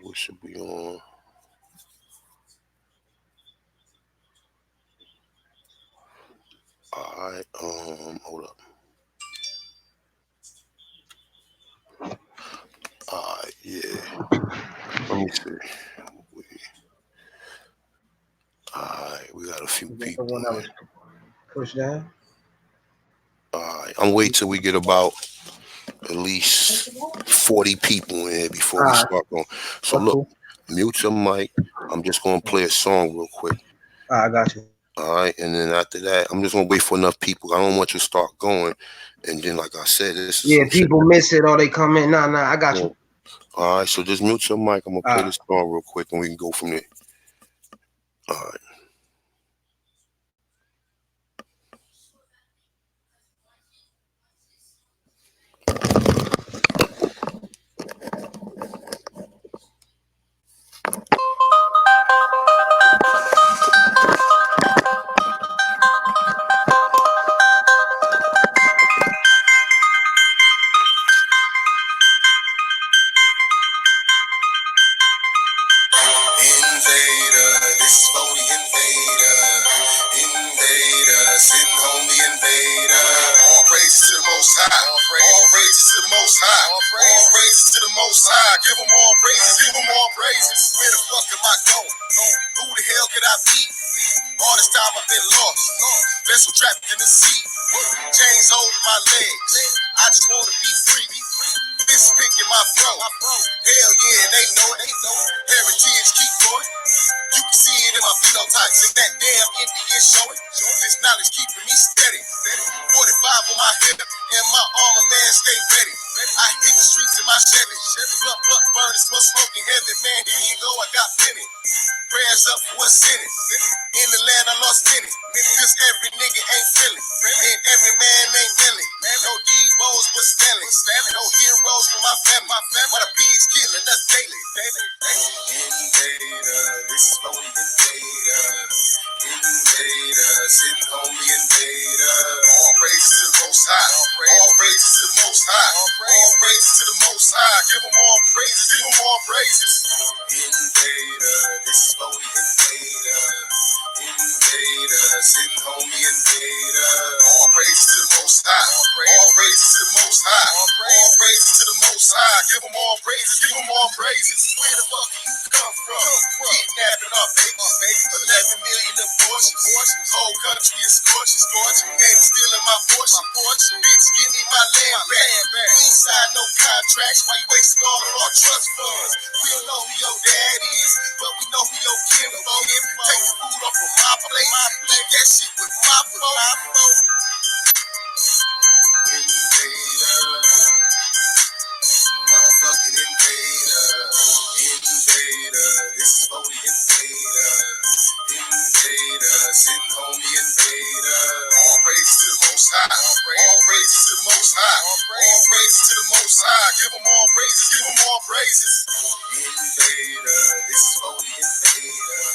What should be on? Alright, hold up. Alright, yeah. Let me see. We, alright, we got a few Is that the people one that in. was pushed down? Alright, I'm waiting till we get about at least 40 people in here before we Alright, start going. So that's look, cool. mute your mic. I'm just gonna play a song real quick. Alright, I got you. All right, and then after that, I'm just gonna wait for enough people. I don't want you to start going, and then like I said, this is Yeah, some shit. people miss it or they come in. Nah, I got you. All right, so just mute your mic. I'm gonna play Alright. this song real quick, and we can go from there. All right. Invader, this is for the invader. Invader, sitting home the invader. All praises to the Most High. All praises to the Most High. All praises to the Most High. Give them all praises. Give them all praises. Where the fuck am I going? Who the hell could I be? All this time I've been lost. Vessel trapped in the sea. Chains holding my legs. I just wanna be free. This pick in my throat. Hell yeah, and they know it. Heritage keep going. You can see it in my phenotypes and that damn Indian showing. This knowledge keeping me steady. 45 on my hip and my armor man stay ready. I hit the streets in my Chevy. Blunt, burning, smoke, smoking heavy. Man, here you go, I got plenty. Prayers up for what's in it. In the land I lost many. Cause every nigga ain't feeling. And every man ain't willing. No D-Bows but Stanley. No heroes for my family. Why the pigs killing us daily. Invader, this is for the invader. Invader, sitting on the invader. All praises to the Most High. All praises to the Most High. All praises to the Most High. Give them all praises. Give them all praises. Invader, this is for the invader. Invader, sitting on the invader. All praises to the Most High. All praises to the Most High. All praises to the Most High. Give them all praises. Give them all praises. Where the fuck do you come from? Kidnapping our babies. 11 million abortions. Whole country is scorching. Ain't stealing my portion. Bitch, give me my land back. We ain't signed no contracts. Why you wasting all of our trust funds? We don't know who your dad is, but we know who your kin for. Take the food off of my plate. Eat that shit with my phone. Invader. Motherfucking invader. Invader. This is for the invader. Invader. Sitting on the invader. All praises to the Most High. All praises to the Most High. All praises to the Most High. Give them all praises. Give them all praises. Invader. This is for the invader.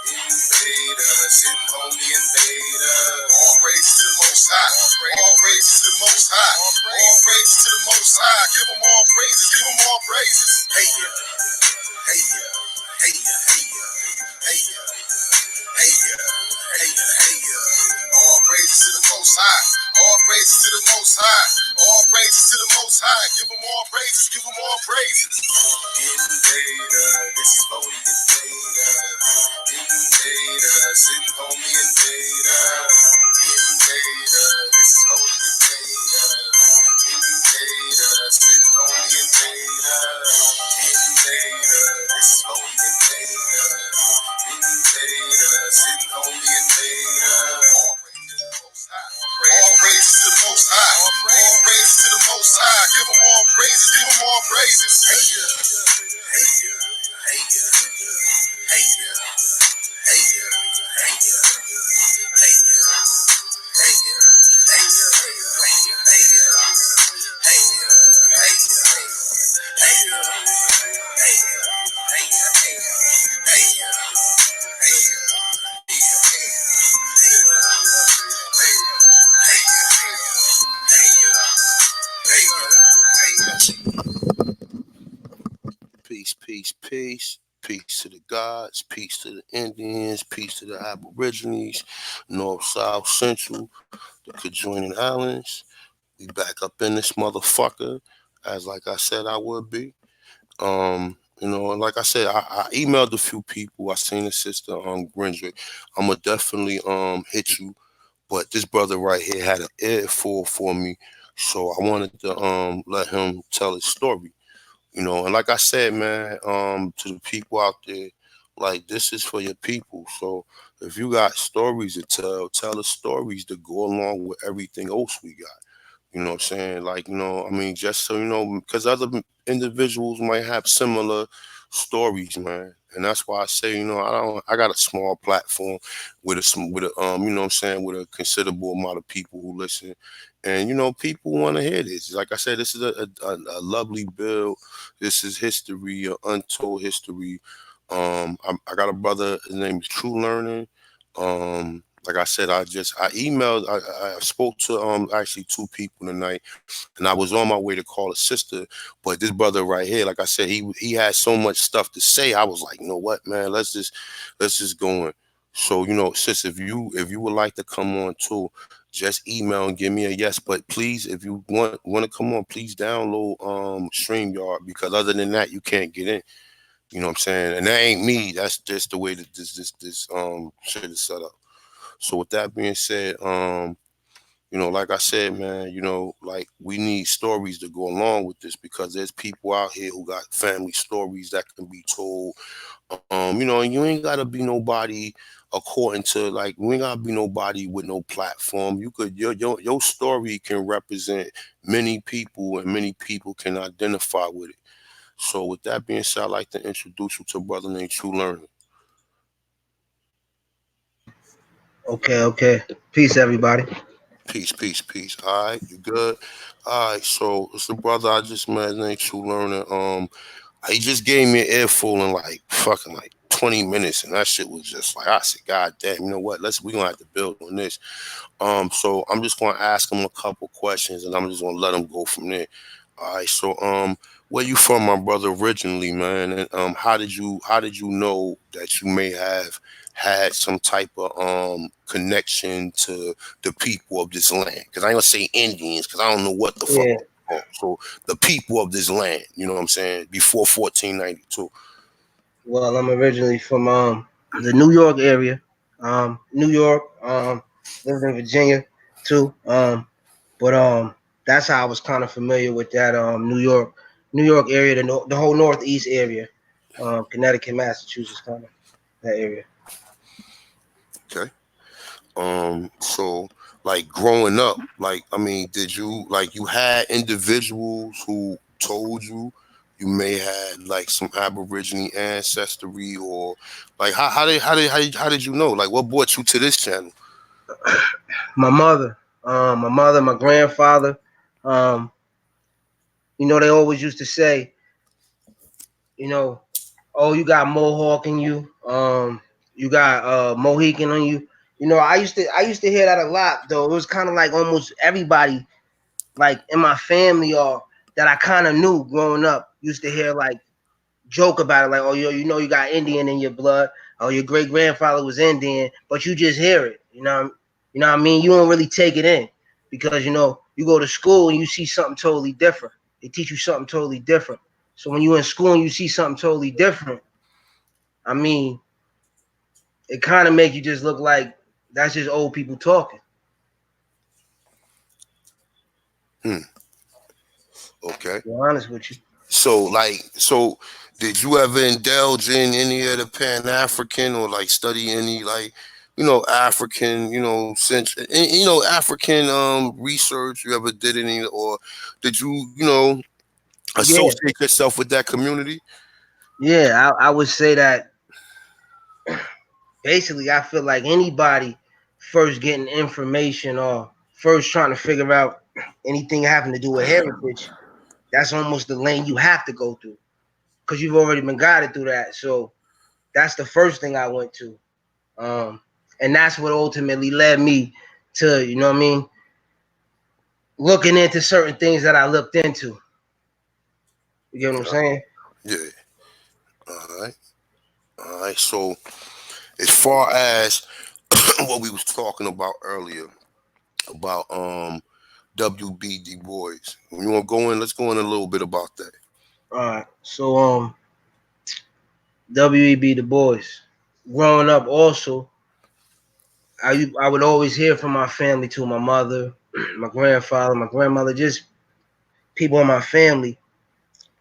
Invader. Sitting on the invader. All praises to the Most High. All praises to the Most High. All praises to the Most High. Give them all praises. Give them all praises. Hey ya, hey ya, hey ya, hey ya, hey ya, hey ya, hey ya, hey ya. All praises to the Most High. All praises to the Most High. All praises to the Most High. Give them all praises. Give them all praises. Invader, this is for the invader. Invader, sitting on the invader. Invader, this is for the invader. Invader, sitting on the invader. Invader, this is for the invader. Invader, sitting on the invader. All praises to the Most High. All praises to the Most High. Give them all praises. Give them all praises. Hey ya, hey ya, hey ya, hey ya, hey ya, hey ya, hey ya, hey ya, hey ya, hey ya, hey ya, hey ya, hey ya, hey ya, hey ya, hey ya, hey ya, hey ya. Peace to the gods, peace to the Indians, peace to the Aborigines, North, South, Central, the Conjoining Islands. We back up in this motherfucker, as like I said I would be. And like I said, I emailed a few people. I seen the sister Grindrick. I'ma definitely hit you. But this brother right here had an earful for me. So I wanted to let him tell his story. And like I said, man, to the people out there, like this is for your people. So if you got stories to tell the stories to go along with everything else we got. You know what I'm saying? Like, I mean, just so you know, because other individuals might have similar stories, man. And that's why I say, I got a small platform with a, you know what I'm saying, with a considerable amount of people who listen. And, people want to hear this. Like I said, this is a lovely bill. This is history, untold history. I got a brother, his name is True Learning. Like I said, I emailed, I spoke to actually two people tonight, and I was on my way to call a sister. But this brother right here, like I said, he had so much stuff to say. I was like, you know what, man, let's just go in. So sis, if you would like to come on too, just email and give me a yes. But please, if you want to come on, please download StreamYard, because other than that, you can't get in. You know what I'm saying? And that ain't me. That's just the way that this shit is set up. So with that being said, like I said, man, like we need stories to go along with this, because there's people out here who got family stories that can be told. And you ain't gotta be nobody according to, like, we ain't gotta be nobody with no platform. You could your story can represent many people, and many people can identify with it. So with that being said, I'd like to introduce you to a brother named True Learning. Okay. Peace, everybody. Peace, peace, peace. All right, you good? All right, so it's the brother I just met. His name True Learning. He just gave me an earful in like fucking like 20 minutes, and that shit was just like, I said, God damn, you know what? We gonna have to build on this. So I'm just gonna ask him a couple questions, and I'm just gonna let him go from there. All right, so where you from, my brother, originally, man? And how did you know that you may have had some type of connection to the people of this land? Because I ain't gonna say Indians, because I don't know what the fuck Yeah. they call. So the people of this land, you know what I'm saying? Before 1492. Well, I'm originally from the New York area. New York. Lived in Virginia too. But that's how I was kind of familiar with that New York area, the whole Northeast area, Connecticut, Massachusetts, kind of that area. Okay. So like growing up, like I mean, did you like you had individuals who told you may had like some Aborigine ancestry, or like how did you know? Like what brought you to this channel? My grandfather. Um, they always used to say, you know, oh, you got Mohawk in you. You got Mohican on you. I used to hear that a lot though. It was kind of like almost everybody like in my family or that I kind of knew growing up used to hear like joke about it, like, oh, you got Indian in your blood. Oh, your great grandfather was Indian, but you just hear it. You know what I mean? You don't really take it in because you go to school and you see something totally different. They teach you something totally different. So when you're in school and you see something totally different, I mean, it kind of make you just look like that's just old people talking. Hmm. Okay. To be honest with you. So did you ever indulge in any of the Pan African, or like study any like African, African research? You ever did any, or did you Yeah, associate yourself with that community? yeah. I would say that basically I feel like anybody first getting information or first trying to figure out anything having to do with heritage, that's almost the lane you have to go through because you've already been guided through that. So that's the first thing I went to. Um, and that's what ultimately led me to, you know what I mean, looking into certain things that I looked into. You get what I'm saying? Yeah. right. So as far as what we was talking about earlier about WB Du Bois, you want to go in? Let's go in a little bit about that. All right. So W.E.B. Du Bois. Growing up, also, I would always hear from my family too, my mother, my grandfather, my grandmother, just people in my family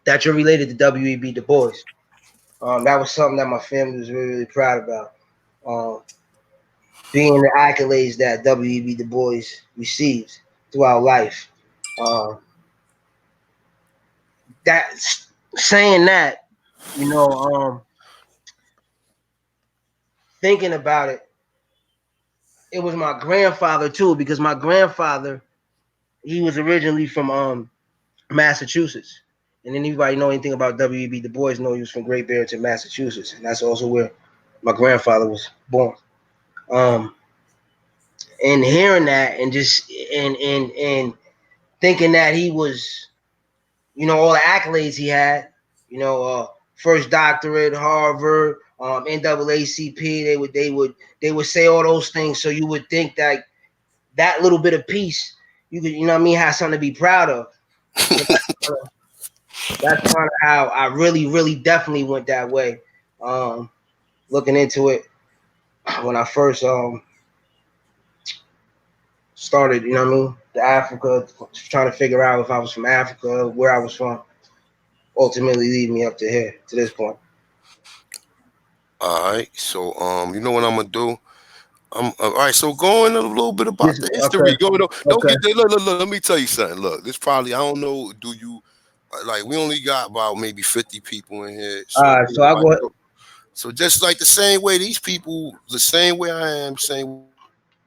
that you're related to W.E.B. Du Bois. That was something that my family was really, really proud about. Um, Being the accolades that W.E.B. Du Bois receives throughout life. Um, that saying that, you know, thinking about it, it was my grandfather too, because my grandfather, he was originally from Massachusetts. And anybody know anything about W.E.B. Du Bois know he was from Great Barrington, Massachusetts. And that's also where my grandfather was born. Um, and hearing that and just and thinking that he was, all the accolades he had, first doctorate, Harvard, NAACP, they would say all those things. So you would think that that little bit of peace, you could, have something to be proud of. So that's kind of how I really, really definitely went that way. Um, Looking into it when I first started, the Africa, trying to figure out if I was from Africa, where I was from, ultimately lead me up to here, to this point. All right. So you know what I'm gonna do? All right. So going a little bit about This the history. okay, Go don't okay. get there. Look. Let me tell you something. Look, this probably I don't know. Do you like? We only got about maybe 50 people in here. So So I'll go. so just like the same way these people, the same way I am, same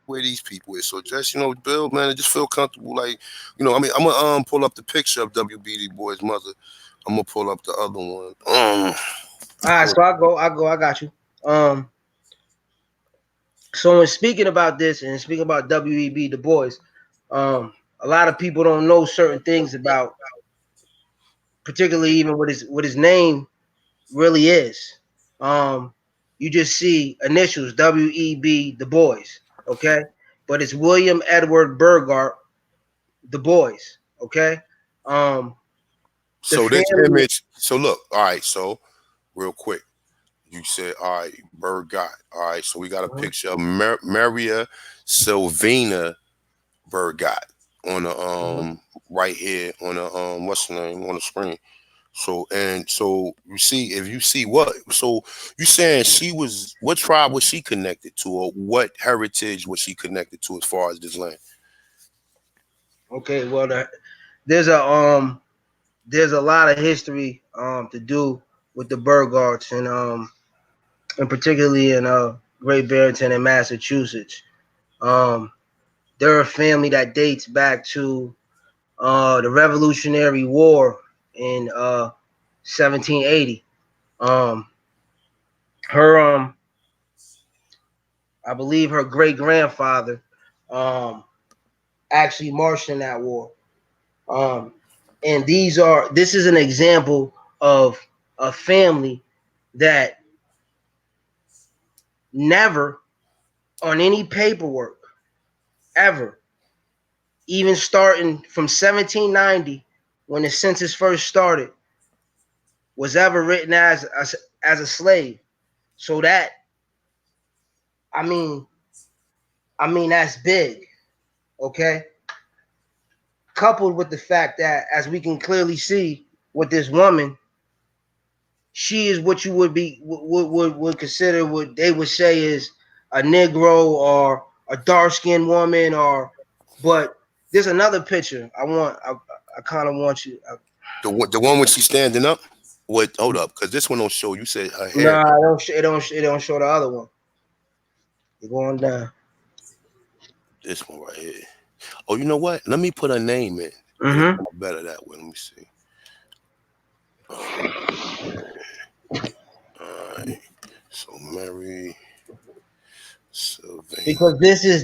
way these people is. So just Bill, man, just feel comfortable. I'm gonna pull up the picture of WBD boy's mother. I'm gonna pull up the other one. All right, so I go. I got you. Um, so in speaking about this and speaking about W.E.B. Du Bois, a lot of people don't know certain things about, particularly even what his name really is. Um, you just see initials W.E.B. Du Bois, okay, but it's William Edward Burgart Du Bois, okay. Um, the So this family. image. So look. All right. So real quick. You said, all right, Bird got. All right, so we got a Mhm, picture of Maria Silvina Bird got on the mhm. right here on the what's the name on the screen. So you see if you see what so you saying she was what tribe was she connected to or what heritage was she connected to as far as this land? Okay, well, there's a lot of history to do with the Burgarts and particularly in Great Barrington and Massachusetts. Um, they're a family that dates back to the Revolutionary War in 1780. Um, her I believe her great grandfather um, actually marched in that war. Um, and this is an example of a family that never on any paperwork ever, even starting from 1790 when the census first started, was ever written as a slave. So that I mean, that's big, okay? Coupled with the fact that, as we can clearly see with this woman, she is what you would consider what they would say is a Negro or a dark skinned woman, but there's another picture I kind of want you. The one when she's standing up. What? Hold up, because this one don't show. You said her hair. Nah, it don't show the other one. You're going down. This one right here. Oh, you know what? Let me put her name in. It'll Mm-hmm. come out better that way. Let me see. Uh, Alright. So Mary Sylvain. Because this is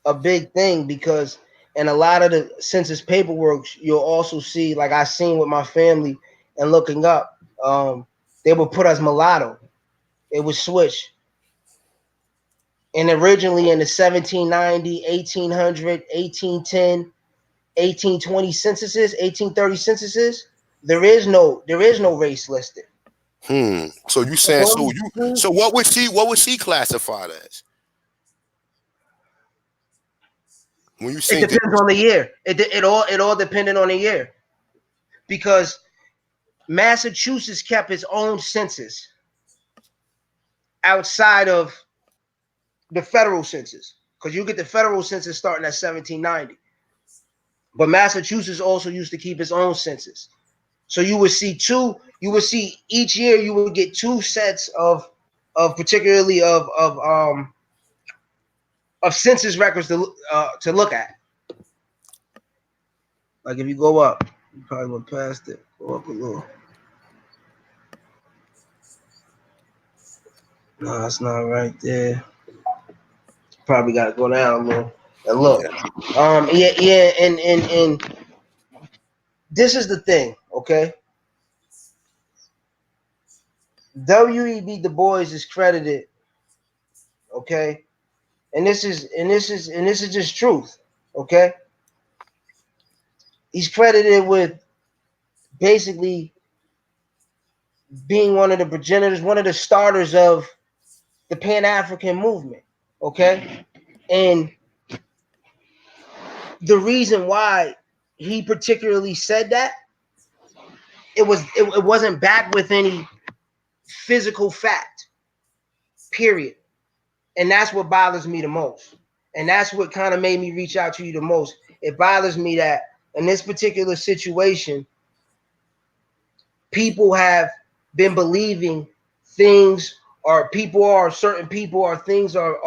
a big thing because And a lot of the census paperwork, you'll also see, like I seen with my family and looking up, they would put us mulatto. It would switch. And originally in the 1790, 1800, 1810, 1820 censuses, 1830 censuses, there is no race listed. So you It's saying only two. so what would she classified as when you It seen it? depends on the year. It all depended on the year because Massachusetts kept its own census outside of the federal census because you get the federal census starting at 1790. But Massachusetts also used to keep its own census. So you would see two. You would see each year. You would get two sets of particularly of census records to look at. Like if you go up, you probably went past it. Go up a little. No, it's not right there. Probably got to go down a little and look. Yeah. Yeah, and this is the thing, okay? W.E.B. Du Bois is credited, okay, and this is just truth, okay? He's credited with basically being one of the progenitors, one of the starters of the Pan African movement, okay? And the reason why he particularly said that it wasn't backed with any physical fact, period. And that's what bothers me the most. And that's what kind of made me reach out to you the most. It bothers me that in this particular situation, people have been believing things or people or certain people or things are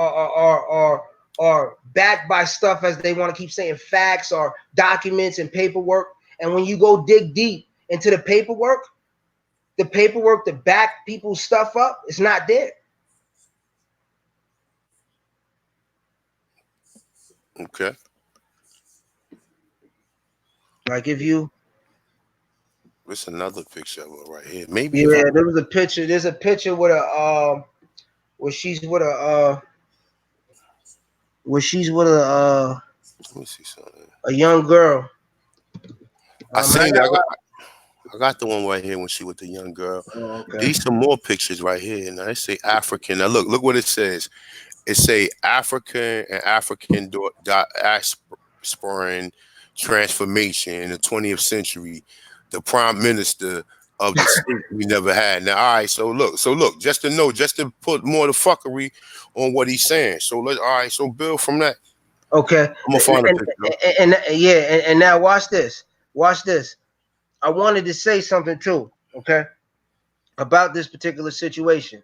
backed by stuff as they want to keep saying facts or documents and paperwork. And when you go dig deep into the paperwork to back people's stuff up, it's not there. Okay. Like if you There's another picture of her right here. Maybe if I yeah, there was a picture. There's a picture with a where she's with let me see something. a young girl. I And I seen got a lot. I got the one right here when she with the young girl. Oh, okay. These some more pictures right here. Now they say African. Now look what it says. It say African and African diasporan transformation in the 20th century. The prime minister of the state we never had. Now, all right. So look. Just to know, just to put more of the fuckery on what he's saying. So let all right. So build from that. Okay. I'm gonna find a picture. Yeah, and now watch this. Watch this. I wanted to say something too, okay, about this particular situation.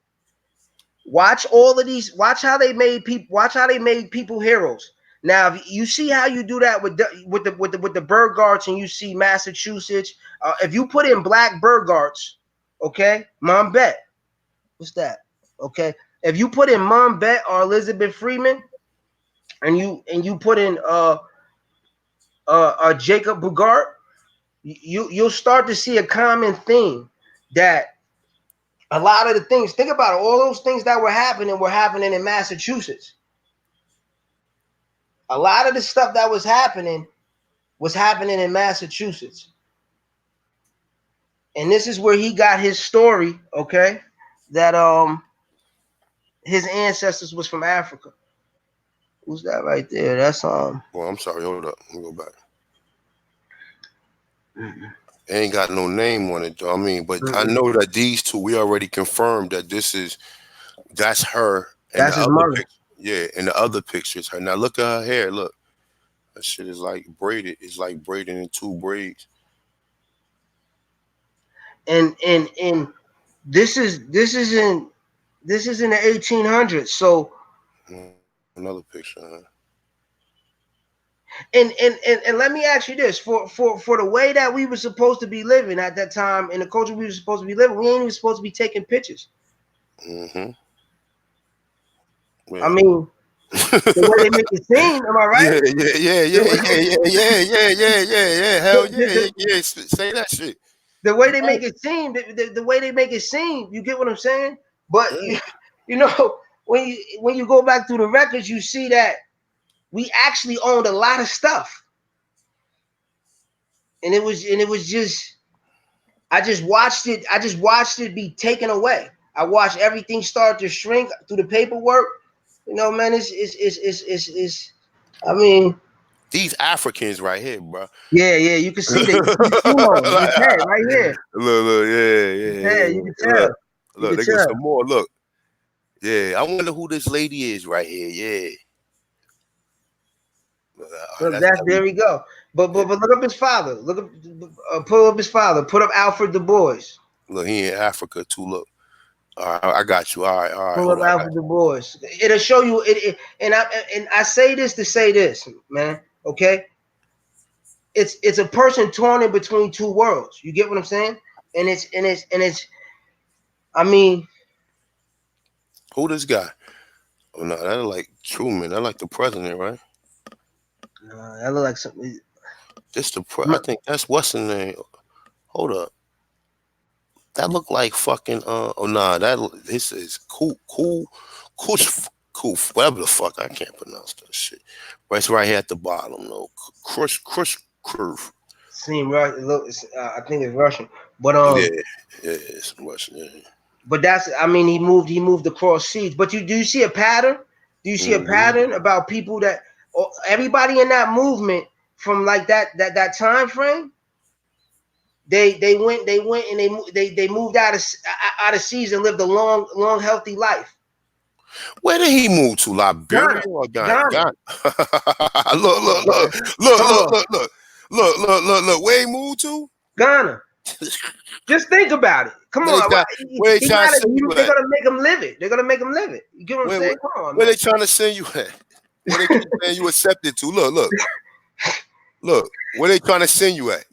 Watch all of these. Watch how they made people. Watch how they made people heroes. Now, if you see how you do that with the bird guards, and you see Massachusetts. If you put in black bird guards, okay, Mom Bet. What's that? Okay, if you put in Mom Bet or Elizabeth Freeman, and you put in Jacob Bugart, you'll start to see a common theme that a lot of the things. Think about it. All those things that were happening in Massachusetts. A lot of the stuff that was happening in Massachusetts, and this is where he got his story. Okay, that his ancestors was from Africa. Who's that right there? That's Well, I'm sorry. Hold up. Let me go back. It ain't got no name on it though. I mean, but I know that these two we already confirmed that that's her and That's the his other mother. picture. Yeah, and the other picture's her. Now look at her hair. Look, that shit is like braided. It's like braided in two braids. And this is in the 1800s. So Another picture. Huh? and let me ask you this: for the way that we were supposed to be living at that time in the culture we were supposed to be living, we ain't even supposed to be taking pictures. Mm-hmm. I Yeah. mean, The way they make it seem, am I right? Yeah, yeah, yeah, The, yeah, yeah, yeah, yeah, yeah, yeah, yeah, yeah. Hell yeah, yeah, the, yeah. Say that shit. the way You they right. make it seem, the way they make it seem, you get what I'm saying? But Yeah. you know, when you go back through the records, you see that we actually owned a lot of stuff, and it was just I just watched it be taken away. I watched everything start to shrink through the paperwork. You know, man, it's I mean, These Africans right here, bro. yeah, you can see the on his head right here. Look, yeah, His yeah, head, you yeah. can Look, tell. You look, can they got tell. some more. Look, yeah. I wonder who this lady is right here. Yeah. Look, That's that's that we. there we go. Yeah. But look up his father. Look up, pull up his father. Put up Alfred Du Bois. Look, he in Africa too. Look. All right, I got you. All right. Pull up Hold on. I got Alfred Du Bois. It'll show you and I say this to say this, man. Okay, it's a person torn in between two worlds. You get what I'm saying? And it's. I mean, who this guy? Oh no, that like Truman. That like the president, right? that look like something. This the I think that's what's the name. Hold up. That look like fucking oh nah, this is kush whatever the fuck I can't pronounce that shit. But it's right here at the bottom though. Crush curve. Seem right. Look, I think it's Russian, but Yeah, yeah, it's Russian. Yeah. that's I mean he moved across seas. But do you see a pattern? Do you see a Hmm. pattern about people that everybody in that movement from like that time frame? They went and they moved out of seas and lived a long healthy life. Where did he move to? Liberia Ghana, or Ghana? Ghana. Ghana. look, look, look, look, Come look, on, look, look, look, look, look, look. Where he moved to? Ghana. Just think about it. Come Where they on, try, where they he trying to got it. send you They're at? gonna make him live it. They're gonna make him live it. You get what I'm Where, saying? where, Come on, where man. they trying to send you at? Where they keep saying you accepted to? Look, look, look. Where they trying to send you at?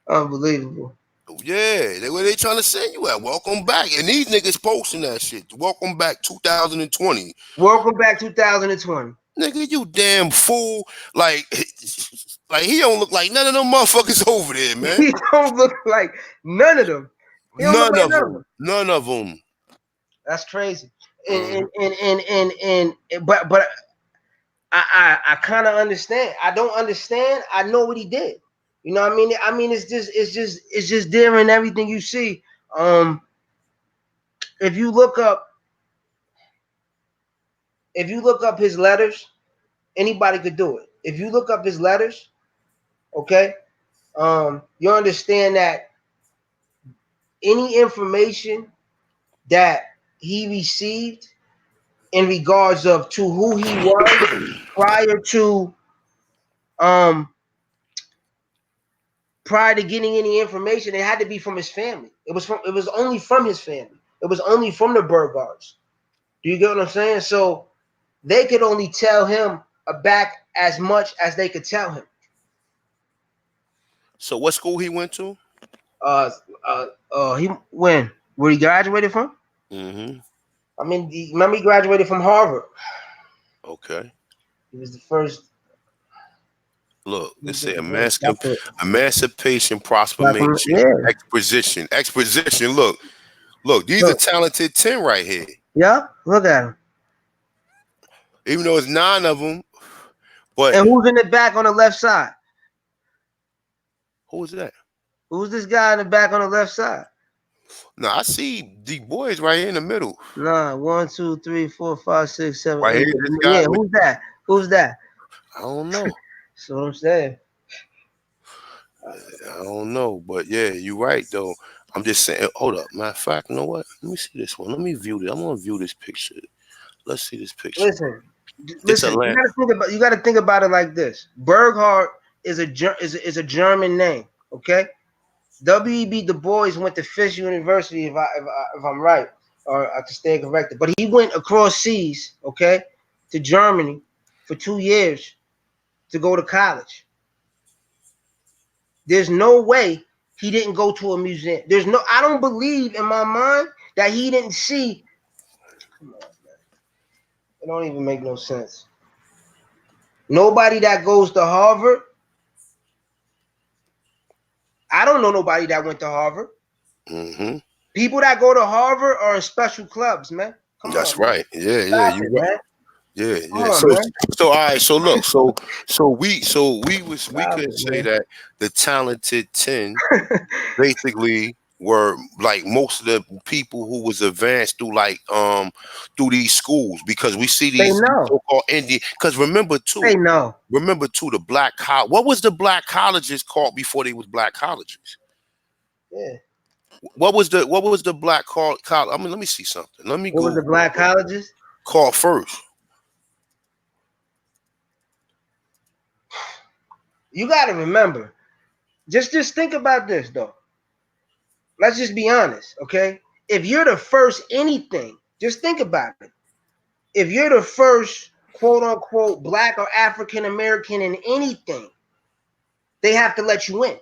Unbelievable. Yeah, where they trying to send you at? Welcome back. And these niggas posting that shit. Welcome back 2020. Welcome back 2020. Nigga, you damn fool. Like, like he don't look like none of them motherfuckers over there, man. He don't look like none of them. He don't look None like of none of them. them. None of them. That's crazy. Mhm. But I kind of understand. I don't understand. I know what he did. You know what I mean? I mean it's just there in everything you see. Um, if you look up his letters, anybody could do it. If you look up his letters, okay, you understand that any information that he received in regards of to who he was prior to um prior to getting any information, it had to be from his family. It was only from his family. It was only from the Burghards. Do you get what I'm saying? So they could only tell him back as much as they could tell him. So what school he went to? Uh, he when where he graduated from? Mm-hmm. I mean, remember he graduated from Harvard. Okay. He was the first. Look, He it was say the first doctor. emancipation, proclamation, Yeah. exposition, exposition. Look, look, these are Look. talented 10 right here. Yeah. Look at him. Even though it's 9 of them, but And who's in the back on the left side? who is that? Who's this guy in the back on the left side? No, I see the boys right here in the middle. Nah, 1, 2, 3, 4, 5, 6, 7, Right 8. here, this guy Yeah, with, who's that? Who's that? I don't know. That's what I'm saying. I don't know. But yeah, you're right though. I'm just saying, hold up. Matter of fact, you know what? Let me see this one. Let me view this. I'm gonna view this picture. Let's see this picture. Listen, It's a listen. land. You got to think about it like this. Berghardt is a German name. Okay. W.E.B. Du Bois went to Fisk University, if I'm right, or I can stay corrected. But he went across seas, okay, to Germany for 2 years to go to college. There's no way he didn't go to a museum. I don't believe in my mind that he didn't see. It don't even make no sense. Nobody that goes to Harvard, I don't know nobody that went to Harvard. Mm-hmm. People that go to Harvard are in special clubs, man. Come That's on, man. right. Yeah, yeah, Stop you it, right. man. Yeah, Come yeah. on, So, man. so all right. So look. We Stop could it, say man. that the talented 10 basically were like most of the people who was advanced through these schools, because we see They these know. so-called Indian. Because They know. remember too, the black college. What was the black colleges called before they was black colleges? Yeah. What was the black college? I mean, let me see something. Let me What was go the black colleges? call first. You got to remember. Just think about this though. Let's just be honest, okay? If you're the first anything, just think about it. If you're the first quote unquote black or African American in anything, they have to let you in.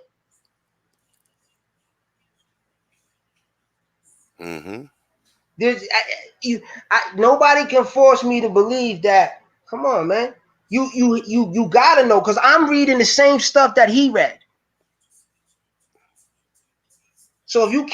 Mm-hmm. There's nobody can force me to believe that. Come on, man. You gotta know because I'm reading the same stuff that he read. So if you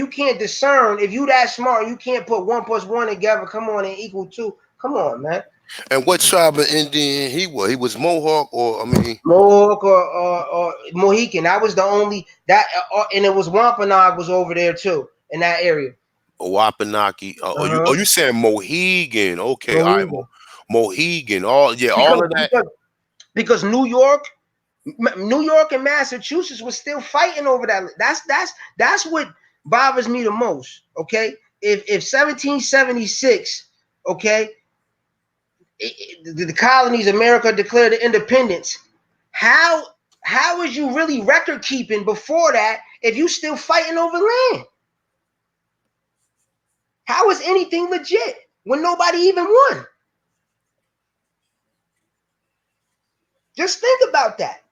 can't discern, if you that smart, you can't put 1 + 1 together. Come on and equal 2. Come on, man. And what tribe of Indian he was? He was Mohawk, or I mean, Mohawk or Mohican. That was the only that, and it was Wampanoag was over there too in that area. Wapanaki. Uh-huh. You saying Mohegan? Okay, all right, Mohegan. Mohegan. All yeah, all Because of that. because because New York and Massachusetts was still fighting over that. That's what bothers me the most. Okay, if 1776, okay, the colonies, America declared independence. How how is you really record keeping before that if you still fighting over land? How is anything legit when nobody even won? Just think about that.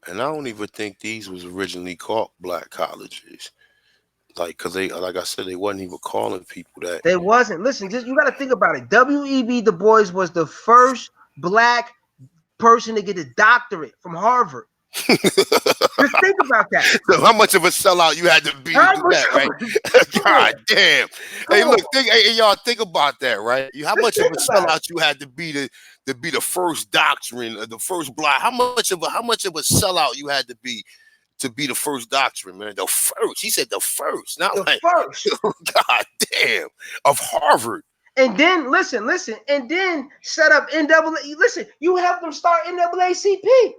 And I don't even think these was originally called black colleges. Like, cause they, like I said, they wasn't even calling people that. There wasn't. Listen, just you got to think about it. W.E.B. Du Bois was the first black person to get a doctorate from Harvard. Just think about that. So how much of a sellout you had to be to How do much? that, right? Come God on, damn. come Hey, look, on. hey, y'all, think about that, right? How Just much of think a about it. sellout you had to be the first doctrine, the first block? How much of a sellout you had to be the first doctrine, man? The first. He said the first, not The like first. God damn of Harvard. And then listen, and then set up NAA. Listen, you helped them start NAACP,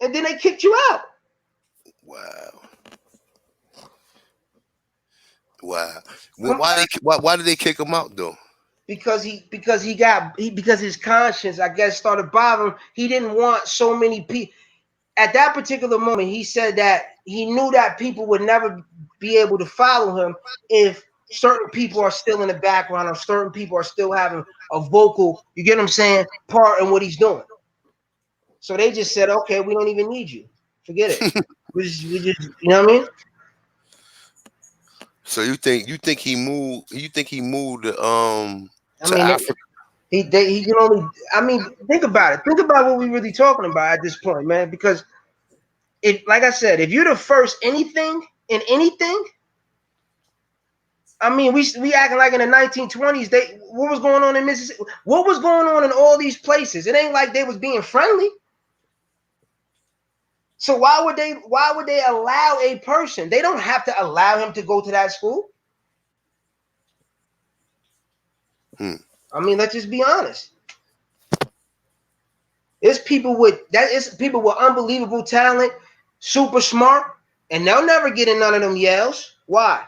and then they kicked you out Wow. Wow. Well, Come- why did they kick him out though? because his conscience, I guess, started bothering him. He didn't want so many people. At that particular moment, he said that he knew that people would never be able to follow him if certain people are still in the background or certain people are still having a vocal, you get what I'm saying, part in what he's doing. So they just said, okay, we don't even need you. Forget it. We just you know what I mean? So you think he moved I to mean, Africa? he can only. I mean, think about it. Think about what we really talking about at this point, man. Because if, like I said, if you're the first anything in anything, I mean, we acting like in the 1920s. What was going on in Mississippi? What was going on in all these places? It ain't like they was being friendly. So why would they allow a person? They don't have to allow him to go to that school. Hmm. I mean, let's just be honest. It's people with unbelievable talent, super smart, and they'll never get in none of them yells. Why?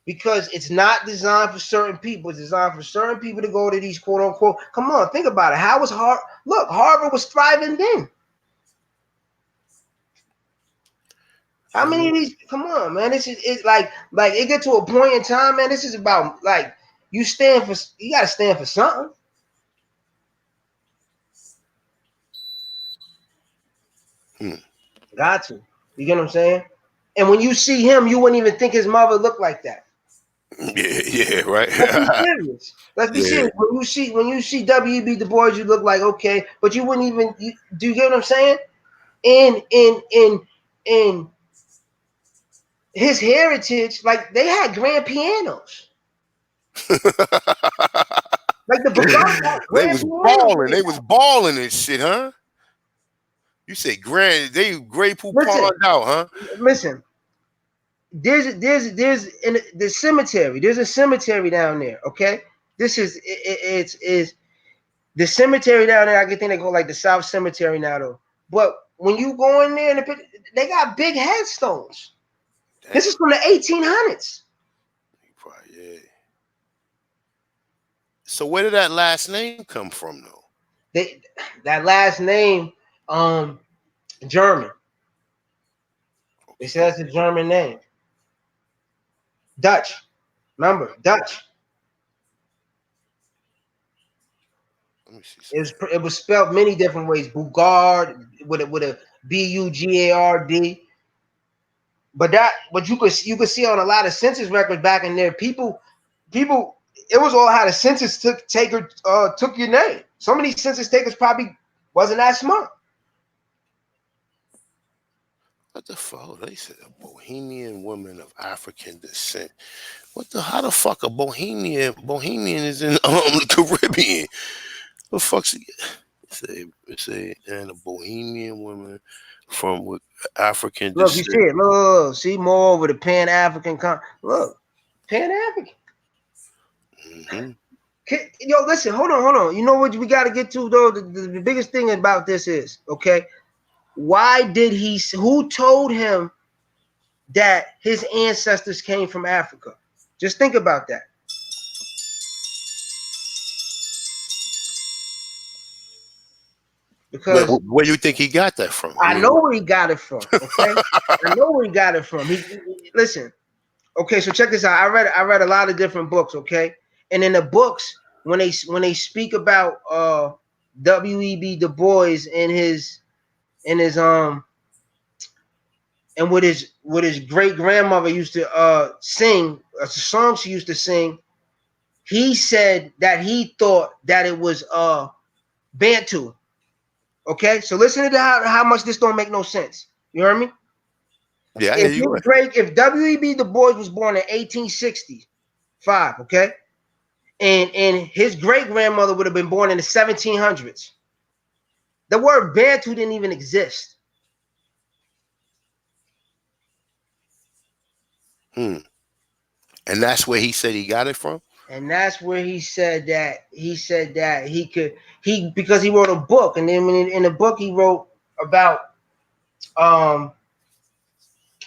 Because it's not designed for certain people. It's designed for certain people to go to these quote unquote. Come on, think about it. How was Harvard? Look, Harvard was thriving then. How many of these? Come on, man. This is it's like it get to a point in time, man. This is about like you gotta stand for something. Hmm. Got to. You get what I'm saying? And when you see him, you wouldn't even think his mother looked like that. Yeah, yeah, right. Let's be serious. Let's be Yeah. serious. When you see W.E.B. Du Bois, you look like okay, but you wouldn't even. Do you get what I'm saying? In his heritage, like they had grand pianos, like the Bugatti had They grand was pianos in balling. their They was house. balling and shit, huh? You say grand? They Grey Listen, Poupons out, huh? listen. There's in the cemetery. There's a cemetery down there. Okay, this is the cemetery down there. I can think they call like the South Cemetery now though. But when you go in there, they got big headstones. Damn, This is from the 1800s. probably, yeah. So where did that last name come from, though? They that last name, um, German. They Okay, said it's a German name. Dutch. Remember, Dutch. let me see It something. was it was spelled many different ways. Bugard with a Bugard. But you could see on a lot of census records back in there, people it was all how the census taker took your name. Some of these census takers probably wasn't that smart. What the fuck? Oh, they said a Bohemian woman of African descent. What the? How the fuck a Bohemian is in the Caribbean? The fuck's it? Say and a Bohemian woman from with African Look, you see descent. it. Look, see more over the Pan African. Look, Pan African. Hmm. Yo, listen, hold on. You know what we got to get to though? The biggest thing about this is okay. Why did he? Who told him that his ancestors came from Africa? Just think about that. Because Where you think he got that from? I I mean, know where he got it from. Okay, I know where he got it from. Listen. Okay, so check this out. I read a lot of different books. Okay, and in the books when they speak about W.E.B. Du Bois and his and what his great grandmother used to sing, a song she used to sing. He said that he thought that it was Bantu. Okay, so listen to how much this don't make no sense. You heard me? yeah, I hear If you. his great if W.E.B. Du Bois was born in 1865, okay, and his great grandmother would have been born in the 1700s. The word Bantu didn't even exist, Hmm. And that's where he said he got it from. and that's where he said that he because he wrote a book, and then in the book he wrote about um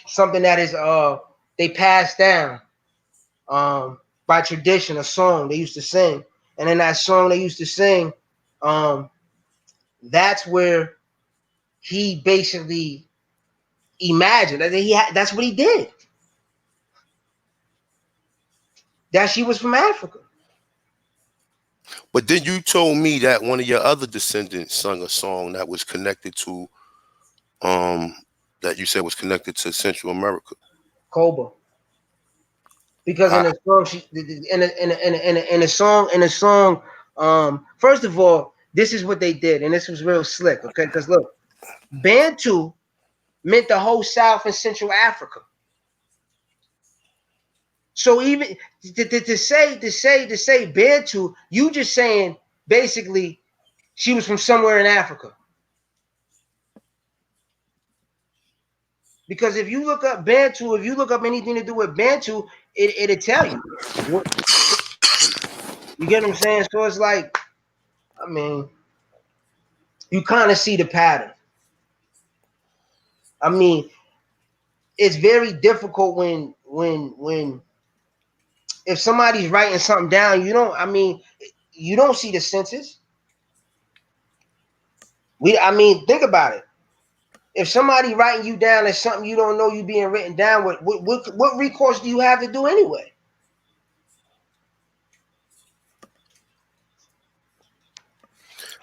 something that is they passed down by tradition, a song they used to sing, and in that song they used to sing, um that's where he basically imagined that that's what he did, that she was from Africa. But then you told me that one of your other descendants sung a song that was connected to um that you said was connected to Central America. Koba, because in How, the song she in the song first of all, this is what they did, and this was real slick, okay? Because look, Bantu meant the whole South and Central Africa. So even to say Bantu, you just saying basically she was from somewhere in Africa. Because if you look up Bantu, if you look up anything to do with Bantu, it'll tell you. You get what I'm saying? So it's like, I mean, you kind of see the pattern. I mean, it's very difficult when if somebody's writing something down, you don't see the census. Think about it. If somebody writing you down as something you don't know you being written down with, what recourse do you have to do anyway?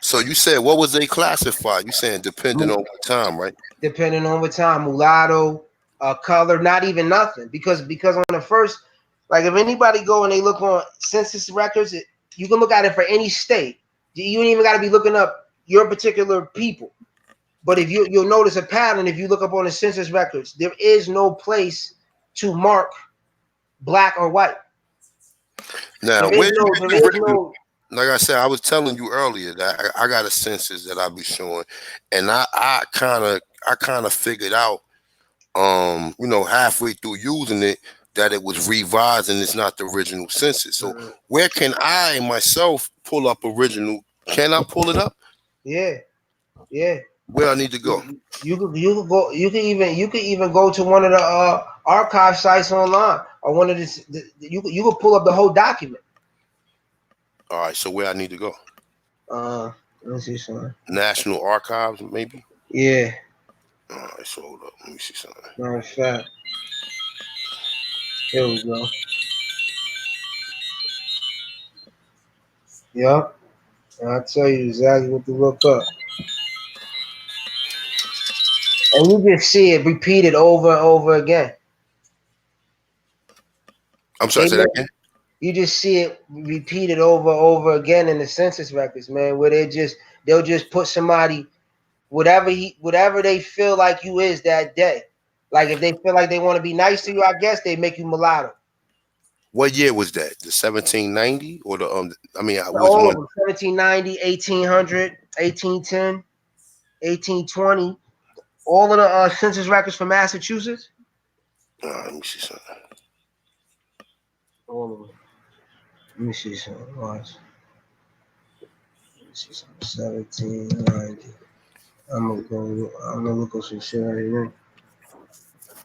so you said what was they classified? You saying depending on what time, right? Depending on what time, mulatto, color, not even nothing. Because on the first, like if anybody go and they look on census records, you can look at it for any state. You ain't even got to be looking up your particular people. But if you'll notice a pattern if you look up on the census records, there is no place to mark black or white. Now, There is where you no. get There the is original? no. Like I said, I was telling you earlier that I got a census that I be showing, and I kind of figured out, halfway through using it, that it was revised and it's not the original census. So where can I myself pull up original? Can I pull it up? Yeah, yeah. Where I need to go? You could go. You could even go to one of the archive sites online or one of you could pull up the whole document. All right, so where I need to go? Let me see something. National Archives, maybe. Yeah, All right, so hold up. Let me see something. matter of fact, here we go. Yep, and I'll tell you exactly what to look up. And you just see it repeated over and over again. I'm sorry, They say that make, again. you just see it repeated over and over again in the census records, man, where they'll just put somebody whatever they feel like you is that day. Like if they feel like they want to be nice to you, I guess they make you mulatto. What year was that? The 1790 or the I mean, was All of one. them, 1790, 1800, 1810, 1820. All of the census records for Massachusetts. Let me see something. All of them. Let me see something. Watch. Let me see something. 1790. I'm gonna look up some shit right here.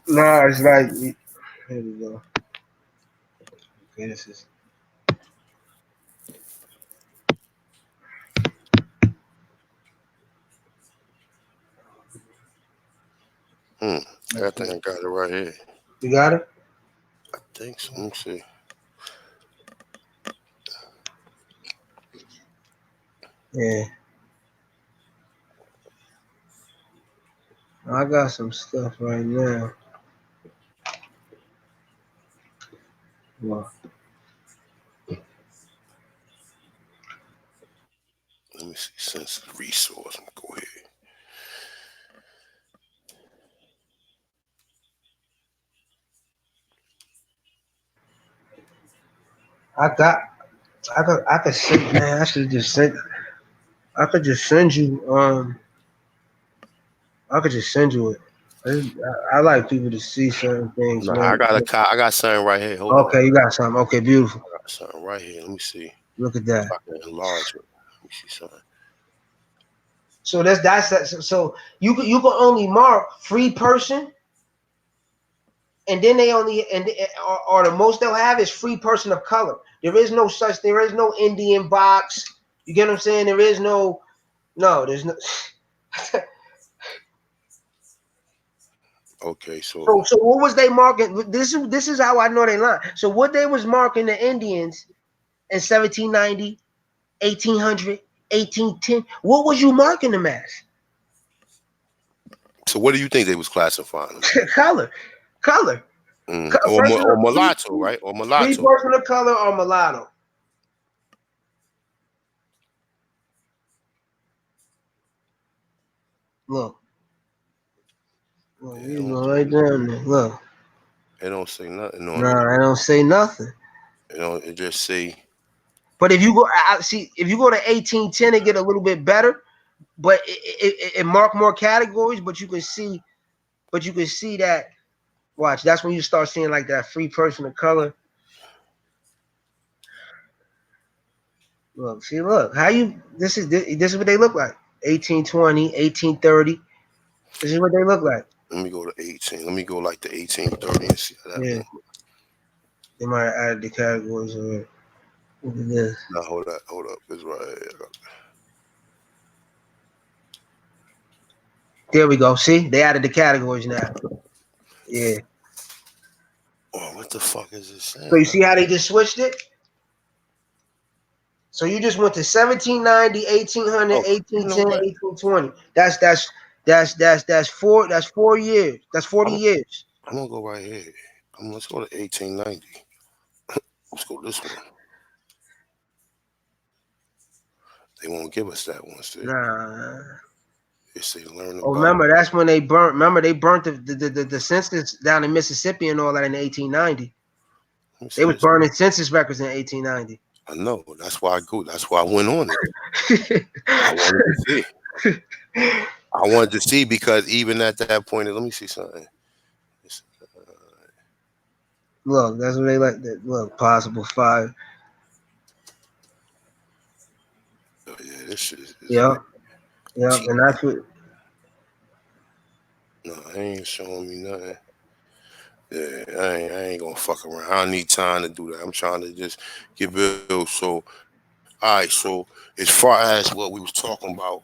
Nah, it's like here we go. Okay, this is Hmm. I think I got it right here. you got it? I think so. Let me see. Yeah. I got some stuff right now. Well, Let me see. Census resource. Go ahead. I got I could send man, I could just send you I could just send you it. I like people to see certain things, Nah, I man. got I got something right here. Hold on. Okay, you got something. Okay, beautiful. I got something right here. Let me see Look at if that. I can enlarge it. Let me see something. So that's that. So you can only mark free person, and then they only or the most they'll have is free person of color. There is no such. There is no Indian box. You get what I'm saying? There is no. No, there's no. Okay, so So what was they marking? This is how I know they lying. So what they was marking the Indians in 1790, 1800, 1810. What was you marking them as? what do you think they was classifying them as? Color, color. Person Or of mulatto, right? Or free mulatto. person of color or mulatto. Look, look, Yeah, you go right down there. Look, it don't say nothing on it. nah, I don't say nothing. It just say But if you go, see, if you go to 1810, it get a little bit better. But it mark more categories. But you can see that. Watch, that's when you start seeing like that free person of color. Look, see, look, how you this is what they look like. 1820, 1830. This is what they look like. let me go to 18. Let me go like the 1830 and see how that Yeah, one. they might have added the categories already. Look at this. Now hold up. It's right here. There we go. See, they added the categories now. Yeah. Oh, what the fuck is this So you saying? see how they just switched it? So you just went to 1790, 1800, Oh, you know 1810, what? 1820. That's 4 years. That's 40 I'm years. I'm gonna go right here. Let's go to 1890. Let's go this one. They won't give us that one. See, Nah. they say learn Oh, about. remember that's when they burnt. Remember they burnt the census down in Mississippi and all that in 1890. Let me They see was this. burning census records in 1890. I know. That's why I go. That's why I went on it. I wanted to see. I wanted to see because even at that point, let me see something. It's, Look, that's what they like. That look, possible fire. oh yeah, this shit is Yep, way. yep, T- and that's what. no, I ain't showing me nothing. Yeah, I ain't gonna fuck around. I don't need time to do that. I'm trying to just get bills. So, all right. So, as far as what we was talking about,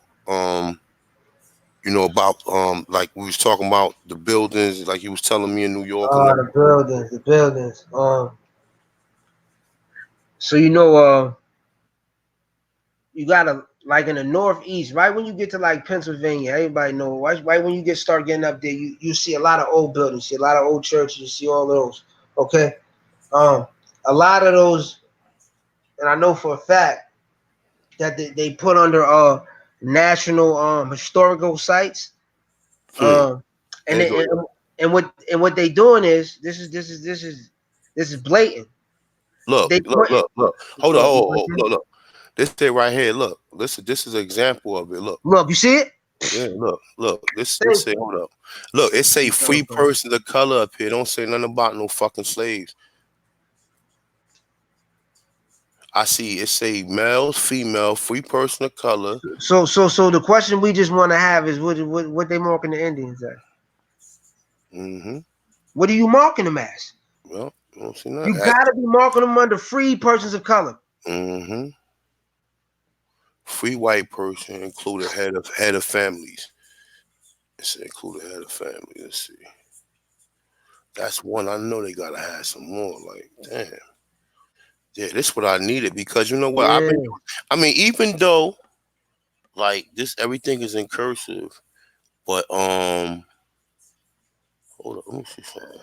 about like we was talking about the buildings, like you was telling me in New York and The everything. buildings, the buildings. So you gotta like in the northeast, right when you get to like Pennsylvania, everybody know. Right when you start getting up there, you see a lot of old buildings, see a lot of old churches, you see all those. Okay, um, a lot of those, and I know for a fact that they put under national historical sites. Hmm. Um, and, Andrew, they, and what they doing is this is blatant. look, They look, put look, look. Hold on, look, look, look. This thing right here. Look, listen. This is an example of it. Look. look, you see it? Yeah, look. This Thank say hold up. Look, it say free you. persons of color up here. Don't say nothing about no fucking slaves. I see it say males, female, free person of color. So the question we just want to have is what they marking the Indians as? Mm-hmm. What are you marking them as? Well, you don't see You nothing. gotta be marking them under free persons of color. Mm-hmm. Free white person included head of families. It's included head of family. Let's see. That's one. I know they gotta have some more. Like, damn. Yeah, this what I needed because you know what? I've been Yeah, doing. I mean, even though like this everything is in cursive, but hold on, let me see something.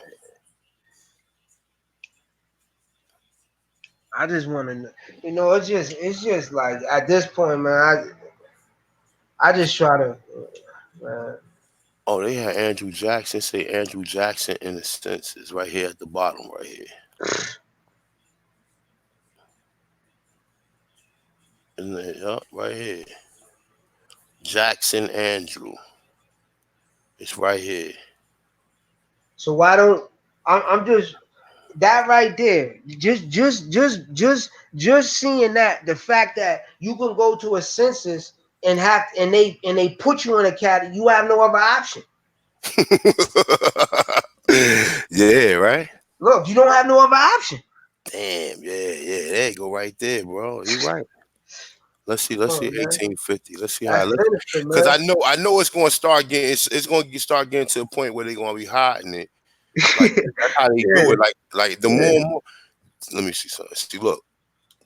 I just want to know. It's just like at this point, man. I just try to. Man, Oh, they had Andrew Jackson. Say Andrew Jackson in the census right here at the bottom, right here. And then, yup, right here. Jackson Andrew. It's right here. so why don't I'm just that right there? Just seeing that the fact that you can go to a census and they put you in a category, you have no other option. Yeah, right. Look, you don't have no other option. Damn, yeah. There you go, right there, bro. You right. Let's Come see, on, man. 1850. Let's see how. That's Let's sinister, because man. I know it's going to start getting. It's going to start getting to a point where they're going to be hiding it. Like that's how they do Yeah, it. Like the more yeah. and more. Let me see something. See, look,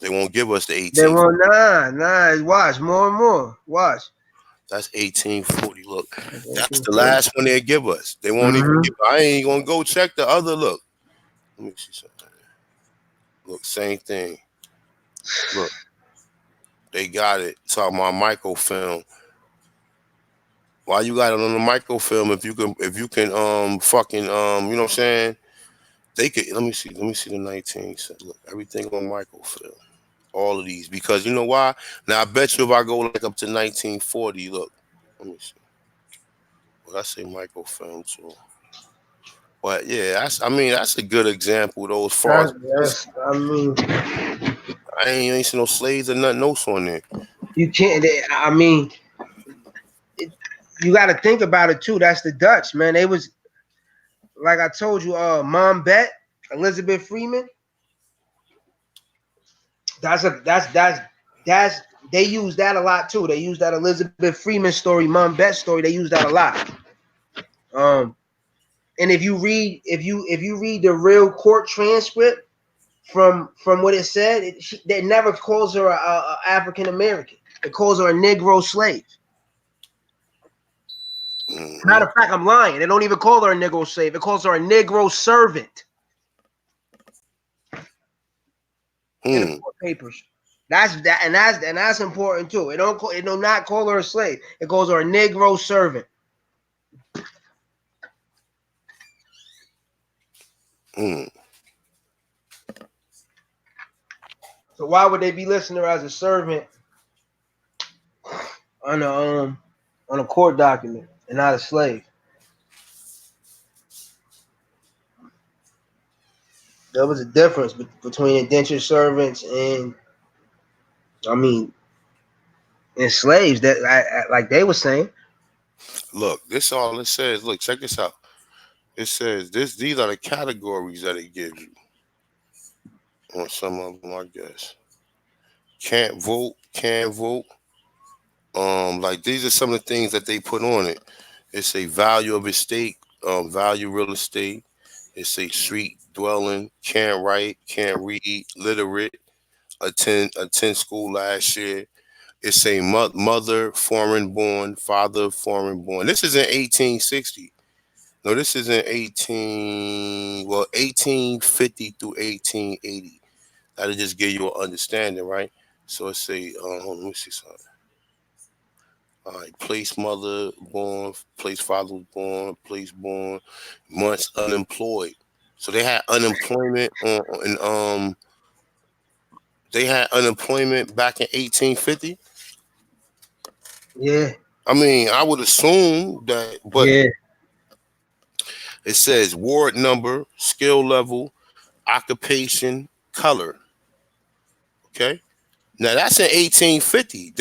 they won't give us the They 18. want nah. Watch more and more. Watch. That's 1840. Look, That's that's the 1840. last one they give us. They won't even Mm-hmm. give. I ain't gonna go check the other. Look, let me see something. Look, same thing. Look, they got it. Talking about microfilm. Why you got it on the microfilm? If you can fucking you know what I'm saying? They could. Let me see. Let me see the 19. So look, everything on microfilm. All of these because you know why? Now I bet you if I go like up to 1940, look. Let me see. Well, I say microfilm too. But yeah, I mean that's a good example though. As far as I mean, I ain't seen no slaves or nothing else on there. you can't. I mean, it, you got to think about it too. That's the Dutch, man. They was like I told you, Mom Bet, Elizabeth Freeman. That's they use that a lot too. They use that Elizabeth Freeman story, Mom Bet story. They use that a lot. Um, and if you read the real court transcript from what it said, they never calls her a African American. It calls her a Negro slave. Matter of fact, I'm lying. They don't even call her a Negro slave. It calls her a Negro servant in the Hmm. court papers. That's important too. It do not call her a slave. It calls her a Negro servant. Hmm. So why would they be listing her as a servant on a court document and not a slave? There was a difference between indentured servants and, I mean, and slaves. That like they were saying. Look, this all it says. Look, check this out. It says this. These are the categories that it gives you on some of them. I guess can't vote, can vote. Like these are some of the things that they put on it. It's a value of estate, value real estate. It's a street dwelling, can't write, can't read, literate, attend school last year. It's a mother foreign born, father foreign born. This is in 1860. No, this is in 1850 through 1880. That'll just give you an understanding, right? So it's a hold on, let me see something. All right, place mother born, place father was born, place born, months unemployed. So they had unemployment and they had unemployment back in 1850. Yeah, I mean, I would assume that, but yeah, it says ward number, skill level, occupation, color. Okay. Now that's in 1850.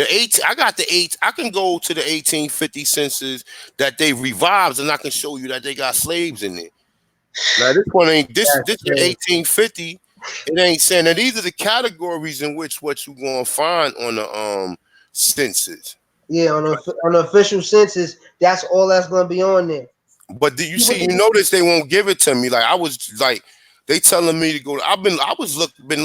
I got the eight. I can go to the 1850 census that they revised, and I can show you that they got slaves in there. Now this one ain't this that's is crazy. 1850. It ain't saying that these are the categories in which what you gonna find on the census. Yeah, on the official census, that's all that's gonna be on there. But do you see? You notice they won't give it to me. Like I was like, they telling me to go. Been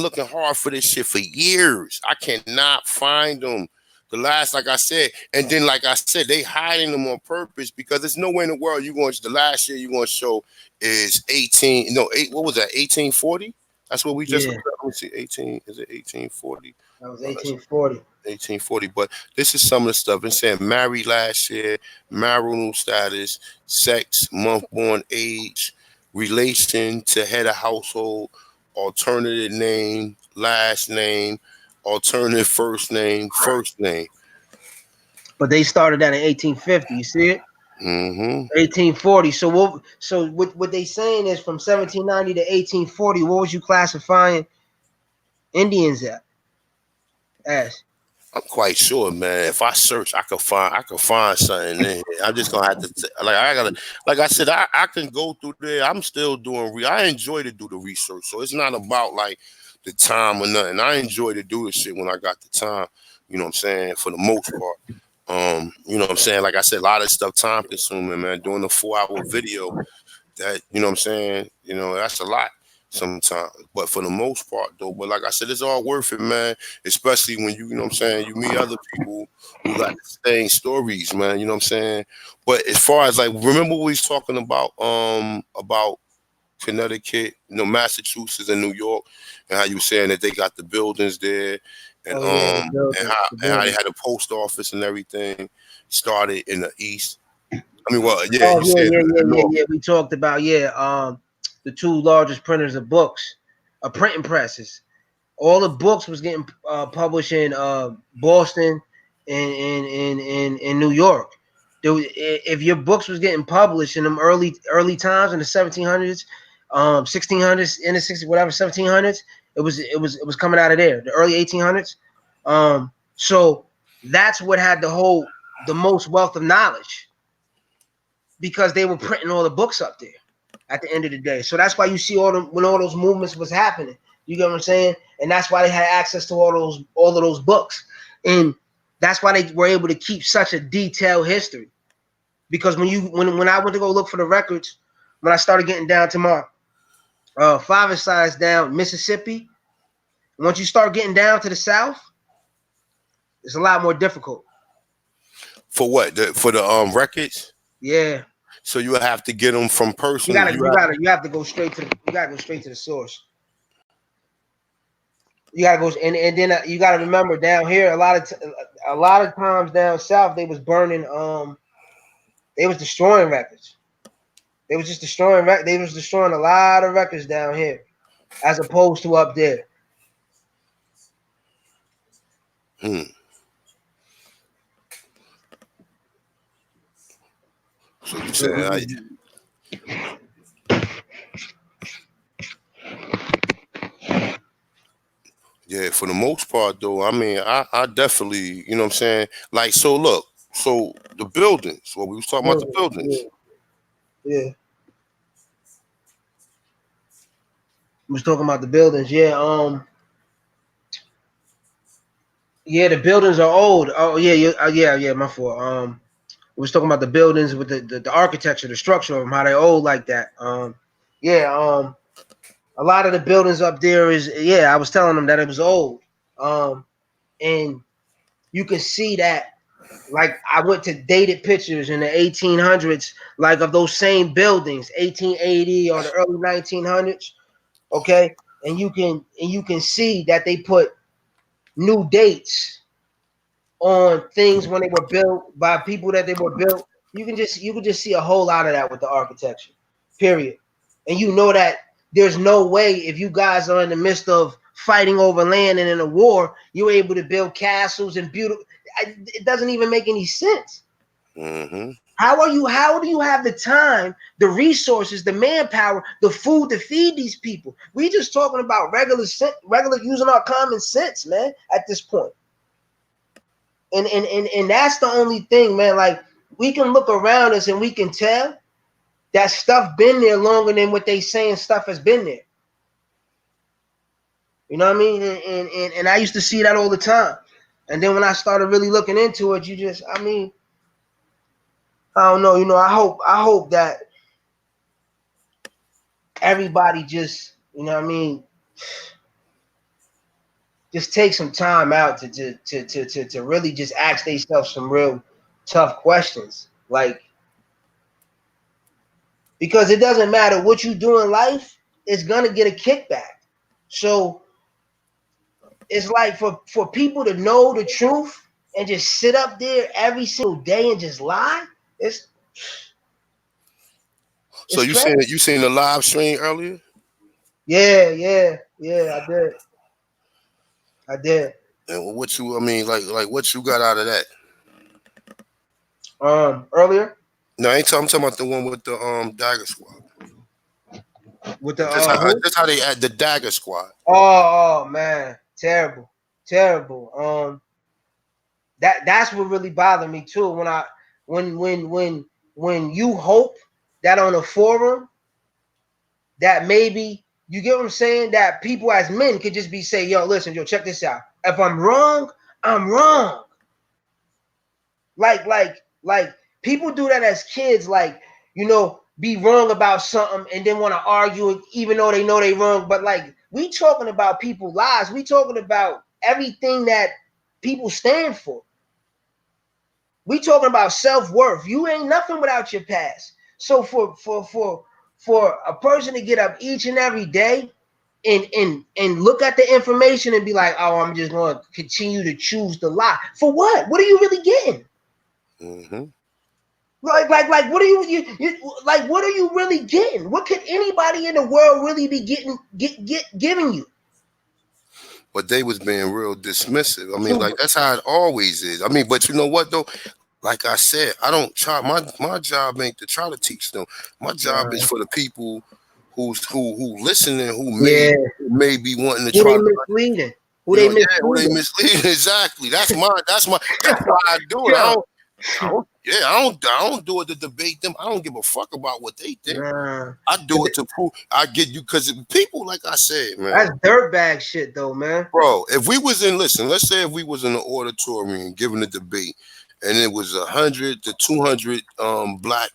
looking hard for this shit for years. I cannot find them. The last, like I said, and then like I said, they hiding them on purpose because there's nowhere in the world you going. The last year you going to show is 18. No, eight. What was that? 1840. That's what we just. Yeah, Let me see. 18. Is it 1840? that was No, that's 1840. 1840. But this is some of the stuff. It's saying married last year, marital status, sex, month born, age, relation to head of household, alternative name, last name, alternative first name, first name. But they started that in 1850. You see it? Mm-hmm. 1840. So what they saying is from 1790 to 1840. What was you classifying Indians as? I'm quite sure, man. If I search, I could find something in here. I'm just gonna have to like I gotta like I said, I can go through there. I'm still doing I enjoy to do the research. So it's not about like the time or nothing. I enjoy to do the shit when I got the time, you know what I'm saying, for the most part. You know what I'm saying? Like I said, a lot of stuff time consuming, man. Doing a 4 hour video, that you know what I'm saying, that's a lot sometimes, but for the most part though, but like I said, it's all worth it, man, especially when you know what I'm saying, you meet other people who got the same stories, man, you know what I'm saying. But as far as like, remember we was talking about Connecticut, Massachusetts and New York, and how you were saying that they got the buildings there, and Oh yeah, the and building, how the and how they building. had a post office and everything started in the east. I mean, well, yeah, Oh you yeah, said yeah, the yeah, yeah, north. yeah. We talked about the two largest printers of books, printing presses. All the books was getting published in Boston and in New York. If your books was getting published in them early times in the 1700s, 1600s, in the 60s, whatever 1700s, it was coming out of there. The early 1800s. So that's what had the most wealth of knowledge because they were printing all the books up there at the end of the day. So that's why you see when all those movements was happening. You get what I'm saying? And that's why they had access to all of those books. And that's why they were able to keep such a detailed history. Because when I went to go look for the records, when I started getting down to my father's side down Mississippi, once you start getting down to the South, it's a lot more difficult. For what? For the records? Yeah. So you have to get them from You personal. gotta, you have to go straight to the, you gotta go straight to the source. You gotta go, and then you gotta remember down here, a lot of times down south they was burning, they was destroying records. They was just destroying, they was destroying a lot of records down here, as opposed to up there. Hmm. So you saying yeah, for the most part though, I mean, I definitely, you know what I'm saying? Like, so look, so the buildings, what we was talking about the Yeah, buildings. yeah. We was talking about the buildings. Yeah, yeah, the buildings are old. Oh yeah, yeah. My fault. We was talking about the buildings with the architecture, the structure of them, how they old like that. Yeah. A lot of the buildings up there is, yeah. I was telling them that it was old. And you can see that. Like I went to dated pictures in the 1800s, like of those same buildings, 1880 or the early 1900s. Okay, and you can see that they put new dates on things when they were built by people that they were built. You can just see a whole lot of that with the architecture. Period. And you know that there's no way if you guys are in the midst of fighting over land and in a war, you're able to build castles and beautiful. It doesn't even make any sense. Mm-hmm. How are you? How do you have the time, the resources, the manpower, the food to feed these people? We just talking about regular using our common sense, man. At this point, and that's the only thing, man. Like we can look around us and we can tell that stuff been there longer than what they saying stuff has been there. You know what I mean? And I used to see that all the time. And then when I started really looking into it, I mean, I don't know. You know, I hope that everybody just, you know what I mean, just take some time out to really just ask themselves some real tough questions. Like, because it doesn't matter what you do in life, it's gonna get a kickback. So it's like for people to know the truth and just sit up there every single day and just lie, it's So it's crazy. you seen the live stream earlier? Yeah, I did. And what you, I mean, like what you got out of that? Earlier No, I'm talking about the one with the Dagger Squad. with the who? Just how they add the Dagger Squad. Oh man, terrible, terrible. That's what really bothered me too. When you hope that on a forum that maybe you get what I'm saying, that people as men could just be say, yo, listen, yo, check this out. If I'm wrong, I'm wrong. Like people do that as kids, like, you know, be wrong about something and then want to argue even though they know they wrong. But like we talking about people lives, we talking about everything that people stand for. We talking about self-worth. You ain't nothing without your past. So for a person to get up each and every day and look at the information and be like, oh, I'm just going to continue to choose the lie. For what? What are you really getting? Mm-hmm. Like what are you like what are you really getting? What could anybody in the world really be giving you? But they was being real dismissive. I mean, So like that's how it always is. I mean, but you know what though? Like I said, I don't try. My job ain't to try to teach them. My job is for the people who listening, yeah, who may be wanting to who try they to, misleading? Who you they know, yeah, who they misleading? misleading. Exactly. That's why I do it. Yo, I don't. Yeah, I don't do it to debate them. I don't give a fuck about what they think. nah. I do it to prove I get you because people, like I said, man. That's dirtbag shit though, man. Bro, if we was in, listen, let's say if we was in the auditorium giving a debate and it was 100 to 200 black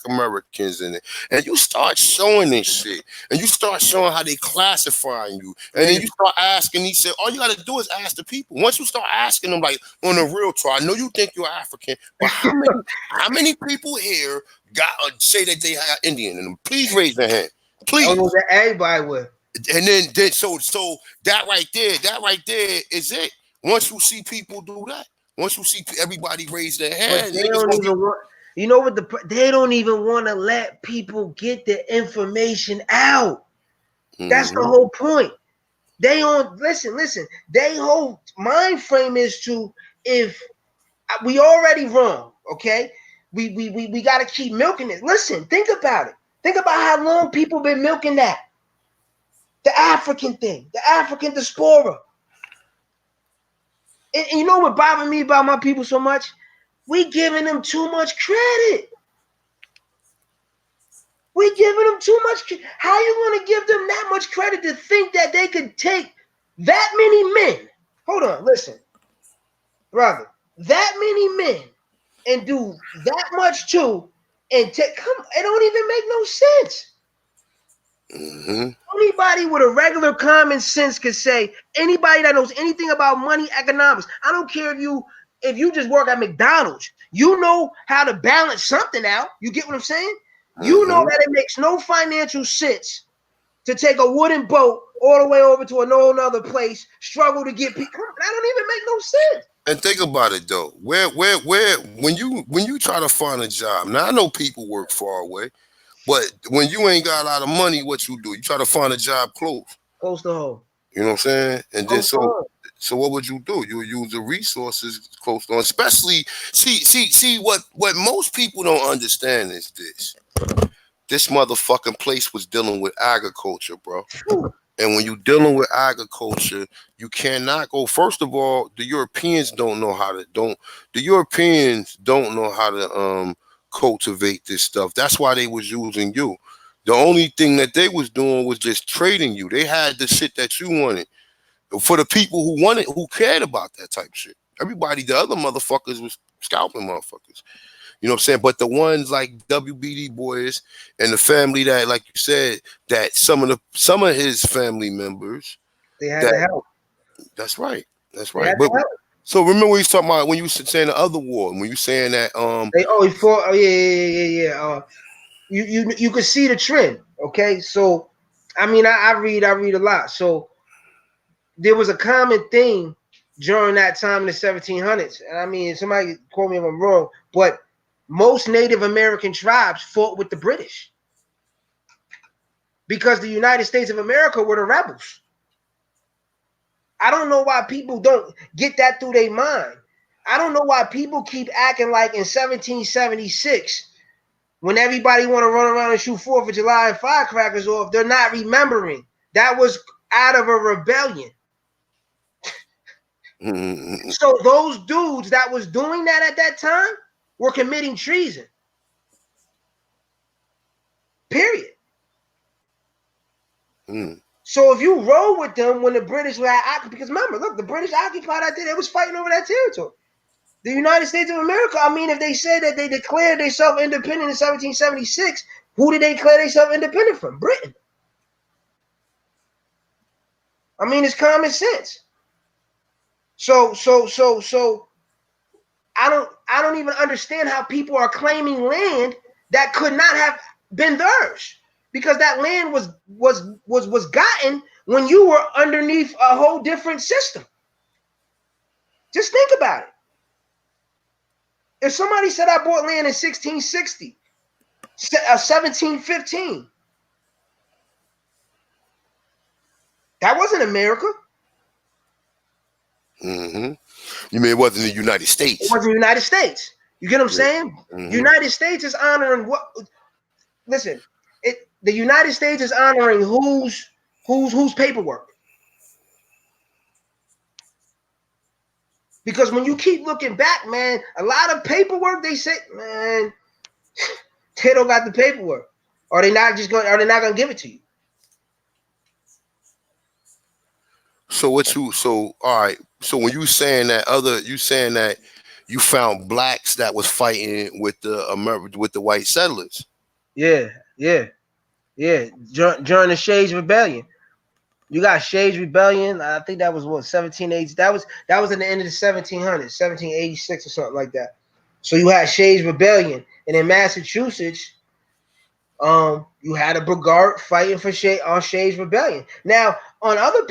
Americans in it, and you start showing this shit, and you start showing how they classifying you, and then Niggas, you start asking. He said, all you got to do is ask the people. Once you start asking them, like on the real talk, I know you think you're African, but how many people here got say that they have Indian in them? Please raise their hand, almost please. everybody would. And then so that right there is it. Once you see people do that, once you see everybody raise their But hand, they niggas don't gonna be. even want. You know what they don't even want to let people get the information out. That's the Mm-hmm, whole point. They on listen. They whole mind frame is to if we already wrong, okay? We got to keep milking it. Listen, think about it. Think about how long people been milking that. The African thing, the African diaspora. And you know what bothers me about my people so much? We giving them too much credit. We giving them too much. How you want to give them that much credit to think that they could take that many men? Hold on, listen, brother. That many men and do that much too, and take come. It don't even make no sense. mm-hmm, Anybody with a regular common sense could say. Anybody that knows anything about money economics. I don't care if you just work at McDonald's. You know how to balance something out. You get what I'm saying? You know mm-hmm. that it makes no financial sense to take a wooden boat all the way over to a whole other place, struggle to get people. That don't even make no sense. And think about it though. Where when you try to find a job. Now I know people work far away, but when you ain't got a lot of money, what you do? You try to find a job close. Close to home. You know what I'm saying? And then Close to home. so what would you do? You would use the resources close to, especially see what most people don't understand is this. This motherfucking place was dealing with agriculture, bro. Whew. And when you're dealing with agriculture, you cannot go. First of all, the Europeans don't know how to cultivate this stuff. That's why they was using you. The only thing that they was doing was just trading you. They had the shit that you wanted. For the people who cared about that type of shit. Everybody, the other motherfuckers was scalping motherfuckers. You know what I'm saying? But the ones like WBD boys and the family that, like you said, that some of his family members, They had that to help. that's right. That's They right. had to But help. so remember when you was talking about when you was saying the other war, when you saying that He fought. Oh yeah. You could see the trend. Okay, so I mean, I read a lot. So there was a common thing during that time in the 1700s, and I mean, somebody quote me if I'm wrong, but most Native American tribes fought with the British because the United States of America were the rebels. I don't know why people don't get that through their mind. I don't know why people keep acting like in 1776, when everybody want to run around and shoot 4th of July and firecrackers off, they're not remembering that was out of a rebellion. mm, So those dudes that was doing that at that time were committing treason. Period. mm, So if you roll with them when the British were at, because remember, look, the British occupied that. They was fighting over that territory. The United States of America, I mean, if they said that they declared themselves independent in 1776, who did they declare themselves independent from? Britain. I mean, it's common sense. So I don't even understand how people are claiming land that could not have been theirs, because that land was gotten when you were underneath a whole different system. Just think about it. If somebody said I bought land in 1660, 1715, that wasn't America. mm-hmm. You mean it wasn't the United It States? wasn't the United States. You get what I'm saying? Mm-hmm. United States is honoring what? Listen, the United States is honoring whose paperwork. Because when you keep looking back, man, a lot of paperwork they say, man, they don't got the paperwork, or they not gonna give it to you. So what you so all right. So when you saying that you found blacks that was fighting with the white settlers. Yeah, yeah, yeah. During the Shades Rebellion, you got Shades Rebellion. I think that was what 1780s. That was at the end of the 1700s, 1786 or something like that. So you had Shades Rebellion, and in Massachusetts, you had a Brigard fighting for on Shades Rebellion. Now, on the other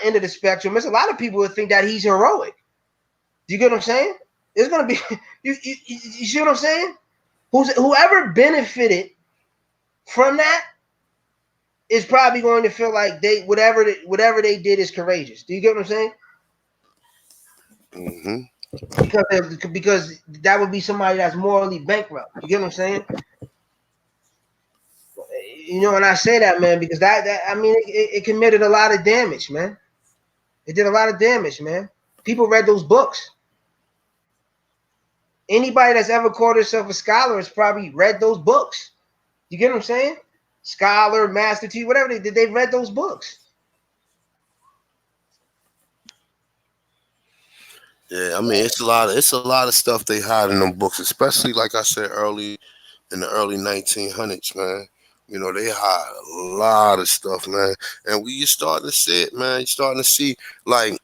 end of the spectrum, there's a lot of people who think that he's heroic. Do you get what I'm saying? It's gonna be you see what I'm saying? Whoever benefited from that is probably going to feel like whatever they did is courageous. Do you get what I'm saying? Mm-hmm. Because that would be somebody that's morally bankrupt. You get what I'm saying? And I say that, man, because that I mean it committed a lot of damage, man. It did a lot of damage, man. People read those books. Anybody that's ever called herself a scholar has probably read those books. You get what I'm saying? Scholar, master T, whatever they did, they read those books. Yeah, I mean it's a lot of stuff they hide in them books, especially like I said early in the early 1900s, man. They hide a lot of stuff, man. And you're starting to see it, man. You're starting to see, like,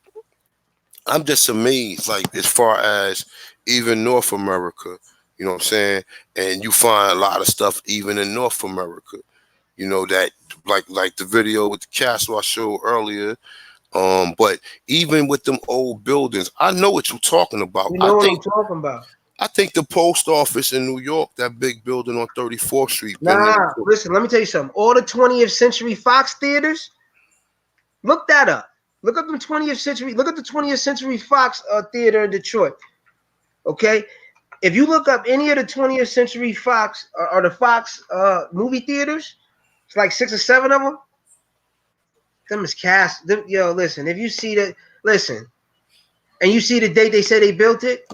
I'm just amazed, like, as far as even North America, you know what I'm saying? And you find a lot of stuff even in North America, that like the video with the castle I showed earlier. But even with them old buildings, I know what you're talking about. You I know what think I'm talking about. I think the post office in New York, that big building on 34th Street, been there Nah, for. listen, let me tell you something. All the 20th Century Fox theaters, look that up. Look up the 20th Century. Look at the 20th Century Fox theater in Detroit. Okay, if you look up any of the 20th Century Fox or the Fox movie theaters, it's like 6 or 7 of them. Them is cast. Yo, listen. If you see that, listen, and you see the date they say they built it,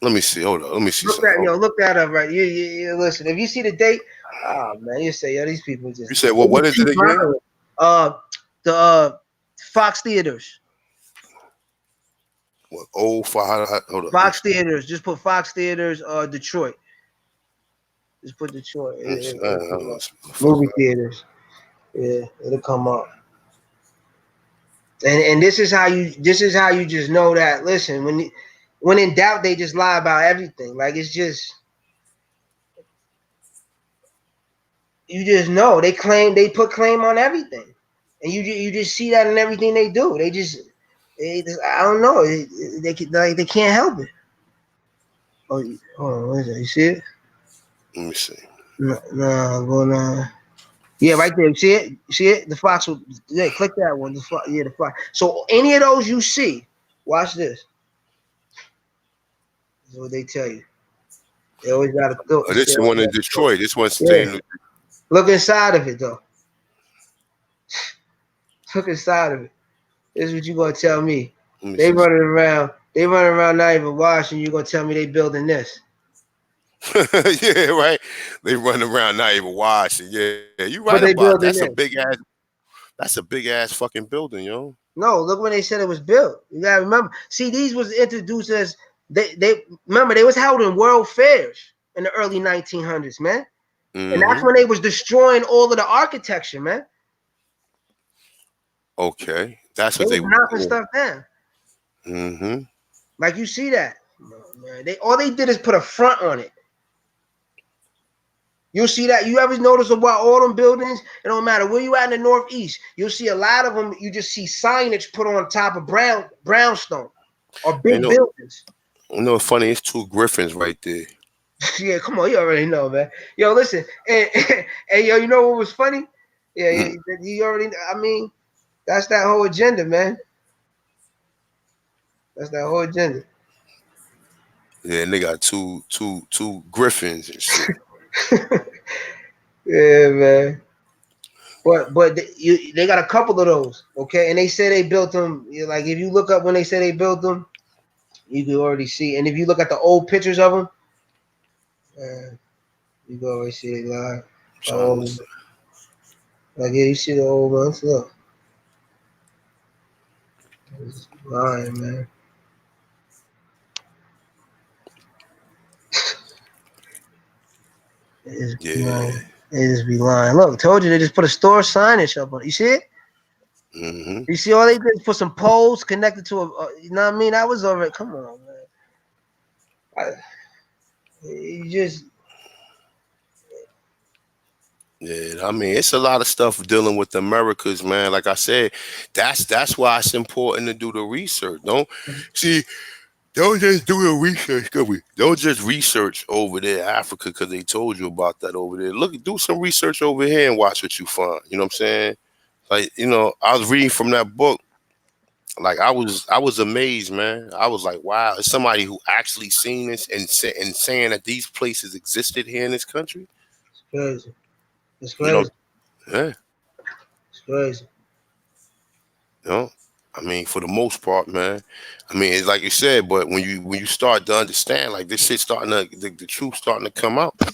Let me see. Hold on. Let me see look something. that. Look that up. Right. You listen. If you see the date, oh man, you say, yo, these people You just said, they well, what just is it keep again? lying. The Fox theaters. What? Oh, hold up. Fox theaters. Just put Fox theaters. Detroit. Just put Detroit. Let me see. It'll come up. Fuck Movie that. theaters. Yeah, it'll come up. And this is how you just know that. Listen, when in doubt, they just lie about everything. Like it's just you just know they put claim on everything, and you just see that in everything they do. I don't know they can't help it. Oh, hold on, what is that? You see it? Let me see. No, no, going on. Yeah, right there. You see it? You see it? The fox. Yeah, click that one. The fox. So any of those you see, watch this. This is what they tell you. They always got to go. This is one in Detroit. This one's Yeah. staying. Look inside of it though. Look inside of it. This is what you gonna tell me. Let me They see. running around. They running around not even washing. You gonna tell me they building this? Yeah, right. They run around not even washing. Yeah, you right But they about building that's a this. big ass. That's a big ass fucking building, yo. No, look when they said it was built. You gotta remember. See, these was introduced as they remember they was held in world fairs in the early 1900s, man. And that's Mm-hmm. when they was destroying all of the architecture, man. Okay, that's They what was they were knocking doing. stuff down. Mm-hmm. Like you see that. No, man. All they did is put a front on it. You'll see that. You ever notice about all them buildings? It don't matter where you at in the Northeast. You'll see a lot of them. You just see signage put on top of brownstone or You big know, buildings. funny. It's two griffins right there. Yeah, come on. You already know, man. Yo, listen. And yo, you know what was funny? Yeah, you already. I mean, that's that whole agenda, man. That's that whole agenda. Yeah, and they got two griffins and shit. Yeah, man. But they got a couple of those, okay? And they say they built them. Like if you look up when they say they built them, you can already see. And if you look at the old pictures of them, you can already see it live. I'm trying to see. Like yeah, you see the old ones. Look, it's lying, man. They just be Yeah. lying. They just be lying. Look, told you they just put a store signage up on it. You see it? Mm-hmm. You see all they did is put some poles connected to you know what I mean? That was already, come on, man. You just, Yeah, I mean, it's a lot of stuff dealing with the Americas, man. Like I said, that's why it's important to do the research. Don't see, don't just do the research. Don't just research over there, Africa, because they told you about that over there. Look, do some research over here and watch what you find. You know what I'm saying? Like, I was reading from that book. Like I was amazed, man. I was like, wow, it's somebody who actually seen this and saying that these places existed here in this country. it's crazy. It's You know, crazy. yeah. It's crazy. You know, I mean, for the most part, man. I mean, it's like you said, but when you start to understand, like this shit starting to the truth starting to come out. They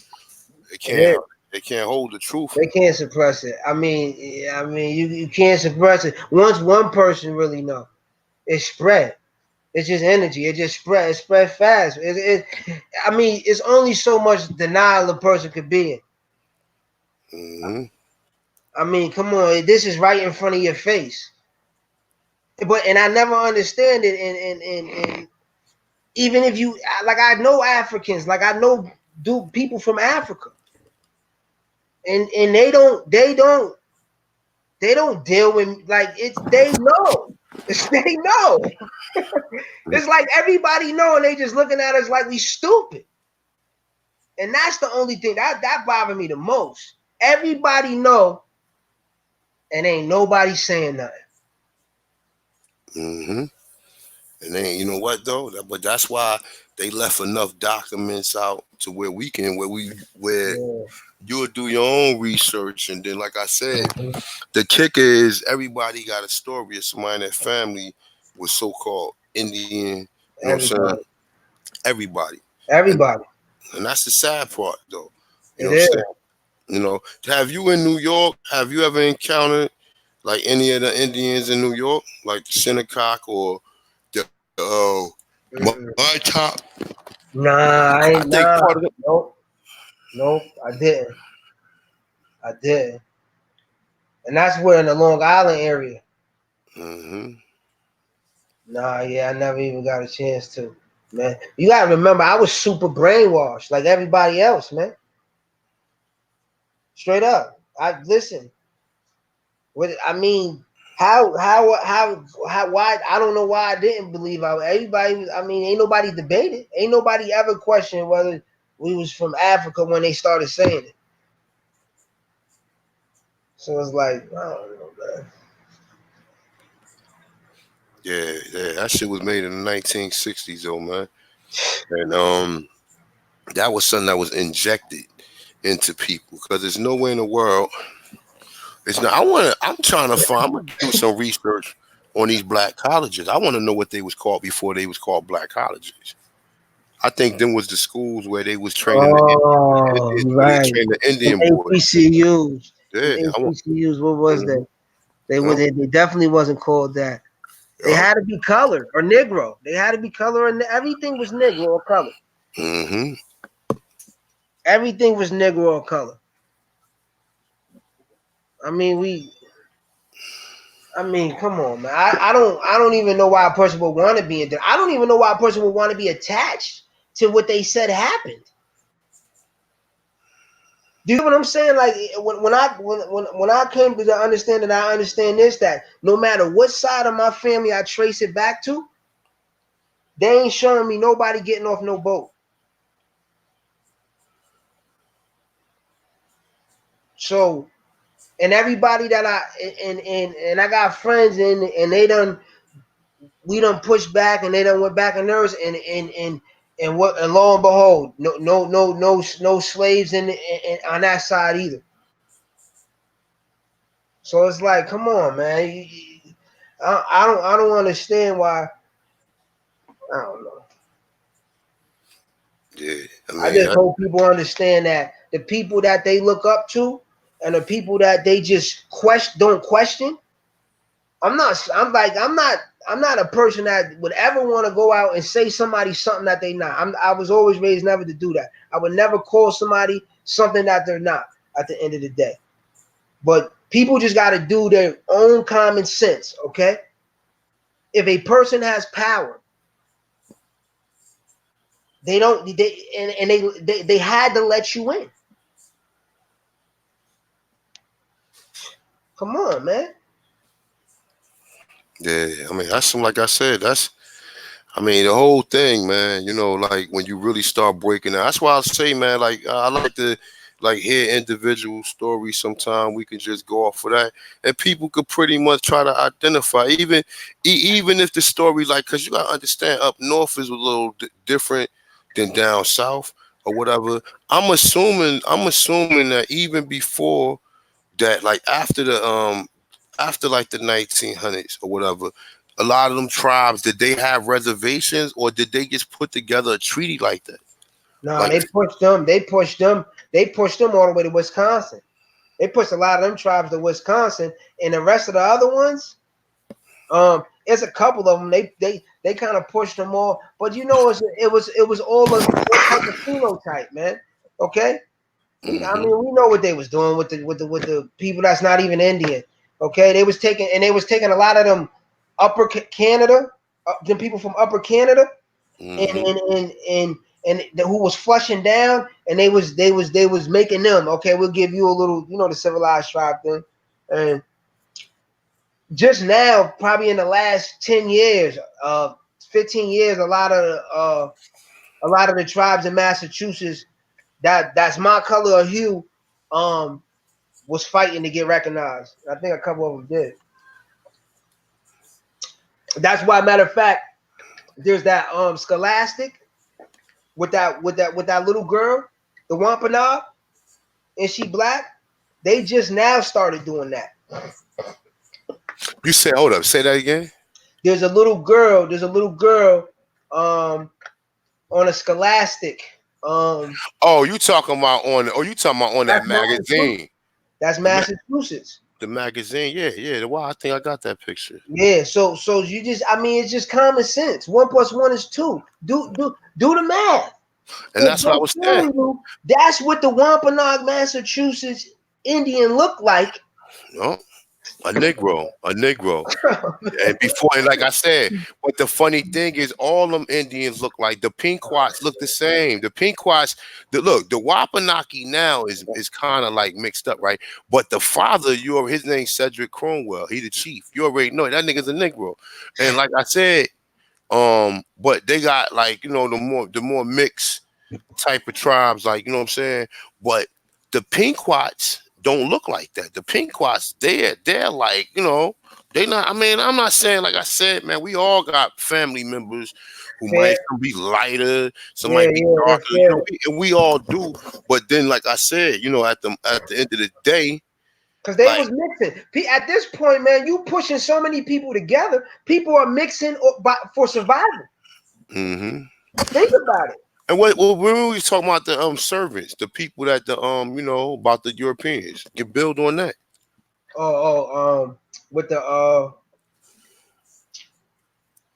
It can't is. they can't hold the truth. They can't suppress it. You can't suppress it. Once one person really know, it spread. It's just energy. It just spread. It spread fast. It's only so much denial a person could be in. Hmm. Come on. This is right in front of your face. And I never understand it. And even if you like, I know Africans. Like I know people from Africa, and they don't deal with like it's they know. They know. It's like everybody know, and they just looking at us like we stupid. And that's the only thing that bothered me the most. Everybody know, and ain't nobody saying nothing. Hmm. And then you know what though? But that's why they left enough documents out to where we can where Yeah. you'll do your own research, and then like I said, Mhm. the kicker is everybody got a story of somebody in their family was so-called Indian. You know what I'm saying? Everybody. Everybody, and Everybody. and that's the sad part though. You know It what I'm is. saying? Have you in New York? Have you ever encountered like any of the Indians in New York, like the Shinnecock or the Mm-mm. my top? Nah, I I ain't. think Nah. part of it. Nope. Nope. I didn't. I didn't. And that's where in the Long Island area. Hmm. Nah, yeah, I never even got a chance to. Man, you gotta remember, I was super brainwashed like everybody else, man. Straight up. I listen. What I mean, why? I don't know why I didn't believe. Everybody was. Ain't nobody debated. Ain't nobody ever questioned whether we was from Africa when they started saying it. So it's like, I don't know, man. Yeah, yeah, that shit was made in the 1960s, though, man. And that was something that was injected into people because there's nowhere in the world. It's not. I'm trying to find. I'm gonna do some research on these black colleges. I want to know what they was called before they was called black colleges. I think them was the schools where they was training the Oh, Indians, where they right. trained the Them Indian boys. HBCUs. Them Yeah, I want. HBCUs. What was Mm-hmm. that? They were. Yep, They definitely wasn't called that. They yep. had to be colored or Negro. They had to be colored, and everything was Negro or colored. Mm-hmm. Everything was Negro or color. I mean, we. Come on, man. I don't even know why a person would want to be in there. I don't even know why a person would want to be attached to what they said happened. Do you know what I'm saying? Like when I came to the understanding, I understand this that no matter what side of my family I trace it back to, they ain't showing me nobody getting off no boat. So and everybody that and I got friends and they done we done pushed back and they done went back on theirs and lo and behold, no slaves in on that side either. So it's like, come on, man. I don't understand why. I don't know. Yeah, I I mean, just hope people understand that the people that they look up to and the people that they just don't question. I'm not. I'm like. I'm not. I'm not a person that would ever want to go out and say somebody something that they not. I was always raised never to do that. I would never call somebody something that they're not at the end of the day. But people just got to do their own common sense, okay? If a person has power, they don't they had to let you in. Come on, man. Yeah, I mean, that's like I said, I mean, the whole thing, man, you know, like when you really start breaking down, that's why I say, man, like I like to like hear individual stories. Sometimes we can just go off of that, and people could pretty much try to identify, even if the story, like, because you gotta understand, up north is a little different than down south or whatever. I'm assuming that even before that, like after like the 1900s or whatever, a lot of them tribes, did they have reservations or did they just put together a treaty like that? No, Like, they pushed them. They pushed them. They pushed them all the way to Wisconsin. They pushed a lot of them tribes to Wisconsin, and the rest of the other ones, it's a couple of them. They kind of pushed them all, but you know, it was all a type of phenotype, man. Okay, I mm-hmm, mean, we know what they was doing with the people that's not even Indian. Okay, they was taking a lot of them upper Canada, the people from upper Canada, and mm-hmm. and and and who was flushing down, and they was making them. Okay, we'll give you a little, the civilized tribe thing, and just now, probably in the last 10 years, 15 years, a lot of the tribes in Massachusetts that's my color or hue, was fighting to get recognized. I think a couple of them did. That's why, matter of fact, there's that Scholastic with that little girl, the Wampanoag, and she black. They just now started doing that. You said, hold up, say that again. There's a little girl. Um, on a Scholastic. Oh, you talking about you talking about on that That's Massachusetts. magazine? That's The Massachusetts. the magazine, yeah, yeah. Wow, I think I got that picture. Yeah. So you just, I mean, it's just common sense. 1+1 is 2. Do the math. And If that's what I was they're saying. telling you that's what the Wampanoag, Massachusetts Indian look like. No, a Negro, a Negro. And before, and like I said, but the funny thing is, all them Indians look like the Pequots look the same. The Pequots, the Wapanaki now is kind of like mixed up, right? But the father, his name's Cedric Cromwell. He the chief. You already know that nigga's a Negro. And like I said, but they got like the more mixed type of tribes, like you know what I'm saying. But the Pequots don't look like that. The Pequots, they're like they not. I mean, I'm not saying like I said, man. We all got family members who Fair. might some be lighter, some Yeah, might be yeah, darker. that's fair. And we all do. But then, like I said, at the end of the day, Because they like was mixing. At this point, man, you pushing so many people together. People are mixing for survival. mm-hmm. Think about it. And what when we talking about the servants, the people that about the Europeans, can build on that. With the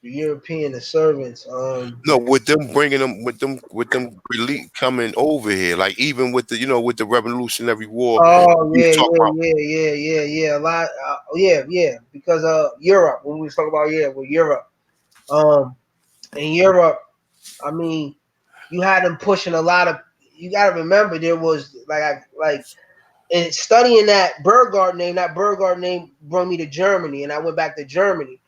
European, the servants. No, with them bringing them, with them really coming over here, like even with the Revolutionary War, Oh we yeah, talk yeah, about. yeah, yeah, yeah, yeah. A lot. Yeah, yeah. Because Europe. When we talk about, with Europe. In Europe, I mean, you had them pushing a lot of. You got to remember, there was like and studying that Burgard name brought me to Germany, and I went back to Germany,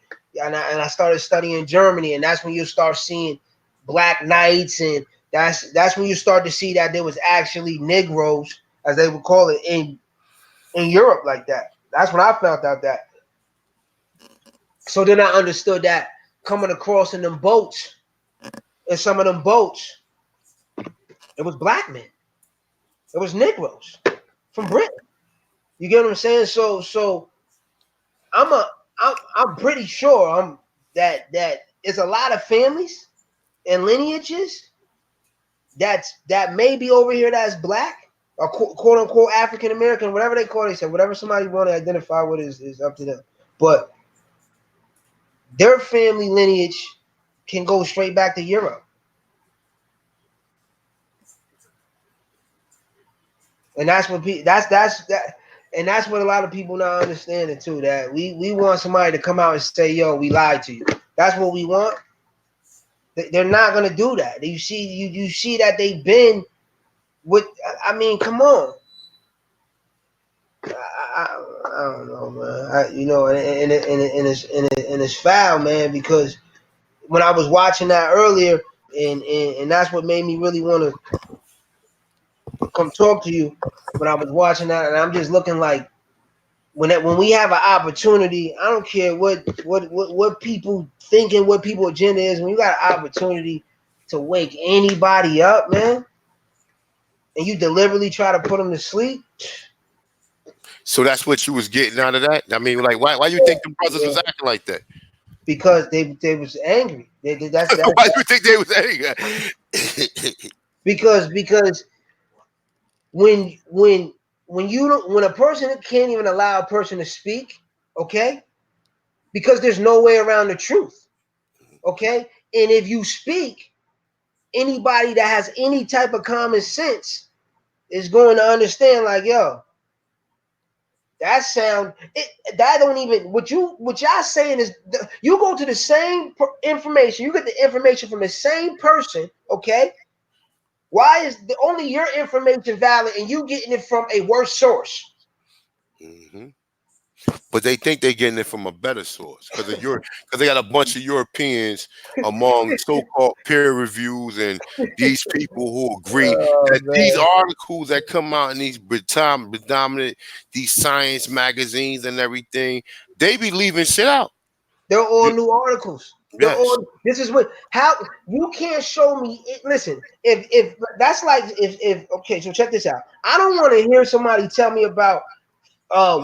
and I started studying Germany, and that's when you start seeing black knights, and that's when you start to see that there was actually Negroes, as they would call it, in Europe like that. That's when I found out that. So then I understood that coming across in them boats, in some of them boats, it was black men, it was Negroes from Britain. You get what I'm saying? So I'm a I'm pretty sure that it's a lot of families and lineages that may be over here that's black or quote unquote African American, whatever they call themselves, whatever somebody want to identify with is up to them. But their family lineage can go straight back to Europe. And that's what that, and that's what a lot of people not understanding too. That we want somebody to come out and say, "Yo, we lied to you." That's what we want. They're not gonna do that. You see that they've been with. I mean, come on. I don't know, man. And it's foul, man. Because when I was watching that earlier, and that's what made me really want to come talk to you. When I was watching that, and I'm just looking like when we have an opportunity, I don't care what people thinking, what people agenda is. When you got an opportunity to wake anybody up, man, and you deliberately try to put them to sleep. So that's what you was getting out of that. I mean, like, why you think the brothers Yeah, was acting like that? because they was angry. Why you think they was angry? Because when a person can't even allow a person to speak, okay, because there's no way around the truth, okay, and if you speak, anybody that has any type of common sense is going to understand, like, yo, that sound that don't even what y'all saying is you go to the same information, you get the information from the same person, okay. Why is only your information valid and you getting it from a worse source? Hmm. But they think they're getting it from a better source because they got a bunch of Europeans among so-called peer reviews and these people who agree Oh that these man, articles that come out in these predominant these science magazines and everything, they be leaving shit out. they're all You- new articles. They're yes. all. This is what how you can't show me. Listen, if that's like if okay, so check this out. I don't want to hear somebody tell me about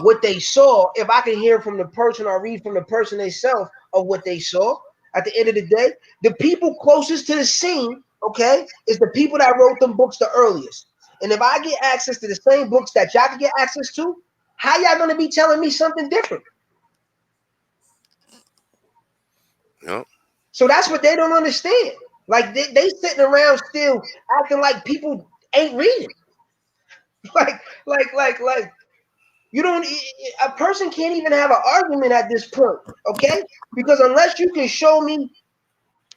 what they saw if I can hear from the person or read from the person themselves of what they saw. At the end of the day, the people closest to the scene, okay, is the people that wrote them books the earliest. And if I get access to the same books that y'all can get access to, how y'all gonna be telling me something different? Yep. So that's what they don't understand. Like they sitting around still acting like people ain't reading. Like you don't. A person can't even have an argument at this point, okay? Because unless you can show me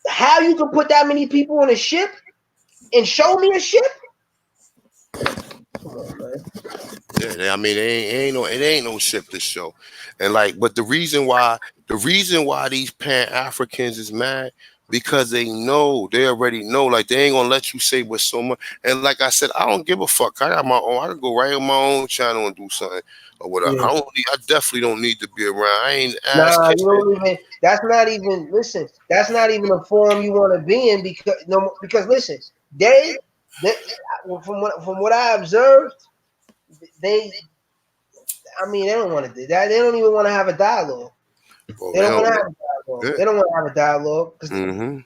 how you can put that many people on a ship and show me a ship, come on, man. Yeah, I mean, it ain't no ship to show, and like, but the reason why these Pan Africans is mad because they already know, like they ain't gonna let you say what's so much. And like I said, I don't give a fuck. I got my own. I can go right on my own channel and do something or whatever. Yeah. I definitely don't need to be around. I ain't ass Nah, you kissing. don't even. That's not even. Listen, that's not even a forum you want to be in because no. Because listen, they from what I observed, they. I mean, they don't want to do that. They don't even want to have a dialogue. Bro, They they don't want to don't. have a dialogue. Yeah. They don't want to have a dialogue because Mm-hmm.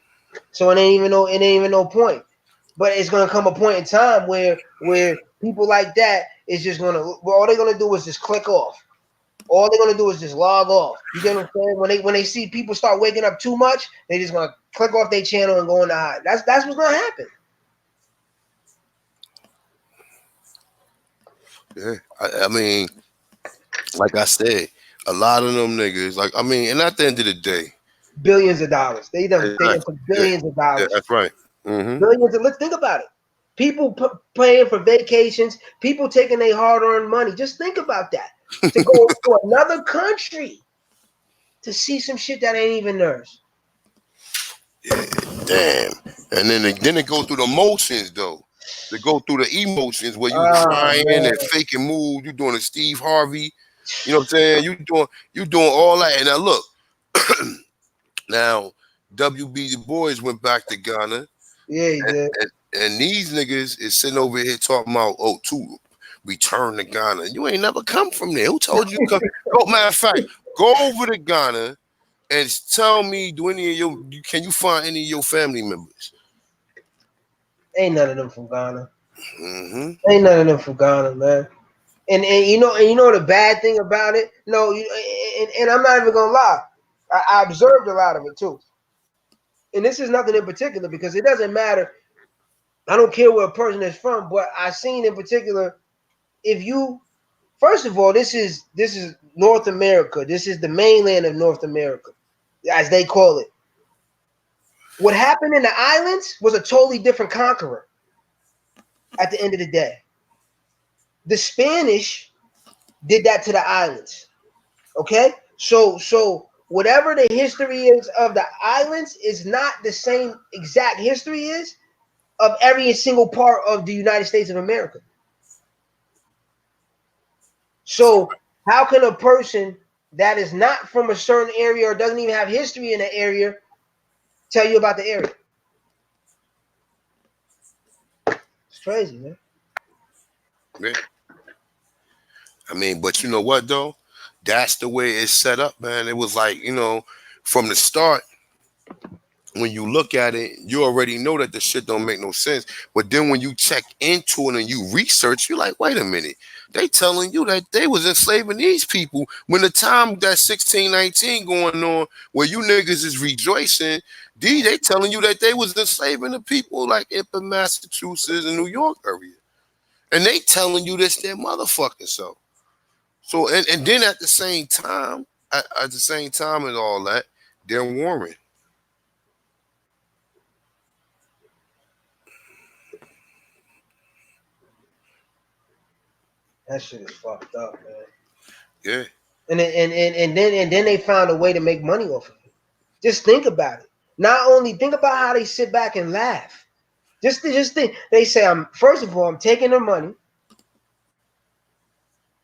so it ain't even no point. But it's gonna come a point in time where people like that is just gonna well, all they're gonna do is just click off. All they're gonna do is just log off. You get what I'm saying? When they see people start waking up too much, they just gonna click off their channel and go in the hide. That's what's gonna happen. Yeah. I mean, like I said, a lot of them niggas, like I mean, and at the end of the day, Billions of dollars. They done exactly. took Yeah, billions of yeah, dollars. that's right. Mm-hmm. Billions of let's think about it. People paying for vacations, people taking their hard-earned money. Just think about that. To go to another country to see some shit that ain't even theirs. Yeah, damn. And then it go through the motions though. They go through the emotions where you Oh crying and man. faking mood. You doing a Steve Harvey. You know what I'm saying? You doing all that. And now look, now WB the boys went back to Ghana, Yeah, he did. and these niggas is sitting over here talking about to return to Ghana. You ain't never come from there. Who told you come? Go, matter of fact, go over to Ghana and tell me, do any of can you find any of your family members? Ain't none of them from Ghana. Mm-hmm. Ain't none of them from Ghana, man. And you know the bad thing about it. No, and I'm not even gonna lie. I observed a lot of it too. And this is nothing in particular because it doesn't matter. I don't care where a person is from, but I seen in particular. if you first of all, this is North America. This is the mainland of North America, as they call it. What happened in the islands was a totally different conqueror. At the end of the day, the Spanish did that to the islands. Okay, so whatever the history is of the islands is not the same exact history is of every single part of the United States of America. So how can a person that is not from a certain area or doesn't even have history in the area tell you about the area? It's crazy, man. Yeah. I mean, but you know what though? That's the way it's set up, man. It was like, from the start, when you look at it, you already know that the shit don't make no sense. But then when you check into it and you research, you're like, wait a minute. They telling you that they was enslaving these people when the time that 1619 going on, where you niggas is rejoicing, they telling you that they was enslaving the people like up in Massachusetts and New York area. And they telling you this their motherfucking self. So and then at the same time and all that, they're warring. That shit is fucked up, man. Yeah. And then they found a way to make money off of it. Just think about it. Not only think about how they sit back and laugh. Just think. They say, "I'm first of all, I'm taking their money.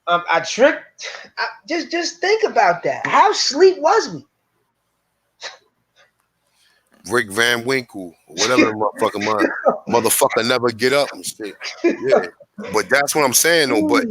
I tricked." Just think about that. How sleep was we? Rick Van Winkle, or whatever the motherfucker never get up and shit. Yeah. But that's what I'm saying though. But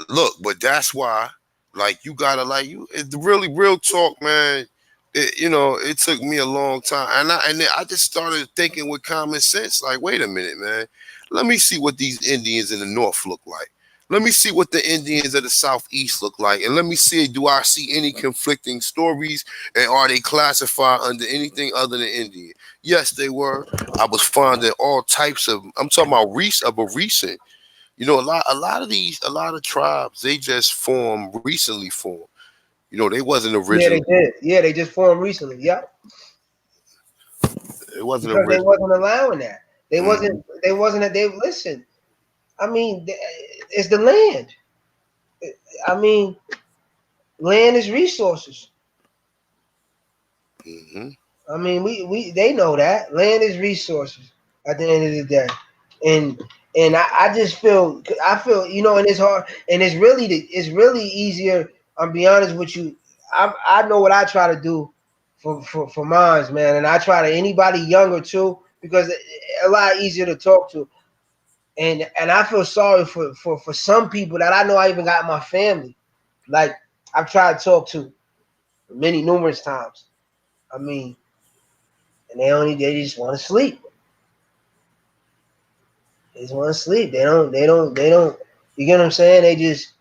look, but that's why, like, you gotta like you. It's really real talk, man. It took me a long time, and then I just started thinking with common sense. Like, wait a minute, man. Let me see what these Indians in the North look like. Let me see what the Indians of the Southeast look like, and let me see, do I see any conflicting stories, and are they classified under anything other than Indian? Yes, they were. I was finding all types of. I'm talking about recent. A lot of tribes, they just recently formed. They wasn't Yeah, they originally. did. Yeah, they just formed recently. Yeah, It wasn't because they originally. wasn't allowing that. They wasn't. Hmm. They wasn't. They listen. I mean, it's the land. I mean, land is resources. Hmm. I mean, we they know that land is resources at the end of the day, and I just feel and it's hard and it's really easier. I'll be honest with you. I know what I try to do for mines, man, and I try to anybody younger too because a lot easier to talk to, and I feel sorry for some people that I know I even got in my family. Like I've tried to talk to many numerous times. I mean, and they just want to sleep. They just want to sleep. They don't. You get what I'm saying? They just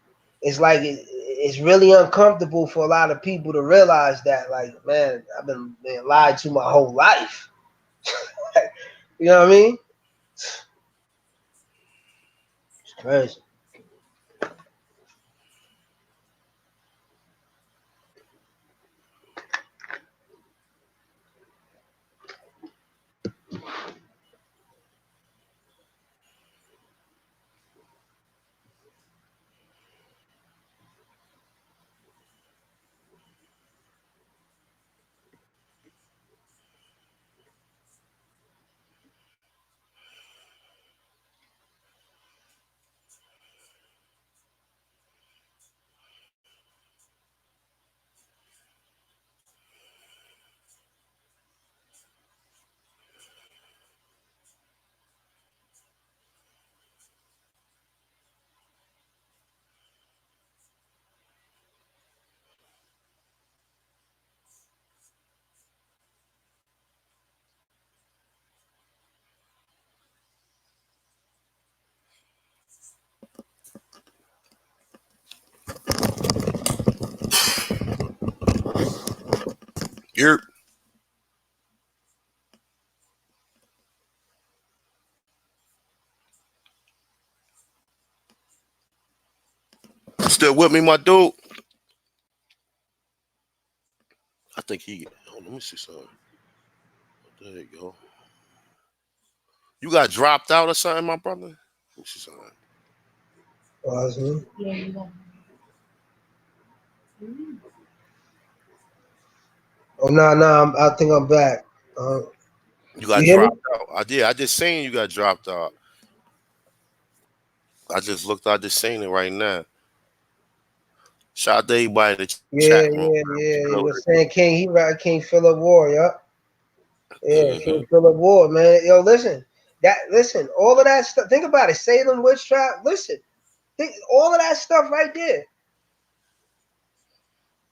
it's like it's really uncomfortable for a lot of people to realize that, like, man, I've been being lied to my whole life. You know what I mean? It's crazy. You're still with me, my dude? I think he. Oh, let me see something. There you go. You got dropped out or something, my brother? Let me see something. Oh no, I think I'm back. You You got hear me? dropped out. I did. I just seen you got dropped out. I just looked. I just seen it right now. Shout out to everybody in the chat room. Yeah. You were saying King, he right, King Philip War, yup. Yeah, Mm-hmm. King Philip War, man. Yo, listen, all of that stuff. Think about it. Salem witch trial. Listen, think all of that stuff right there.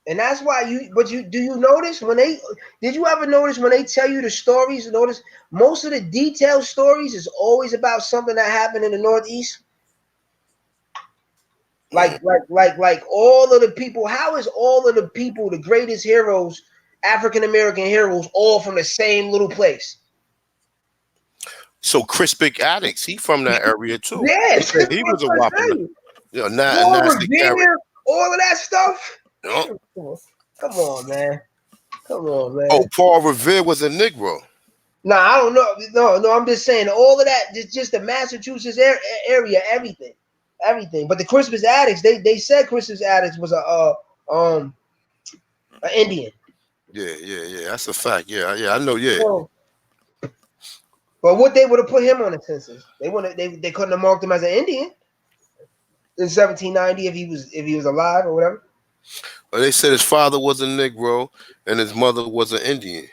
And that's why do you notice when did you ever notice when they tell you the stories? Notice most of the detailed stories is always about something that happened in the Northeast. Like all of the people. How is all of the people, the greatest heroes, African American heroes, all from the same little place? So Crispic Addicts, he from that area too. Yeah, He that's said what he I'm was a trying to whopper. tell you. You know, Paul nasty carrot. Revere, all of that stuff. Oh, Come on, man. Come on, oh, man. Paul Revere was a Negro. No, I don't know. No. I'm just saying all of that. Just the Massachusetts area, everything. But the Christmas Addicts, they said Christmas Addicts was an Indian. Yeah. That's a fact. Yeah. I know. Yeah. So, but what they would have put him on the census? They couldn't have marked him as an Indian in 1790 if he was alive or whatever. But they said his father was a Negro and his mother was an Indian.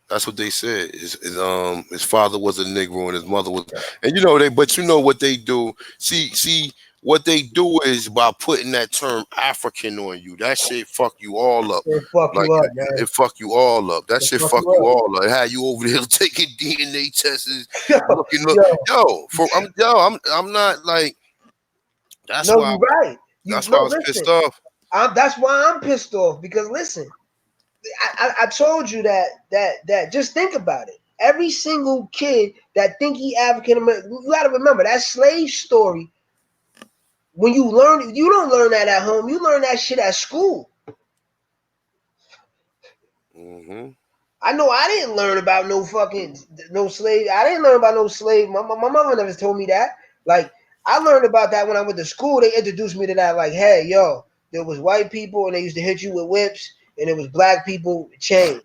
That's what they said. His father was a Negro and his mother was, and but you know what they do. See what they do is by putting that term African on you. That shit fuck you all up. It fuck Like you up, man. it fuck you all up. That It shit fuck fuck you you up. all up. It had you over there taking DNA tests, yo, look. yo, I'm not like. That's no, why. you're right. You That's why I no, was pissed listen. off. That's why I'm pissed off because listen, I told you that just think about it. Every single kid that think he African American, you got to remember that slave story. When you don't learn that at home. You learn that shit at school. Mm-hmm. I know I didn't learn about no slave. I didn't learn about no slave. My mama never told me that. Like I learned about that when I went to school. They introduced me to that. Like, hey, yo, there was white people and they used to hit you with whips, and there was black people with chains.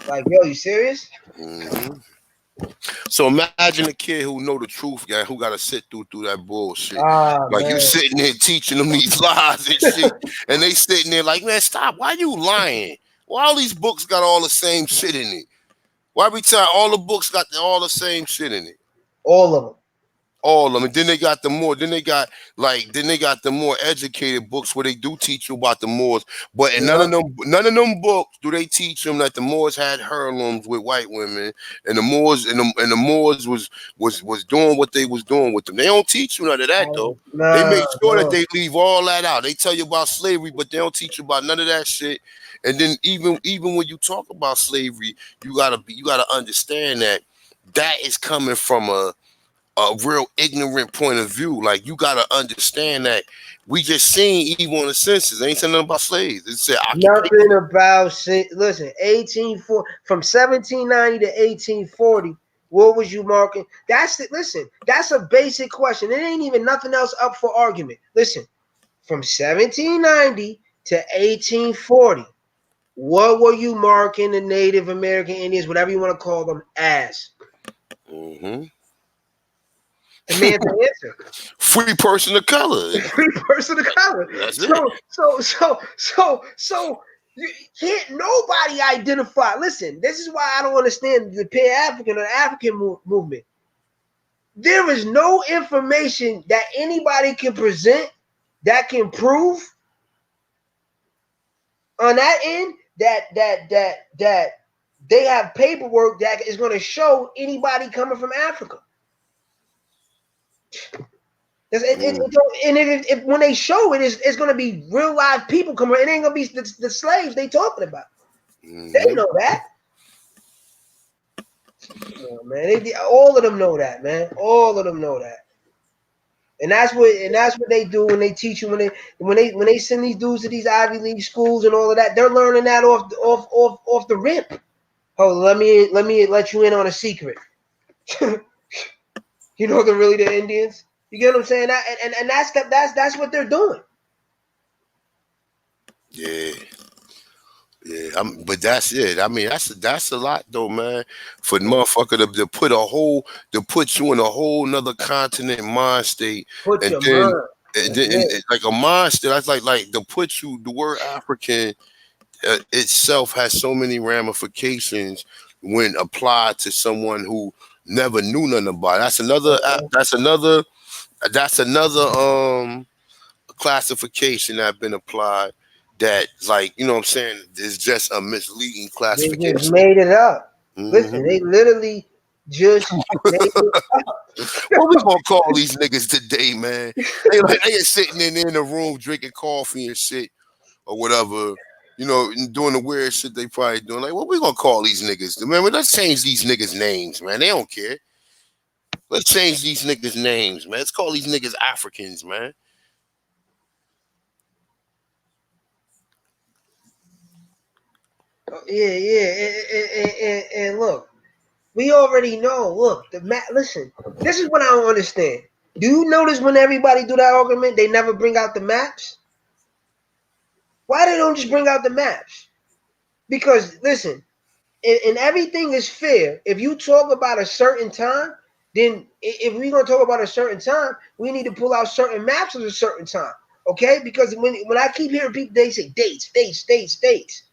Like, yo, you serious? Mm-hmm. So imagine a kid who know the truth, guy, who got to sit through that bullshit. Ah, Like you man. sitting there teaching them these lies and shit, and they sitting there like, man, stop. Why you lying? Why all these books got all the same shit in it? Why every time all the books got all the same shit in it? All of them. All of them. And then they got the more educated books where they do teach you about the Moors. But in Yeah. none of them books do they teach them that the Moors had heirlooms with white women, and the Moors was doing what they was doing with them. They don't teach you none of that though. They Nah, make sure that no. they leave all that out. They tell you about slavery, but they don't teach you about none of that shit. And then even when you talk about slavery, you gotta understand that is coming from a real ignorant point of view. Like you gotta understand that we just seen Eve on the census. Ain't saying nothing about slaves. It said occupation. Nothing about listen, 1840 from 1790 to 1840. What was you marking? That's it. Listen, that's a basic question. It ain't even nothing else up for argument. Listen, from 1790 to 1840, what were you marking the Native American Indians, whatever you want to call them, as? Mm-hmm. Demand the answer. Free person of color. Free person of color. That's it. So you can't nobody identify. Listen, this is why I don't understand the Pan-African or African movement. There is no information that anybody can present that can prove on that end that they have paperwork that is going to show anybody coming from Africa. And if when they show it, it's going to be real live people coming. It ain't going to be the slaves they talking about. They Mm-hmm. know that. Come on, man. All of them know that, man. All of them know that. And that's what they do when they teach you when they send these dudes to these Ivy League schools and all of that. They're learning that off the rip. Oh, let me let you in on a secret. You know they're really the Indians. You get what I'm saying? And that's what they're doing. Yeah. Yeah, but that's it. I mean, that's a lot though, man. For the motherfucker to put you in a whole nother continent mind state, Put and your then mind. Yeah. and like a mind state. That's like to put you. The word African itself has so many ramifications when applied to someone who never knew nothing about it. That's another. That's another classification that been applied that like you know what I'm saying is just a misleading They just classification. made it up. Listen, Hmm. they literally just made it up. What we gonna call these niggas today, man? They ain't sitting in the room drinking coffee and shit or whatever, you know, and doing the weird shit they probably doing. Like, what we gonna call these niggas? Man, let's change these niggas' names, man. They don't care. Let's change these niggas' names, man. Let's call these niggas Africans, man. Yeah, yeah, and look, we already know. Look, listen, this is what I don't understand. Do you notice when everybody do that argument, they never bring out the maps? Why they don't just bring out the maps? Because listen, and everything is fair. If you talk about a certain time, then if we're gonna talk about a certain time, we need to pull out certain maps of a certain time. Okay? Because when I keep hearing people, they say dates, dates, dates, dates.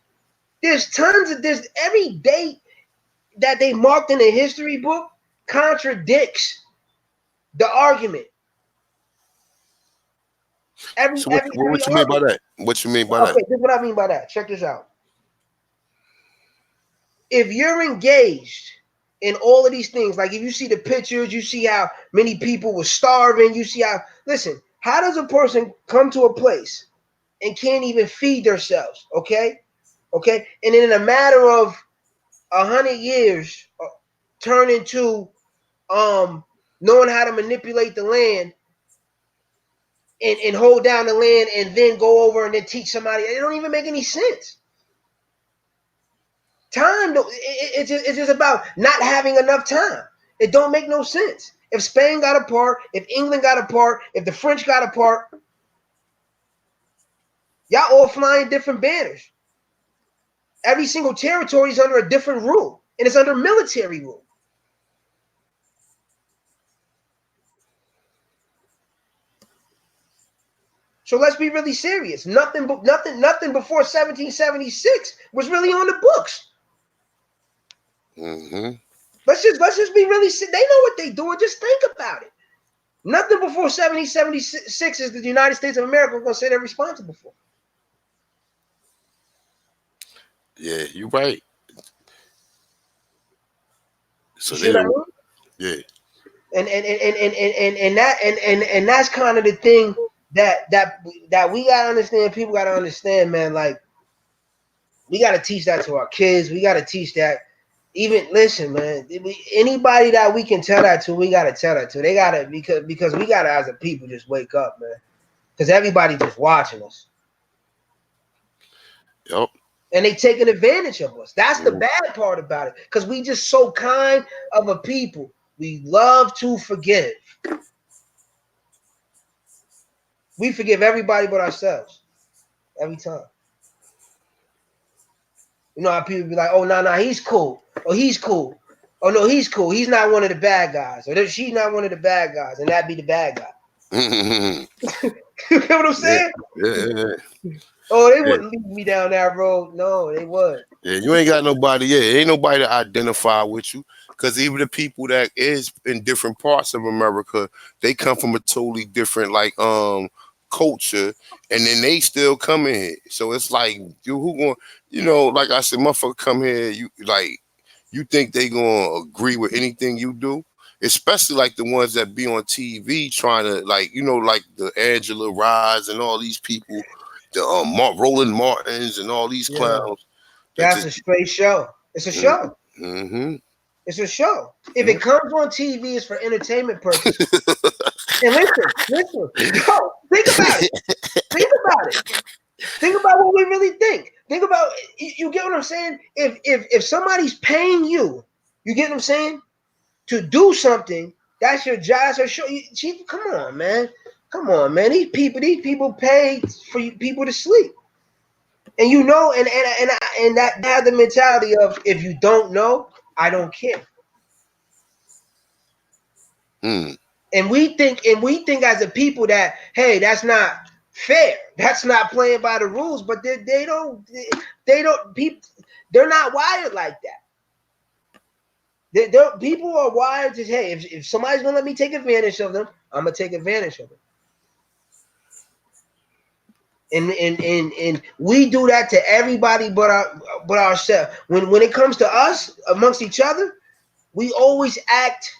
There's tons of this. Every date that they marked in a history book contradicts the argument. Every So every every what you mean by argument. that? What you mean by that? Okay, this is what I mean by that. Check this out. If you're engaged in all of these things, like if you see the pictures, you see how many people were starving, you see how listen, how does a person come to a place and can't even feed themselves? Okay? Okay? And in a matter of 100 years turn into knowing how to manipulate the land and hold down the land and then go over and then teach somebody. It don't even make any sense. Time, it's just about not having enough time. It don't make no sense. If Spain got a part, if England got a part, if the French got a part, y'all all flying different banners. Every single territory is under a different rule, and it's under military rule. So let's be really serious. Nothing before 1776 was really on the books. Mm-hmm. Let's just be really. They know what they doing. Just think about it. Nothing before 1776 is the United States of America going to say they're responsible for. Yeah, you right. You So see they what I don't. mean? Yeah. And that's kind of the thing that we gotta understand. People gotta understand, man. Like we gotta teach that to our kids. We gotta teach that. Even listen, man. Anybody that we can tell that to, we gotta tell that to. They gotta because we gotta as a people just wake up, man. Because everybody just watching us. Yep. And they taking advantage of us. That's the bad part about it. Because we just so kind of a people. We love to forgive. We forgive everybody but ourselves. Every time. You know how people be like, oh, no, he's cool. Oh, he's cool. Oh, no, he's cool. He's not one of the bad guys. Or she's not one of the bad guys. And that be the bad guy. Mm-hmm. You know what I'm Yeah. saying? Yeah. Oh, they Yeah. wouldn't leave me down that road. No, they would. Yeah, you ain't got nobody. Yeah, ain't nobody to identify with you. Because even the people that is in different parts of America, they come from a totally different culture, and then they still come in here. So it's like you who going, like I said, motherfucker come here. You think they gonna agree with anything you do? Especially like the ones that be on TV trying to like the Angela Rise and all these people, the Roland Martins and all these Yeah. clowns that That's just a straight show. It's a show. mm-hmm. It's a show. If Yeah. it comes on TV, it's for entertainment purposes. And listen, yo, think about it. Think about it. Think about what we really think. Think about you get what I'm saying? If somebody's paying you, you get what I'm saying? To do something, that's your job. That's her show. Come on, man. Come on, man. These people pay for people to sleep. And you know, and that they have the mentality of if you don't know, I don't care. Hmm. And we think as a people that hey, that's not fair. That's not playing by the rules. But they don't people. They're not wired like that. People are wired to hey, if somebody's gonna let me take advantage of them, I'm gonna take advantage of them. And we do that to everybody but ourselves. When it comes to us amongst each other, we always act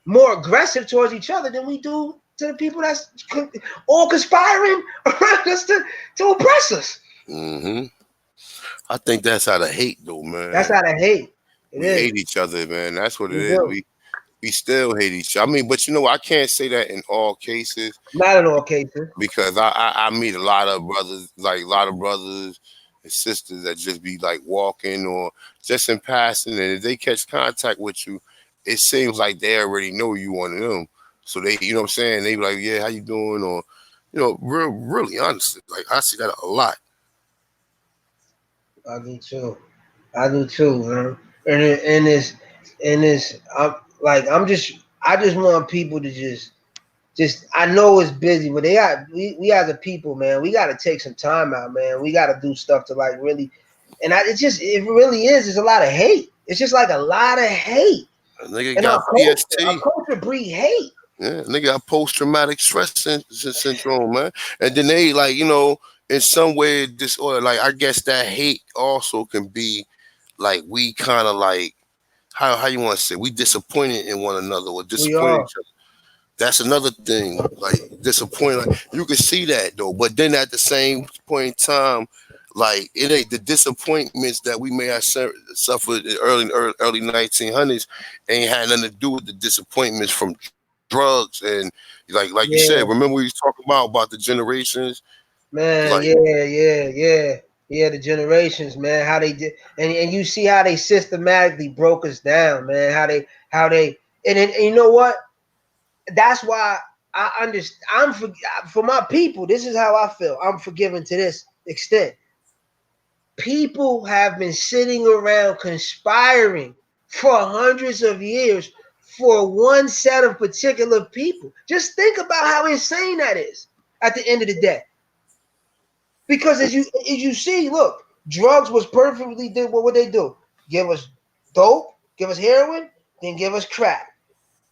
more aggressive towards each other than we do to the people that's all conspiring around us to oppress us. Hmm. I think that's out of hate, though, That's man. out of hate. It We is. hate each other, man. That's what it We is. do. We still hate each other. I mean, but you know, I can't say that in all cases Not in all cases. because I meet a lot of brothers, like a lot of brothers and sisters that just be like walking or just in passing, and if they catch contact with you, it seems like they already know you one of them. So they, you know what I'm saying? They be like, "Yeah, how you doing?" Or, really honestly, like I see that a lot. I do too. I do too, man. And it's I'm like I just want people to just I know it's busy, but we as a people, man, we got to take some time out, man. We got to do stuff to like really, and it really is. It's a lot of hate. It's just like a lot of hate, A nigga and got our PST. culture breed hate. Yeah, nigga got post traumatic stress syndrome, man. And then they like, in some way disorder. Like I guess that hate also can be like we kind of like how you want to say we disappointed in one another or We disappointed are. each other. That's another thing. Like disappointed. Like, you can see that though, but then at the same point in time, like it ain't the disappointments that we may have suffered in early 1900s ain't had nothing to do with the disappointments from drugs and like you said. Yeah, Remember we was talking about the generations, man. like Yeah. The generations, man. How they did, and you see how they systematically broke us down, man. How they and you know what? That's why I understand. For my people. This is how I feel. I'm forgiven to this extent. People have been sitting around conspiring for hundreds of years for one set of particular people. Just think about how insane that is at the end of the day. Because as you see, look, drugs was perfectly did what would they do? Give us dope, give us heroin, then give us crack.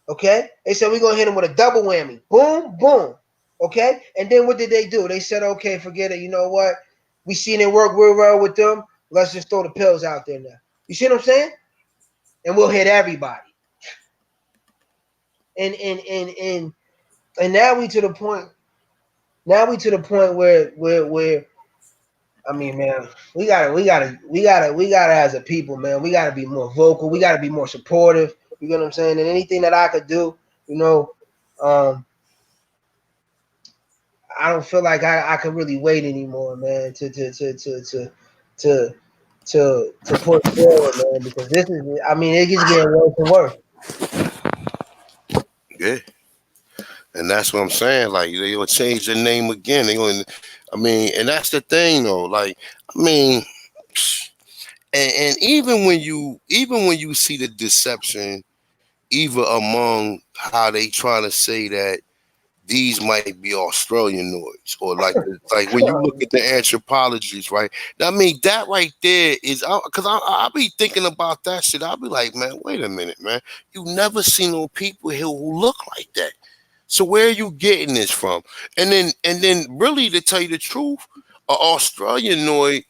Okay? They said we're gonna hit them with a double whammy. Boom, boom. Okay? And then what did they do? They said, okay, forget it. You know what? We seen it work real well with them. Let's just throw the pills out there now. You see what I'm saying? And we'll hit everybody. And now we to the point. Now we to the point where I mean, man, we gotta as a people, man, we gotta be more vocal. We gotta be more supportive. You know what I'm saying? And anything that I could do, you know, um, I don't feel like I can really wait anymore, man, to to push forward, man, because this is, I mean, it just getting worse and worse. yeah. And that's what I'm saying. Like they gonna change the name again. They going, I mean, and that's the thing though. Like, I mean, and even when you see the deception, even among how they trying to say that these might be Australian noise, or like when you look at the anthropologists, right? I mean, that right there is because I be thinking about that shit. I'll be like, man, wait a minute, man. You never seen no people here who look like that. So where are you getting this from? And then really to tell you the truth, a Australian noise,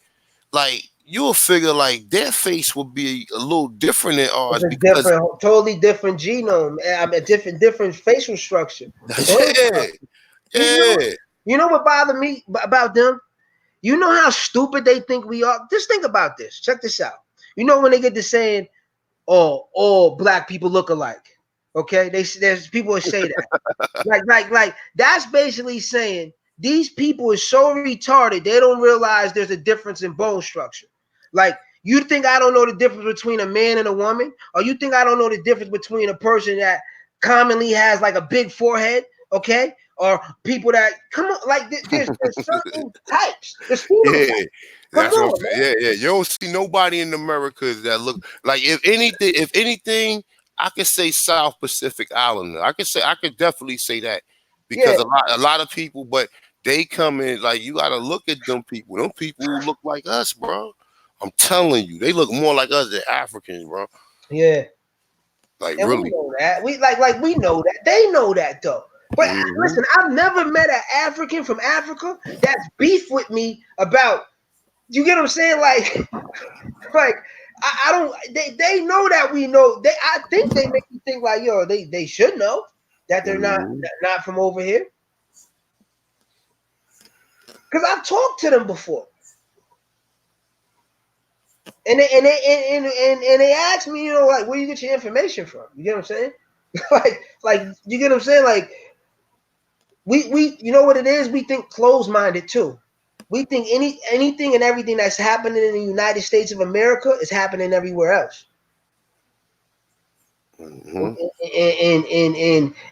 like you'll figure like their face will be a little different than It's ours a because totally different genome. I mean, a different facial structure. Brain yeah, structure. You know what? yeah. You know what bothered me about them? You know how stupid they think we are? Just think about this. Check this out. You know when they get to saying, oh, all black people look alike. Okay, there's people who say that. Like that's basically saying these people are so retarded they don't realize there's a difference in bone structure. Like, you think I don't know the difference between a man and a woman, or you think I don't know the difference between a person that commonly has like a big forehead, okay, or people that come on, like there's certain types, there's phenotypes. Yeah, Come that's what I'm on, saying. man. Yeah, yeah. You don't see nobody in America that look like. If anything, I could say South Pacific Islander. I could definitely say that Yeah, because a lot of people, but they come in like you got to look at them people. Them people who look like us, bro. I'm telling you, they look more like us than Africans, bro. yeah. Like And we really. know that. We we know that. They know that though. But Hmm. listen, I've never met an African from Africa that's beef with me about, you get what I'm saying? Like like I don't, they know that we know. I think they make me think like, yo, they should know that they're Hmm. not from over here. Cause I've talked to them before. And they ask me, like, where you get your information from? You get what I'm saying? like you get what I'm saying? Like, we you know what it is? We think closed minded too. We think anything and everything that's happening in the United States of America is happening everywhere else. Hmm.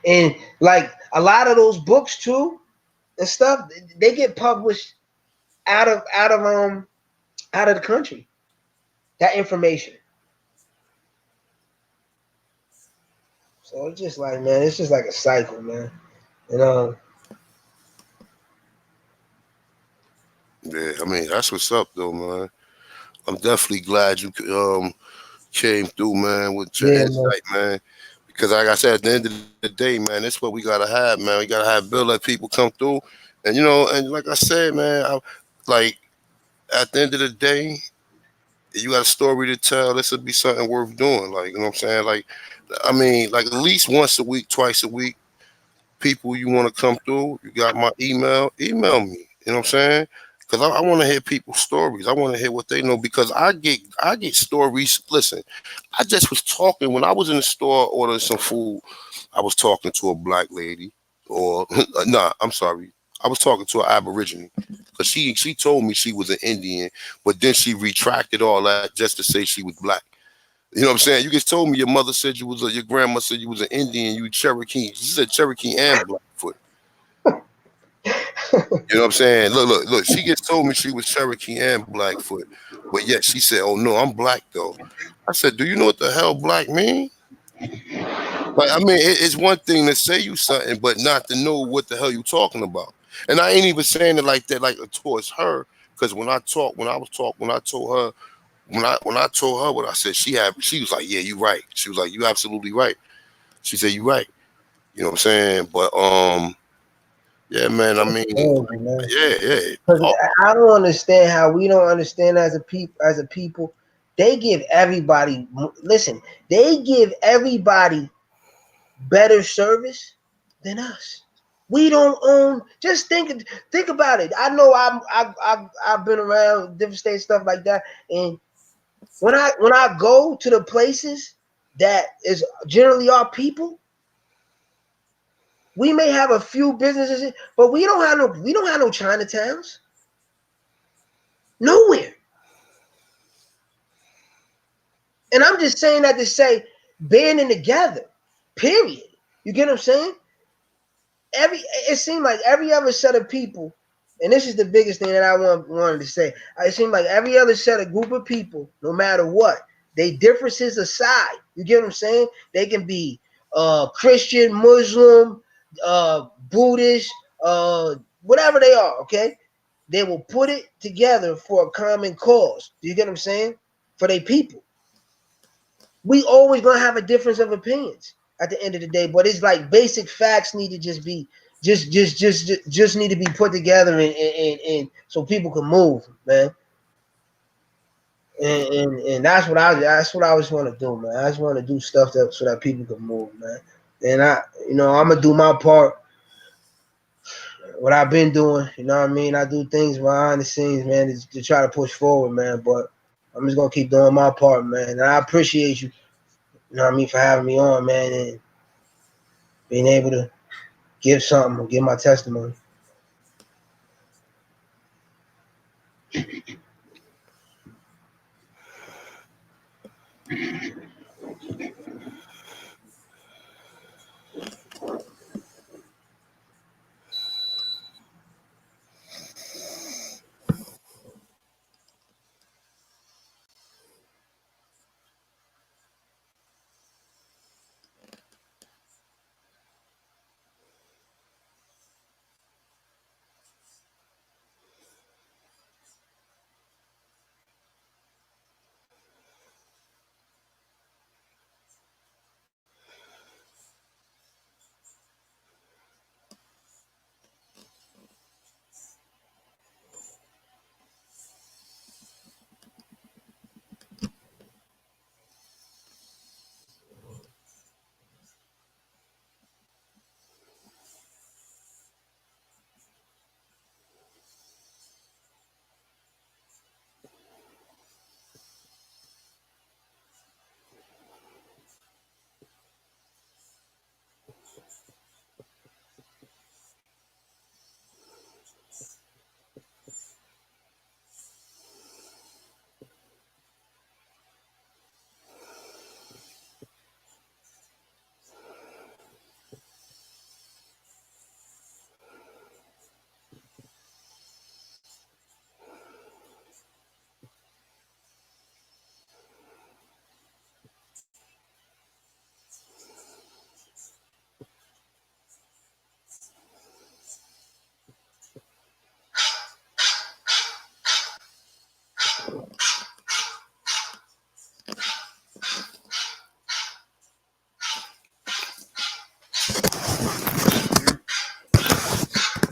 And like a lot of those books too and stuff, they get published out of the country. That information. So it's just like, man, it's just like a cycle, man. You know. Yeah, I mean that's what's up though, man. I'm definitely glad you came through, man, with your Yeah, man. insight, man. Because like I said, at the end of the day, man, that's what we gotta have, man. We gotta have Bill let people come through, and like I said, man, like at the end of the day, you got a story to tell. This would be something worth doing. Like, you know what I'm saying? Like, I mean, like at least once a week, twice a week, people you want to come through, you got my email me. You know what I'm saying? Because I want to hear people's stories. I want to hear what they know because I get stories. Listen, I just was talking when I was in the store ordering some food. I was talking to a black lady, or nah, I'm sorry. I was talking to an Aborigine because she told me she was an Indian, but then she retracted all that just to say she was black. You know what I'm saying? You just told me your mother said your grandma said you was an Indian, you Cherokee. She said Cherokee and Blackfoot. You know what I'm saying? Look. She just told me she was Cherokee and Blackfoot, but yet she said, "Oh no, I'm black though." I said, "Do you know what the hell black mean?" Like, I mean, it's one thing to say you something, but not to know what the hell you talking about. And I ain't even saying it like that, like towards her, because when I told her, when I told her what I said, she was like, "Yeah, you right." She was like, "You absolutely right." She said, "You right." You know what I'm saying? But yeah, man. I mean, Crazy, man. yeah, yeah. Because Oh, I don't understand how we don't understand as a people. As a people, they give everybody. Listen, they give everybody better service than us. We don't own. Just think about it. I know I've been around different states, stuff like that, and when I go to the places that is generally our people, we may have a few businesses, but we don't have no Chinatowns nowhere. And I'm just saying that to say banding together. Period. You get what I'm saying? It seemed like every other set of people, and this is the biggest thing that I wanted to say. It seemed like every other set of group of people, no matter what, they differences aside. You get what I'm saying? They can be Christian, Muslim, Buddhist, whatever they are. Okay, they will put it together for a common cause. Do you get what I'm saying? For their people. We always gonna have a difference of opinions at the end of the day, but it's like basic facts need to just be just need to be put together and so people can move, man. And that's what I just want to do, man. I just want to do stuff so that people can move, man. And I'm gonna do my part, what I've been doing. You know what I mean? I do things behind the scenes, man, to try to push forward, man. But I'm just gonna keep doing my part, man. And I appreciate you. You know what I mean, for having me on, man. being able to give something, give my testimony.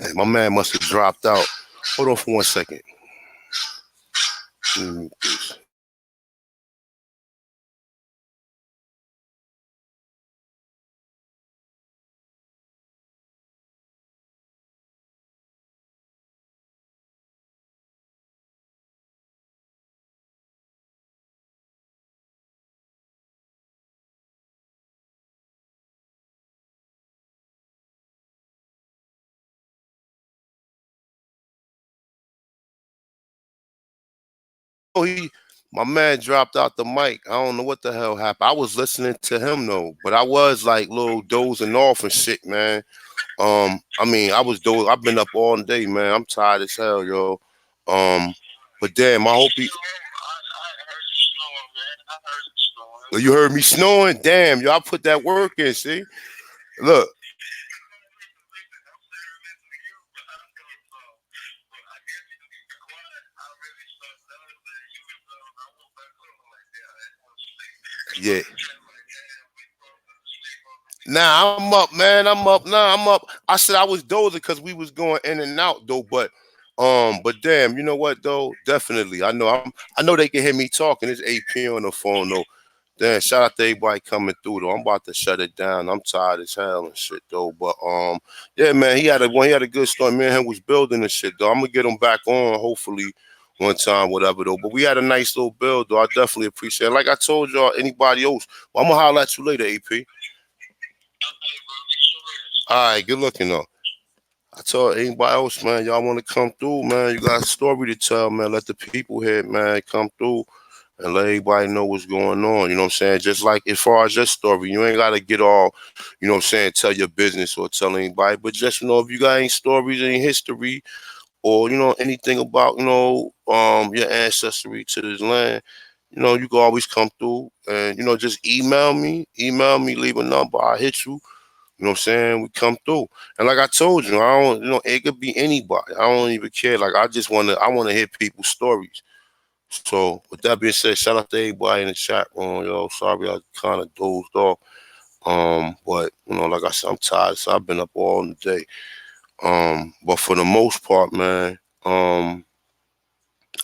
Hey, my man must have dropped out. Hold on for 1 second. Oh, my man dropped out the mic. I don't know what the hell happened. I was listening to him though, but I was like little dozing off and shit, man. I mean, I've been up all day, man. I'm tired as hell, yo. But damn, I hope he. You heard me snoring? Damn, yo, I put that work in, see? Look. Yeah. Nah, I'm up, man. I'm up. Nah, I'm up. I said I was dozing because we was going in and out though, but damn, you know what though? Definitely. I know they can hear me talking. It's AP on the phone though. Damn, shout out to everybody coming through though. I'm about to shut it down. I'm tired as hell and shit though. But yeah, man, he had a good story. Me and him was building and shit though. I'm gonna get him back on hopefully one time, whatever though. But we had a nice little build though. I definitely appreciate it. Like I told y'all, anybody else, well, I'm gonna holler at you later, AP. All right, good looking though. I told anybody else, man, y'all want to come through, man. You got a story to tell, man. Let the people hear, man, come through and let everybody know what's going on. You know what I'm saying? Just like as far as your story, you ain't got to get all, you know what I'm saying, tell your business or tell anybody. But just, if you got any stories, any history, or, anything about, your ancestry to this land, you can always come through and, just email me, leave a number, I'll hit you. You know what I'm saying? We come through. And like I told you, I don't, it could be anybody. I don't even care. Like I wanna hear people's stories. So with that being said, shout out to everybody in the chat room, yo. Sorry I kinda dozed off. But like I said, I'm tired, so I've been up all day. But for the most part, man, I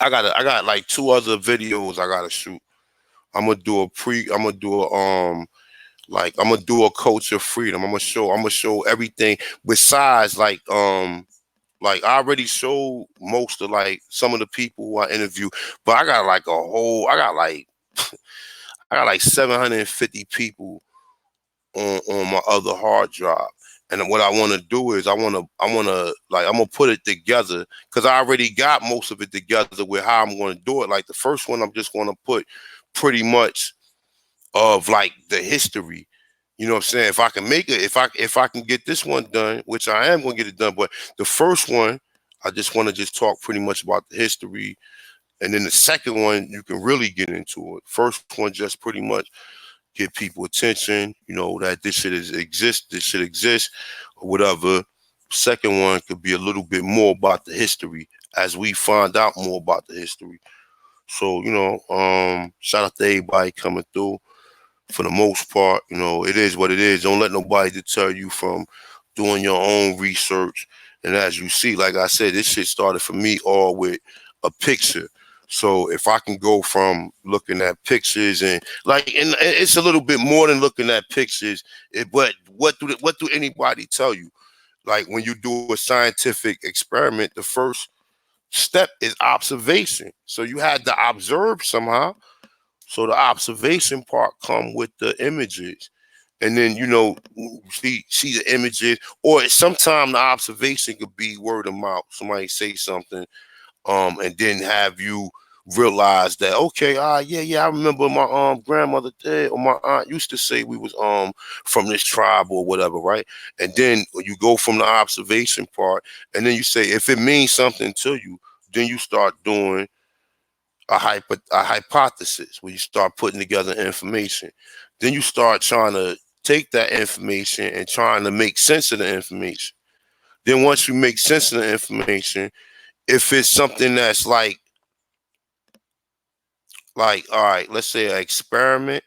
got like 2 other videos I gotta shoot. I'm gonna do a I'm gonna do a culture freedom. I'm gonna show everything besides like I already showed most of like some of the people who I interview, but I got like 750 people on my other hard drive. And what I want to do is I'm gonna put it together because I already got most of it together with how I'm going to do it. Like the first one, I'm just going to put pretty much of like the history. You know what I'm saying? If I can make it, if I can get this one done, which I am going to get it done, but the first one, I just want to just talk pretty much about the history, and then the second one, you can really get into it. First one, just pretty much get people attention. You know that this shit exists. This shit exists, or whatever. Second one could be a little bit more about the history as we find out more about the history. So shout out to everybody coming through. For the most part, it is what it is. Don't let nobody deter you from doing your own research. And as you see, like I said, this shit started for me all with a picture. So if I can go from looking at pictures and it's a little bit more than looking at pictures, but what do anybody tell you? Like when you do a scientific experiment, the first step is observation. So you had to observe somehow. So the observation part come with the images. And then, see the images, or sometimes the observation could be word of mouth. Somebody say something, and then have you realize that, okay, yeah, I remember my grandmother did, or my aunt used to say we was from this tribe or whatever, right? And then you go from the observation part, and then you say if it means something to you, then you start doing a hypothesis where you start putting together information. Then you start trying to take that information and trying to make sense of the information. Then once you make sense of the information, if it's something that's like all right, let's say an experiment,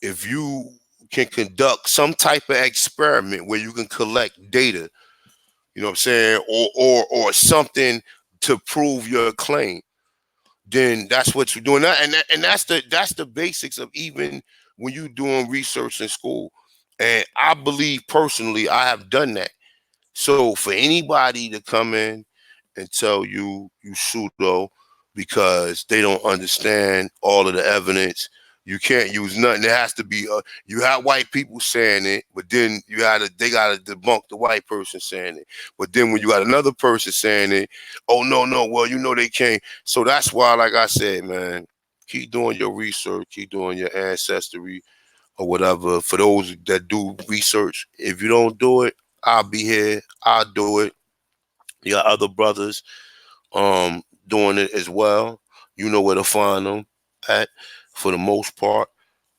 if you can conduct some type of experiment where you can collect data, you know what I'm saying, or something to prove your claim, then that's what you're doing. And that's the basics of even when you're doing research in school. And I believe personally I have done that. So for anybody to come in and tell you pseudo because they don't understand all of the evidence, you can't use nothing. There has to be you have white people saying it, but then they gotta debunk the white person saying it. But then when you got another person saying it, oh no, well they can't. So that's why, like I said, man, keep doing your research, keep doing your ancestry or whatever. For those that do research, if you don't do it, I'll be here. I'll do it. You got other brothers doing it as well. You know where to find them at for the most part.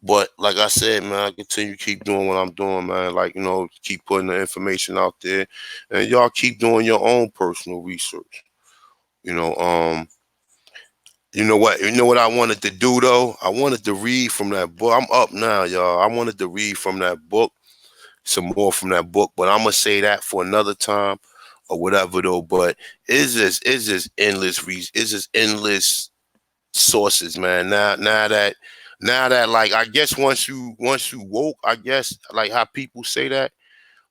But like I said, man, I continue to keep doing what I'm doing, man. Like, keep putting the information out there. And y'all keep doing your own personal research. You know, um, you know what? You know what I wanted to do though? I wanted to read from that book. I'm up now, y'all. I wanted to read from that book, some more from that book, but I'm gonna say that for another time or whatever though. But it's just endless it's just endless sources, man. Now that like I guess once you woke, I guess like how people say that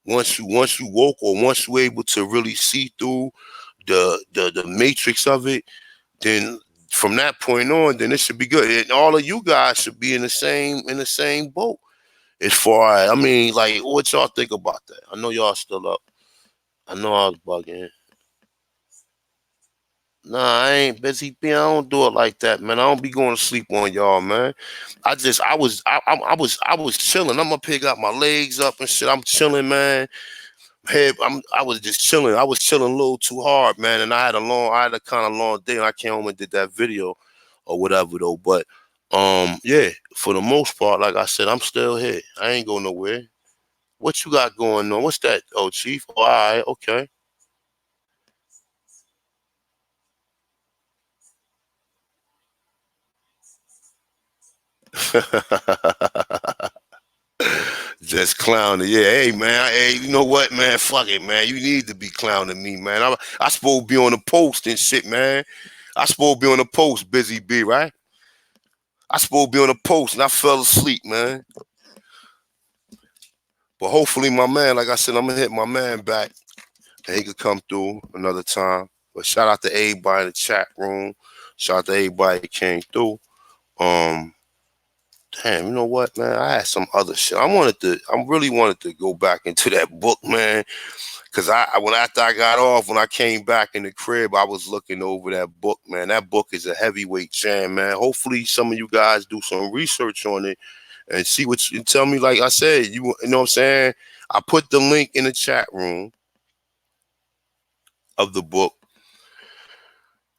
once you woke or once you able to really see through the matrix of it, then from that point on, then it should be good. And all of you guys should be in the same boat. As far as, I mean, like, what y'all think about that? I know y'all still up. I know I was bugging. Nah, I ain't busy. I don't do it like that, man. I don't be going to sleep on y'all, man. I was chilling. I'm up here, got my legs up and shit. I'm chilling, man. I was just chilling. I was chilling a little too hard, man. And I had a kind of long day. And I came home and did that video or whatever though. But yeah, for the most part, like I said, I'm still here. I ain't going nowhere. What you got going on? What's that? Oh, Chief. Oh, all right, okay. Just clowning. Yeah, hey man. Hey, you know what, man? Fuck it, man. You need to be clowning me, man. I supposed to be on the post and shit, man. I supposed to be on the post, busy B, right? I supposed to be on the post and I fell asleep, man. But hopefully, my man, like I said, I'm gonna hit my man back and he could come through another time. But shout out to everybody in the chat room. Shout out to everybody that came through. Um, Damn, you know what, man? I had some other shit. I really wanted to go back into that book, man. Cause when after I got off, when I came back in the crib, I was looking over that book, man. That book is a heavyweight jam, man. Hopefully, some of you guys do some research on it and see what you tell me. Like I said, you know what I'm saying. I put the link in the chat room of the book,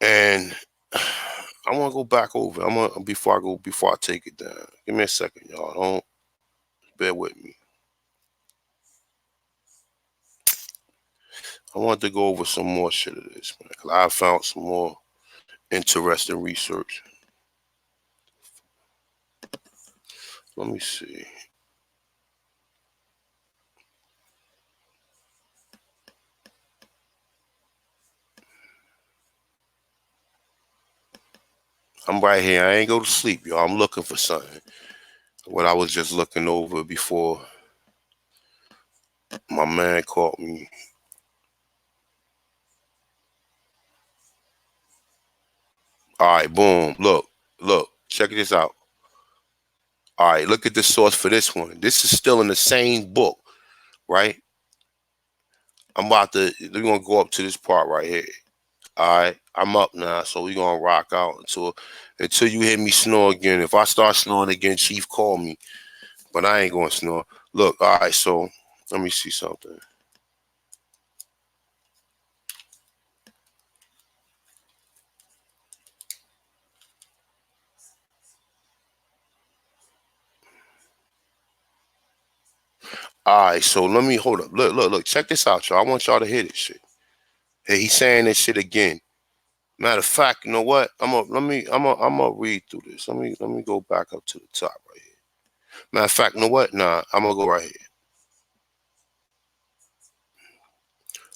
and I want to go back over. Before I take it down. Give me a second, y'all. Don't bear with me. I want to go over some more shit of this, man, because I found some more interesting research. Let me see. I'm right here. I ain't go to sleep, y'all. I'm looking for something. What I was just looking over before my man called me. All right, boom. Look. Check this out. All right, look at the source for this one. This is still in the same book, right? We're gonna go up to this part right here. All right, I'm up now, so we're gonna rock out until you hear me snore again. If I start snoring again, Chief, call me. But I ain't gonna snore. Look, all right, so let me see something. All right, so let me hold up. Look. Check this out, y'all. I want y'all to hear this shit. Hey, he's saying this shit again. Matter of fact, you know what? I'm gonna read through this. Let me go back up to the top right here. Matter of fact, you know what? Nah, I'm gonna go right here.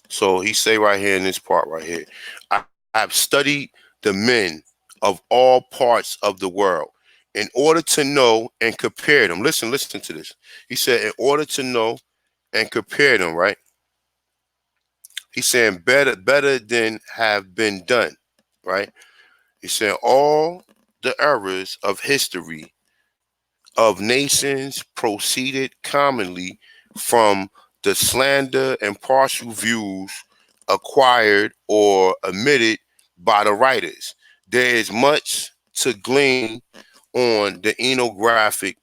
So he say right here in this part right here, I have studied the men of all parts of the world in order to know and compare them. Listen to this. He said, in order to know and compare them, right? He's saying better than have been done, right? He's saying all the errors of history of nations proceeded commonly from the slander and partial views acquired or omitted by the writers. There is much to glean on the ethnographic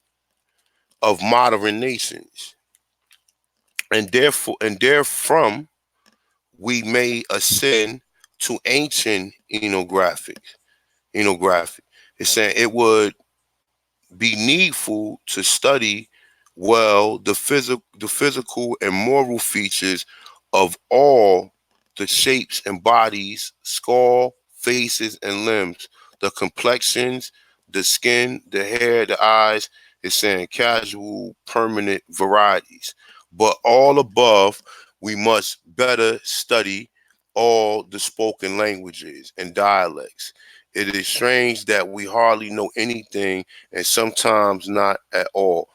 of modern nations, and therefrom we may ascend to ancient ethnographic. It's saying it would be needful to study well the physical and moral features of all the shapes and bodies, skull, faces, and limbs, the complexions, the skin, the hair, the eyes. It's saying casual, permanent varieties. But all above, we must better study all the spoken languages and dialects. It is strange that we hardly know anything, and sometimes not at all,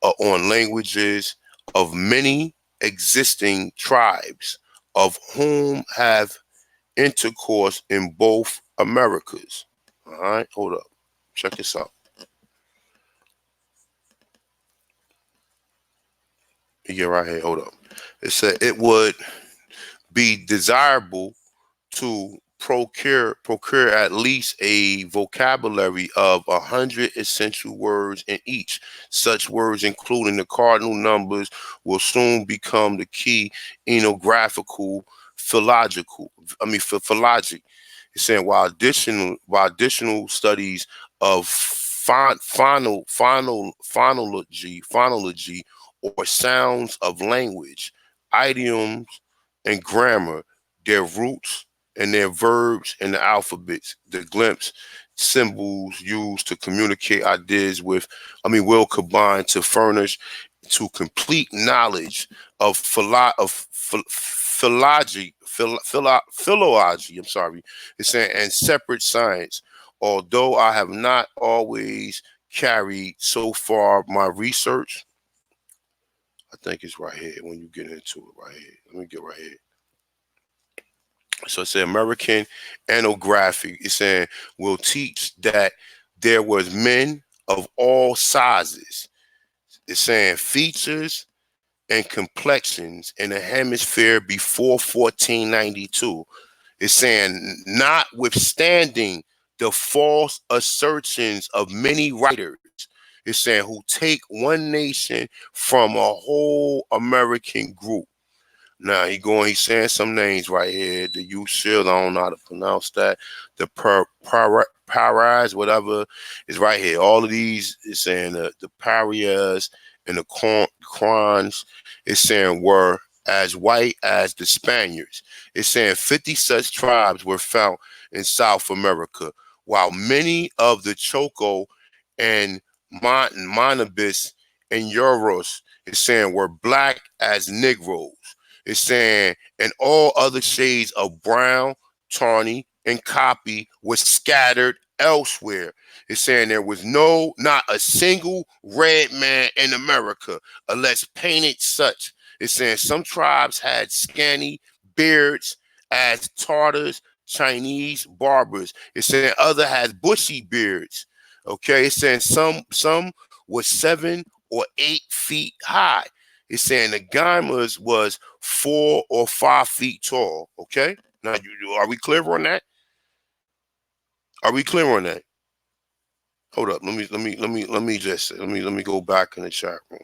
on languages of many existing tribes, of whom have intercourse in both Americas. All right, hold up. Check this out. Yeah, right here. Hold up. It said it would be desirable to procure at least a vocabulary of 100 essential words in each. Such words, including the cardinal numbers, will soon become the key ethnographical philology. It's saying while additional studies of phonology or sounds of language, idioms, and grammar, their roots and their verbs and the alphabets, the glimpse symbols used to communicate ideas will combine to furnish to complete knowledge of philology. I'm sorry, it's saying, and separate science. Although I have not always carried so far my research, I think it's right here when you get into it right here. Let me get right here. So it's an American ethnography. It's saying will teach that there was men of all sizes. It's saying features and complexions in the hemisphere before 1492. It's saying, notwithstanding the false assertions of many writers, it's saying who take one nation from a whole American group. Now he's saying some names right here. The Ushil, I don't know how to pronounce that. The Paras, whatever, is right here. All of these is saying the parias and the Crons is saying were as white as the Spaniards. It's saying 50 such tribes were found in South America, while many of the Choco and Monobis and Euros is saying were black as Negroes. It's saying, and all other shades of brown, tawny, and copy was scattered elsewhere. It's saying there was not a single red man in America, unless painted such. It's saying some tribes had scanty beards as Tartars, Chinese barbers. It's saying other has bushy beards. Okay, it's saying some was 7 or 8 feet high. It's saying the Gaimas was 4 or 5 feet tall. Okay, now are we clear on that? Are we clear on that? Hold up. Let me go back in the chat room.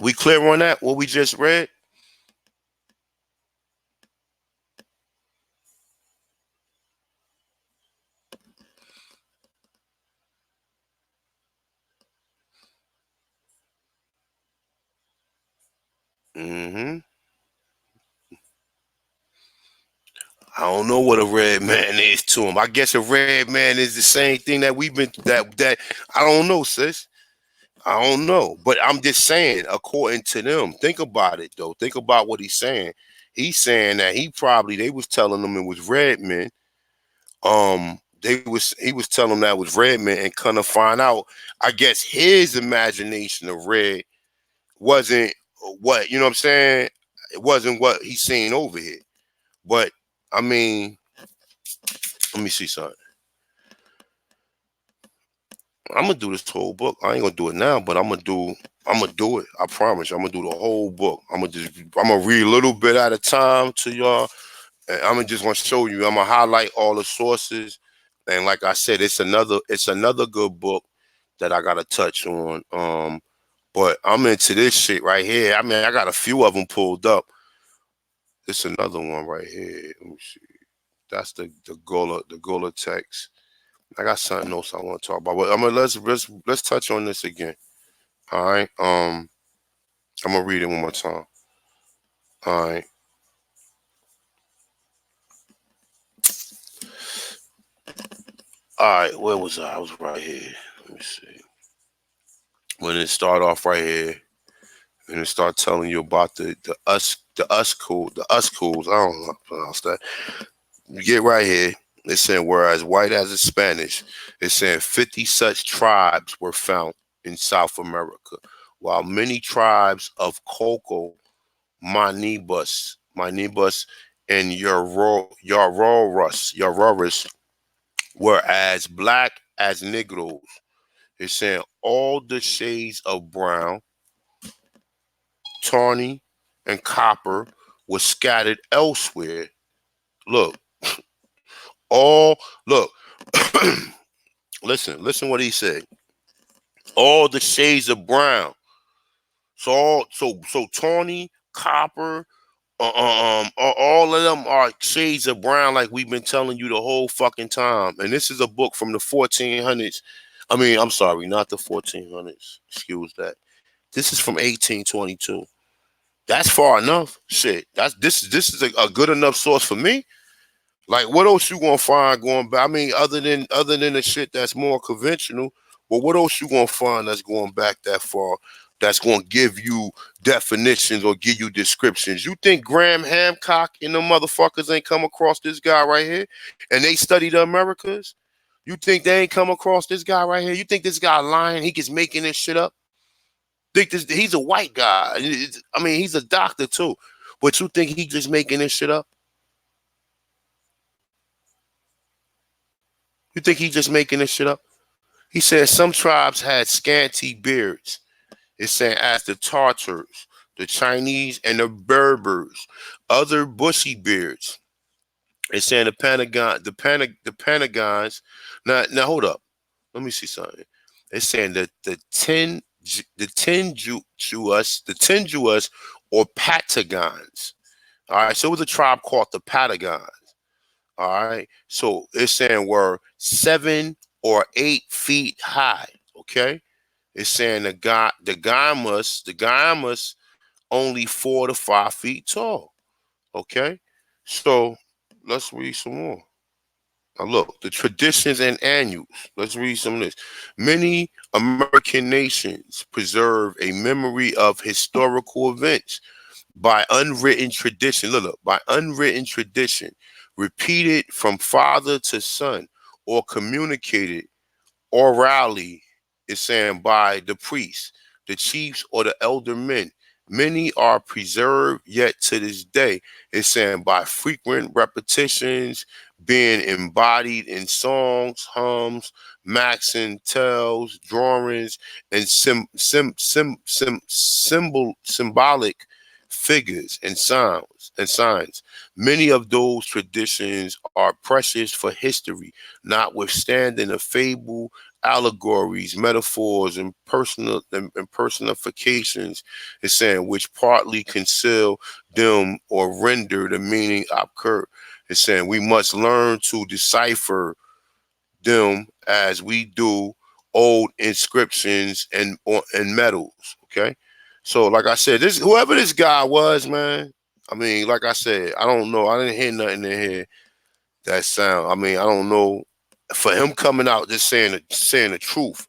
We clear on that? What we just read? Mm-hmm. I don't know what a red man is to him. I guess a red man is the same thing that we've been that I don't know, sis. I don't know. But I'm just saying, according to them, think about it though. Think about what he's saying. He's saying that they was telling them it was red men. He was telling them that it was red men, and kind of find out, I guess his imagination of red wasn't what, you know what I'm saying? It wasn't what he's seeing over here. But I mean, let me see something. I'm gonna do this whole book. I ain't gonna do it now, but I'm gonna do it. I promise you, I'm gonna do the whole book. I'm gonna read a little bit at a time to y'all. And I'm just gonna show you. I'm gonna highlight all the sources. And like I said, it's another good book that I gotta touch on. But I'm into this shit right here. I mean, I got a few of them pulled up. It's another one right here. Let me see. That's the Gola text. I got something else I want to talk about. But let's touch on this again. All right. I'm gonna read it one more time. All right. All right. Where was I? I was right here. Let me see. When it start off right here, and it start telling you about the us cools. I don't know how to pronounce that. You get right here. It's saying whereas white as a Spanish, it's saying 50 such tribes were found in South America, while many tribes of Coco, Manibus, and Yarorus were as black as Negroes. It's saying all the shades of brown, tawny, and copper was scattered elsewhere. Look, all look. Listen what he said. All the shades of brown. So tawny, copper, all of them are shades of brown, like we've been telling you the whole fucking time. And this is a book from the 1400s. I mean, I'm sorry, not the 1400s. Excuse that. This is from 1822. That's far enough. Shit. This is a good enough source for me. Like, what else you gonna find going back? I mean, other than the shit that's more conventional, but what else you gonna find that's going back that far? That's gonna give you definitions or give you descriptions. You think Graham Hancock and them motherfuckers ain't come across this guy right here, and they study the Americas? You think they ain't come across this guy right here? You think this guy lying? He just making this shit up? Think this? He's a white guy. I mean, he's a doctor too, but you think he just making this shit up? You think he just making this shit up? He said some tribes had scanty beards. It's saying as the Tartars, the Chinese, and the Berbers, other bushy beards. It's saying the Pentagons. Now hold up. Let me see something. It's saying that the Tinduas or Patagons. All right, so it was a tribe called the Patagons. All right, so it's saying were 7 or 8 feet high. Okay, it's saying the Gaiamus only 4 to 5 feet tall. Okay, so let's read some more. Now look, the traditions and annuals. Let's read some of this. Many American nations preserve a memory of historical events by unwritten tradition. Look, by unwritten tradition, repeated from father to son, or communicated orally, is saying by the priests, the chiefs, or the elder men. Many are preserved yet to this day. It's saying by frequent repetitions, being embodied in songs, hums, maxims, tales, drawings, and symbolic figures and signs. Many of those traditions are precious for history, notwithstanding the fable, allegories, metaphors, and personifications, is saying which partly conceal them or render the meaning obscure. It's saying we must learn to decipher them as we do old inscriptions and medals. Okay, so like I said, this whoever this guy was, man. I mean, like I said, I don't know. I didn't hear nothing in here that sound. I mean, I don't know. For him coming out just saying the truth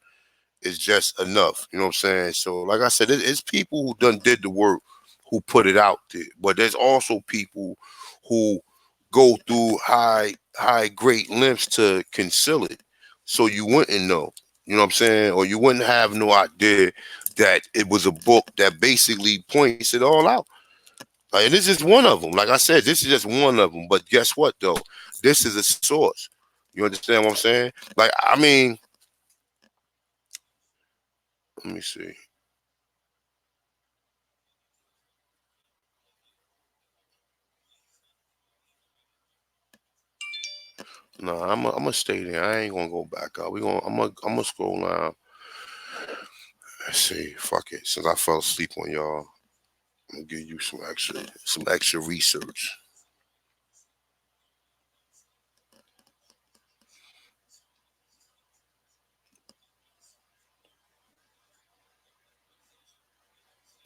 is just enough. You know what I'm saying? So, like I said, it's people who done did the work, who put it out there. But there's also people who go through high great lengths to conceal it, so you wouldn't know. You know what I'm saying? Or you wouldn't have no idea that it was a book that basically points it all out. Like, and this is one of them. Like I said, this is just one of them. But guess what, though? This is a source. You understand what I'm saying? Like, I mean, let me see. No, I'm gonna stay there. I ain't gonna go back up. I'm gonna scroll down. Let's see. Fuck it. Since I fell asleep on y'all, I'm gonna give you some extra research.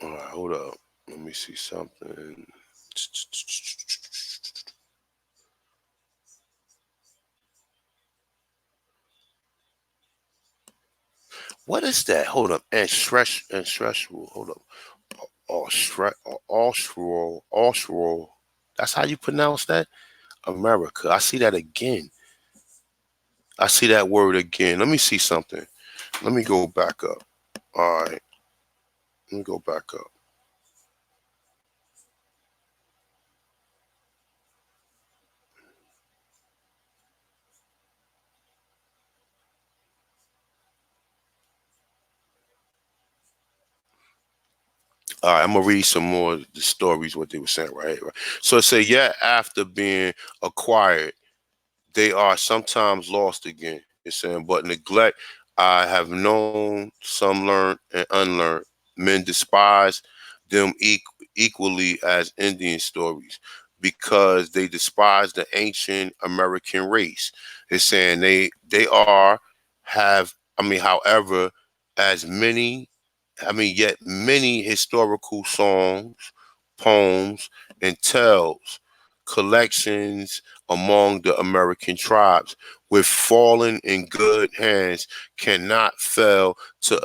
All right, hold up. Let me see something. What is that? Hold up. And stressful. Hold up. Austral. That's how you pronounce that? America. I see that again. I see that word again. Let me see something. Let me go back up. All right. Let me go back up. All right, I'm gonna read some more of the stories what they were saying right here. Right? So it say, yeah, after being acquired, they are sometimes lost again. It's saying, but neglect, I have known some learned and unlearned. Men despise them equally as Indian stories because they despise the ancient American race. It's saying they are have I mean, however, as many yet many historical songs, poems, and tales, collections among the American tribes, with fallen in good hands, cannot fail to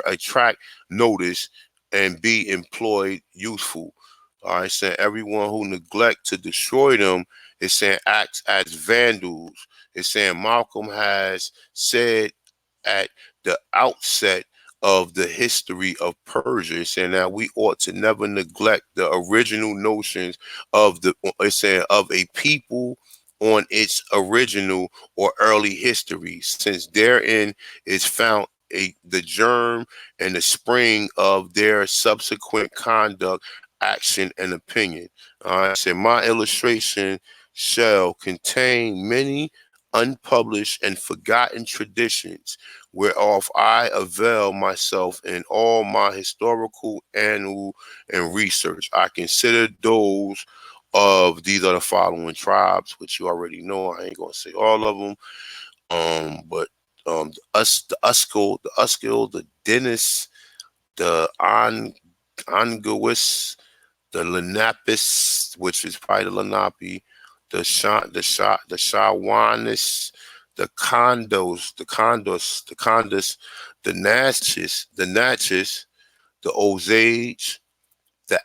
attract notice and be employed useful. All right, saying everyone who neglect to destroy them is saying acts as vandals. It's saying Malcolm has said at the outset of the history of Persia, saying that we ought to never neglect the original notions of it's saying of a people on its original or early history, since therein is found the germ and the spring of their subsequent conduct, action, and opinion. I said my illustration shall contain many unpublished and forgotten traditions, whereof I avail myself in all my historical, annual, and research. I consider those of these are the following tribes, which you already know. I ain't gonna say all of them. But the Uskil, the Dennis, the Angawis, the Lenapis, which is probably the Lenape, the Shawanis, the Condos, the Natchez, the Osage, the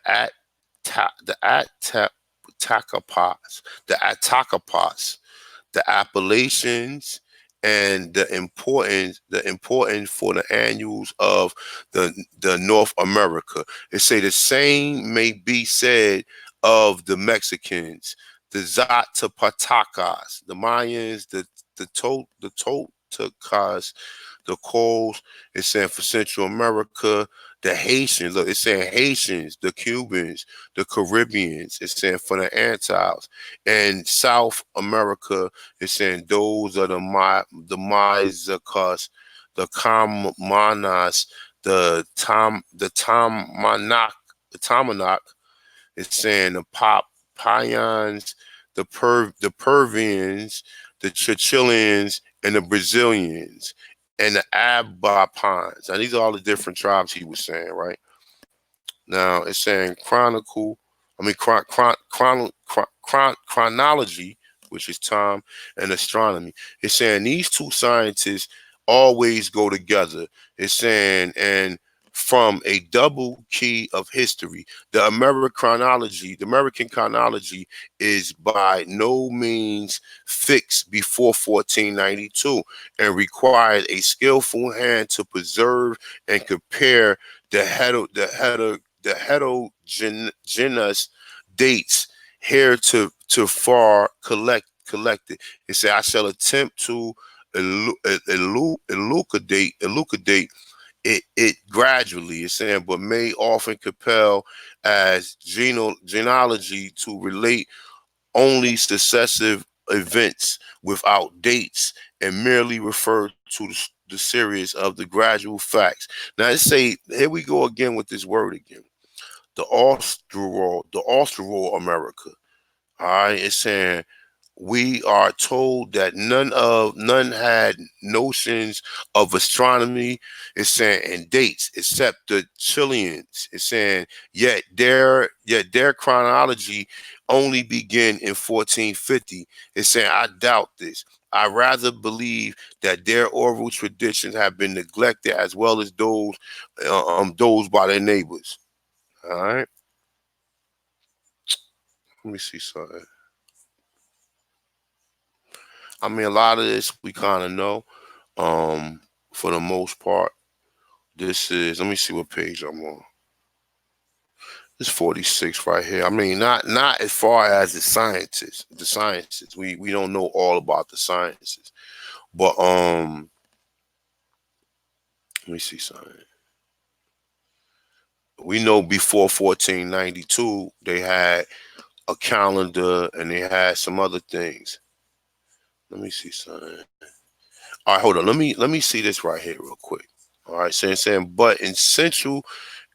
Takapas, the Atakapas, the Appalachians, and the important for the annuals of the North America. It say the same may be said of the Mexicans, the Zatapatacas, the Mayans, the Toltecas, the Coles. It's saying for Central America, the Haitians. Look, it's saying Haitians, the Cubans, the Caribbeans. It's saying for the Antilles. And South America, it's saying those are the Mizacus, the Kamanas, the Tomanak. It's saying the Payans, the Peruvians, the Chileans, and the Brazilians, and the Abapans. Now these are all the different tribes he was saying, right? Now it's saying chronology, which is time, and astronomy. It's saying these two sciences always go together. It's saying, and from a double key of history, the American chronology is by no means fixed before 1492 and required a skillful hand to preserve and compare the heterogeneous dates here to far collected. It said, I shall attempt to elucidate it gradually. It's saying, but may often compel as genealogy to relate only successive events without dates and merely refer to the series of the gradual facts. Now let's say, here we go again with this word again. The Austral America. All right, it's saying we are told that none had notions of astronomy. It's saying and dates except the Chileans. It's saying yet their chronology only begin in 1450. It's saying I doubt this. I rather believe that their oral traditions have been neglected as well as those by their neighbors. All right, let me see something. I mean, a lot of this we kind of know. For the most part, this is. Let me see what page I'm on. It's 46 right here. I mean, not as far as the sciences. The sciences. We don't know all about the sciences, but let me see something. We know before 1492 they had a calendar and they had some other things. Let me see something. All right, hold on. Let me see this right here real quick. All right, saying, but in Central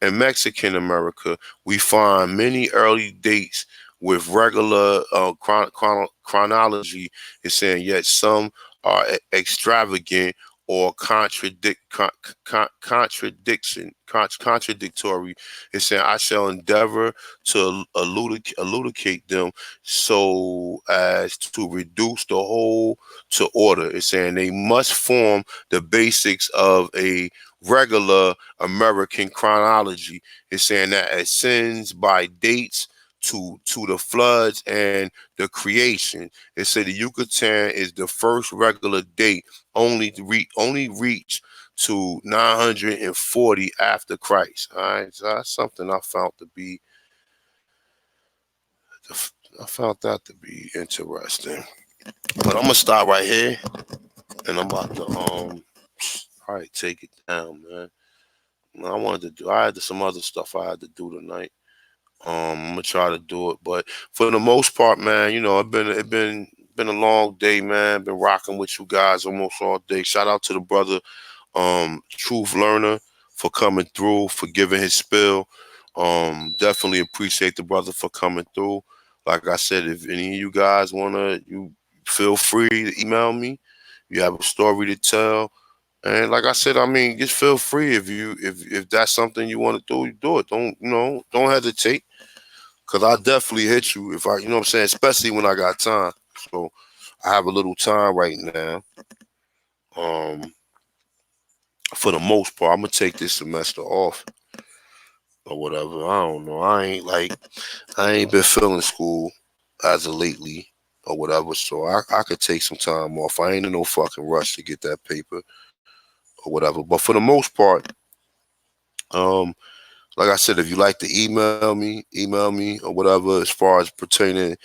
and Mexican America, we find many early dates with regular chronology. It's saying, yet some are extravagant or contradictory. It's saying, I shall endeavor to elucidate them so as to reduce the whole to order. It's saying they must form the basics of a regular American chronology. Is saying that ascends by dates to the floods and the creation. It said the Yucatan is the first regular date, only reached to 940 after Christ. All right, so that's something I found that to be interesting. But I'm gonna stop right here, and I'm about to all right, take it down, man. I wanted to do. I had some other stuff I had to do tonight. I'm gonna try to do it, but for the most part, man, it been a long day, man. Been rocking with you guys almost all day. Shout out to the brother, Truth Learner, for coming through, for giving his spill. Definitely appreciate the brother for coming through. Like I said, if any of you guys wanna, you feel free to email me. You have a story to tell. And like I said, I mean, just feel free if that's something you want to do, you do it. Don't hesitate. Cause I definitely hit you if I, you know what I'm saying, especially when I got time. So I have a little time right now. Um, for the most part, I'm gonna take this semester off or whatever. I don't know. I ain't been feeling school as of lately or whatever. So I could take some time off. I ain't in no fucking rush to get that paper or whatever. But for the most part, um, like I said, if you like to email me or whatever as far as pertaining.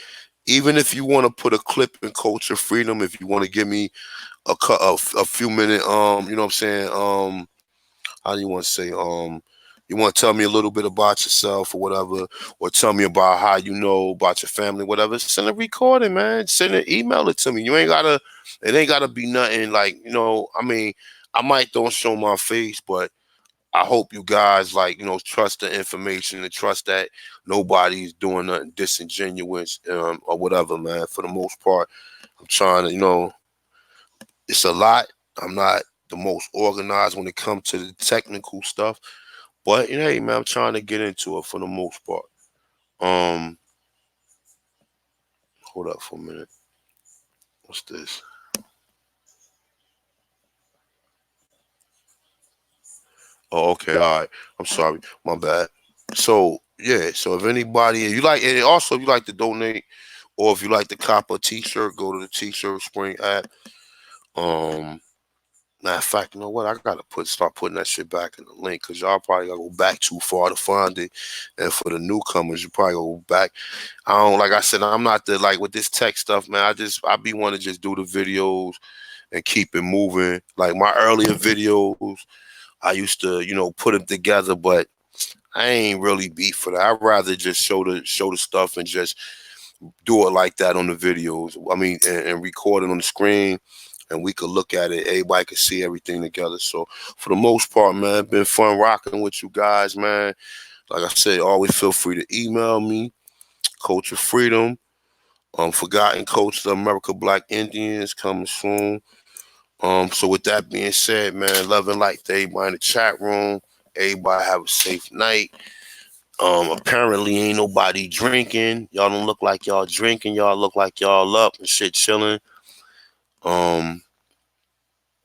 Even if you want to put a clip in Culture Freedom, if you want to give me a few minute you know what I'm saying, how do you want to say, you want to tell me a little bit about yourself or whatever, or tell me about how you know about your family, whatever, send a recording, man. Send it, email it to me. You ain't gotta, it ain't gotta be nothing like, I mean, I might don't show my face, but I hope you guys like, trust the information and trust that nobody's doing nothing disingenuous or whatever, man. For the most part, I'm trying to, it's a lot. I'm not the most organized when it comes to the technical stuff, but hey, man, I'm trying to get into it for the most part. Um, hold up for a minute. What's this? Oh, okay, all right. I'm sorry, my bad. So yeah, so if anybody you like, and also if you like to donate, or if you like to cop a T-shirt, go to the T-shirt Spring app. Um, Matter of fact, you know what? I gotta start putting that shit back in the link because y'all probably gotta go back too far to find it. And for the newcomers, you probably go back. I don't like I said, I'm not the like with this tech stuff, man. I be want to just do the videos and keep it moving. Like my earlier videos, I used to, put them together, but I ain't really beat for that. I'd rather just show the stuff and just do it like that on the videos. I mean, and record it on the screen, and we could look at it. Everybody could see everything together. So for the most part, man, it's been fun rocking with you guys, man. Like I said, always feel free to email me, Culture Freedom, Forgotten Culture, America Black Indians coming soon. So with that being said, man, love and light to everybody in the chat room. Everybody have a safe night. Apparently ain't nobody drinking. Y'all don't look like y'all drinking. Y'all look like y'all up and shit chilling. Um,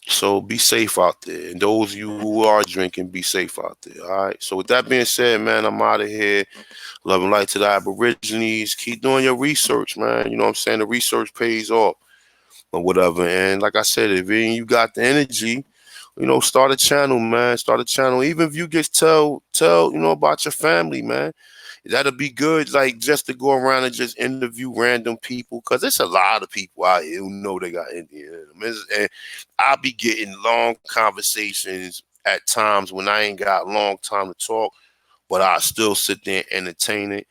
so be safe out there. And those of you who are drinking, be safe out there. All right. So with that being said, man, I'm out of here. Love and light to the Aborigines. Keep doing your research, man. You know what I'm saying? The research pays off or whatever. And like I said, if you got the energy, start a channel, man. Start a channel. Even if you just tell, about your family, man. That'll be good, like just to go around and just interview random people, cause it's a lot of people out here who know they got Indian in them. And I'll be getting long conversations at times when I ain't got long time to talk, but I still sit there and entertain it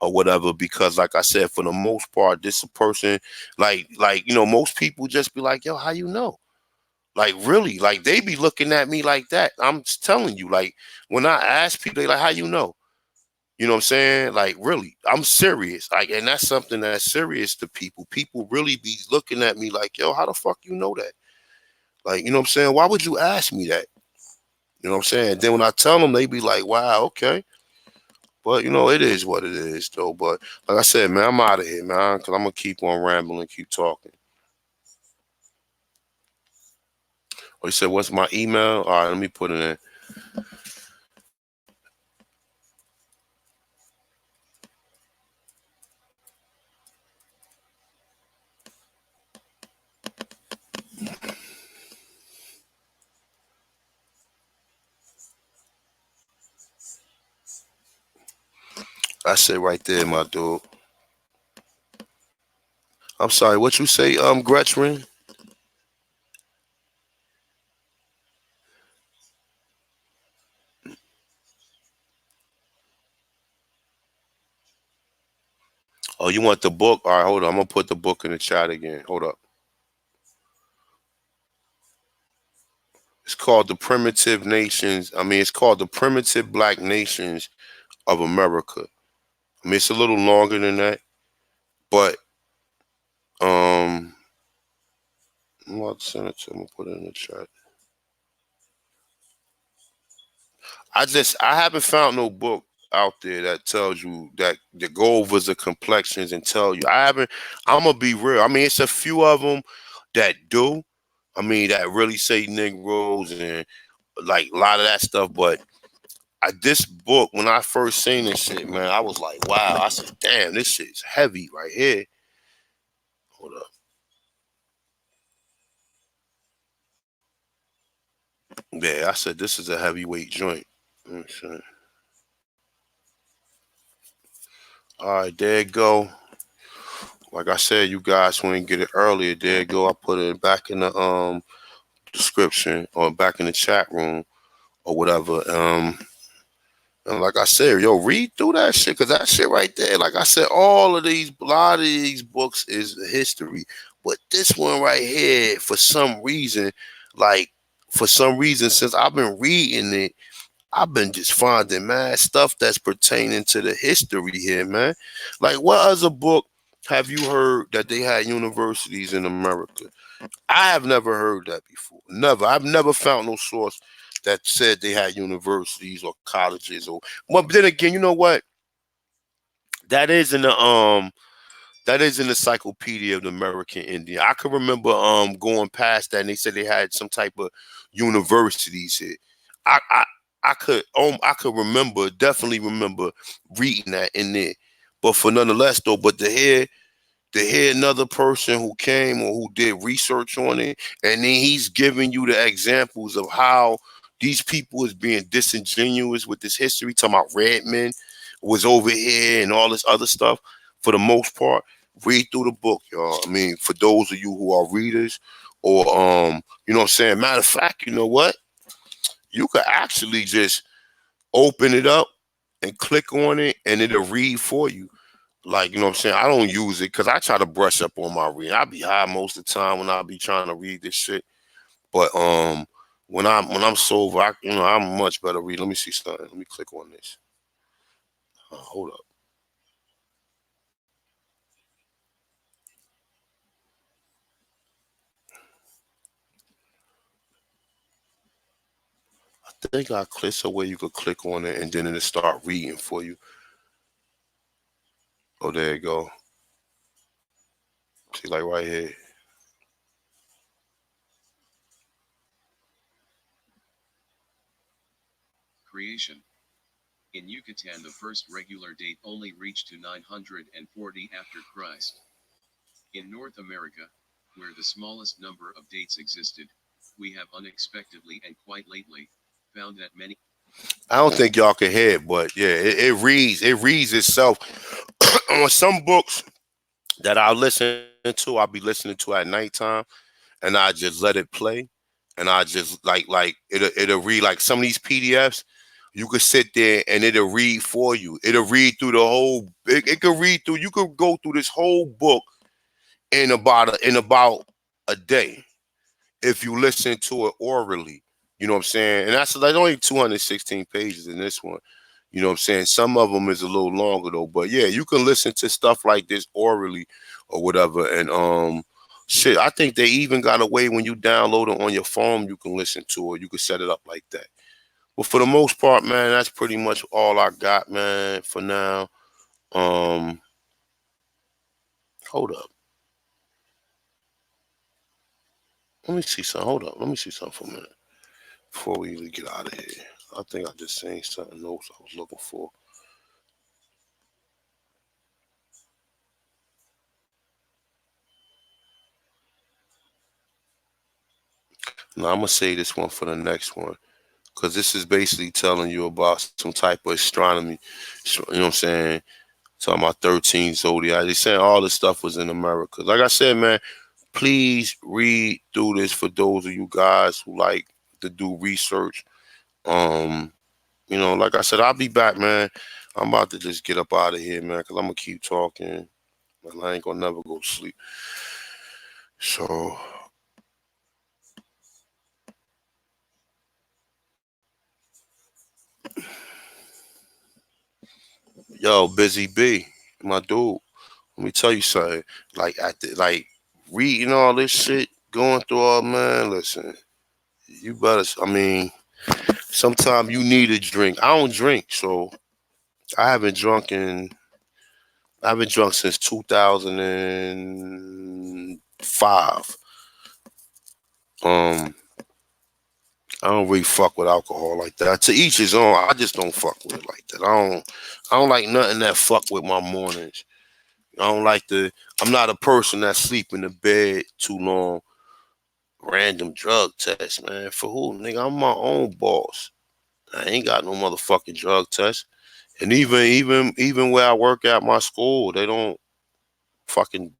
or whatever. Because, like I said, for the most part, this a person like most people just be like, "Yo, how you know?" Like really, like they be looking at me like that. I'm just telling you, like when I ask people, they like, "How you know?" You know what I'm saying? Like, really, I'm serious. Like, and that's something that's serious to people. People really be looking at me like, yo, how the fuck you know that? Like, you know what I'm saying? Why would you ask me that? You know what I'm saying? Then when I tell them, they be like, wow, okay. But, it is what it is, though. But, like I said, man, I'm out of here, man, because I'm going to keep on rambling, keep talking. Oh, you said, what's my email? All right, let me put it in. I say right there, my dude. I'm sorry, what you say, Gretchen? Oh, you want the book? All right, hold on. I'm gonna put the book in the chat again. Hold up. It's called the Primitive Nations. I mean, it's called the Primitive Black Nations of America. I mean, it's a little longer than that, but I'm about to send it to. I'm gonna put it in the chat. I haven't found no book out there that tells you that go over the complexions and tell you. I haven't. I'm gonna be real. I mean, it's a few of them that do. I mean, that really say Negroes and like a lot of that stuff. But this book, when I first seen this shit, man, I was like, wow. I said, damn, this shit's heavy right here. Hold up. Yeah, I said this is a heavyweight joint. Let me see. All right, there you go. Like I said, you guys want to get it earlier. There you go. I put it back in the description or back in the chat room or whatever. And like I said, yo, read through that shit because that shit right there. Like I said, a lot of these books is history, but this one right here, like for some reason, since I've been reading it, I've been just finding mad stuff that's pertaining to the history here, man. Like, what other book have you heard that they had universities in America? I have never heard that before. Never. I've never found no source that said they had universities or colleges or. But then again, you know what? That is in the that is in the Encyclopedia of the American Indian. I can remember going past that and they said they had some type of universities here. I I, I could remember, definitely remember reading that in there. But for nonetheless though, but to hear another person who came or who did research on it, and then he's giving you the examples of how these people is being disingenuous with this history, talking about Redman was over here and all this other stuff. For the most part, read through the book, y'all. I mean, for those of you who are readers, or you know what I'm saying. Matter of fact, you know what? You could actually just open it up and click on it, and it'll read for you. Like, you know what I'm saying? I don't use it because I try to brush up on my reading. I be high most of the time when I be trying to read this shit. But when I'm sober, I'm much better read. Let me see something. Let me click on this. Hold up. I think I click so where you could click on it and then it'll start reading for you. Oh, there you go. See, like right here. Creation. In Yucatan, the first regular date only reached to 940 after Christ. In North America, where the smallest number of dates existed, we have unexpectedly and quite lately found that many. I don't think y'all can hear it, but yeah, it reads itself. On some books that I listen to, I'll be listening to at nighttime, and I just let it play, and I just like it'll read like some of these PDFs. You could sit there and it'll read for you. It'll read through the whole. It could read through. You could go through this whole book in about a day if you listen to it orally. You know what I'm saying? And that's like only 216 pages in this one. You know what I'm saying? Some of them is a little longer though, but yeah, you can listen to stuff like this orally or whatever. And shit, I think they even got a way when you download it on your phone, you can listen to it. You can set it up like that. But for the most part, man, that's pretty much all I got, man, for now. Um, hold up. Let me see something. Hold up. Let me see something for a minute before we really get out of here. I think I just seen something else I was looking for. Now I'm gonna say this one for the next one because this is basically telling you about some type of astronomy. You know what I'm saying? Talking about 13 Zodiac. They saying all this stuff was in America. Like I said, man, please read through this for those of you guys who like to do research. Um, like I said, I'll be back, man. I'm about to just get up out of here, man, because I'm gonna keep talking. And I ain't gonna never go to sleep. So, yo, Busy B, my dude. Let me tell you something. Like reading all this shit, going through all, man. Listen, you better. I mean, sometimes you need a drink. I don't drink, so I haven't drunk in. I haven't drunk since 2005. Um, I don't really fuck with alcohol like that. To each his own. I just don't fuck with it like that. I don't like nothing that fuck with my mornings. I don't like the. I'm not a person that sleep in the bed too long. Random drug test, man. For who, nigga? I'm my own boss. I ain't got no motherfucking drug test. And even where I work at my school, they don't fucking.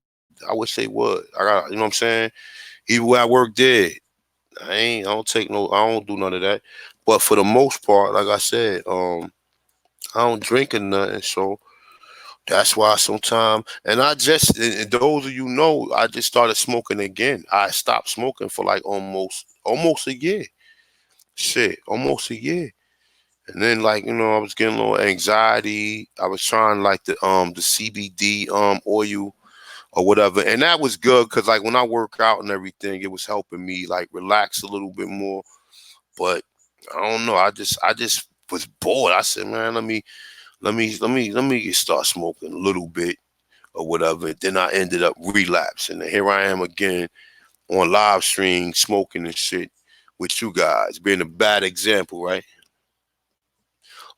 I wish they would. I got. You know what I'm saying? Even where I work there, I don't take no. I don't do none of that. But for the most part, like I said, I don't drink or nothing. So that's why sometimes, and and those of you know, I just started smoking again. I stopped smoking for like almost a year. Shit, almost a year. And then like, I was getting a little anxiety. I was trying like the CBD oil or whatever. And that was good because like when I work out and everything, it was helping me like relax a little bit more. But I don't know. I just was bored. I said, man, let me start smoking a little bit or whatever. Then I ended up relapsing. And here I am again on live stream smoking and shit with you guys, being a bad example, right?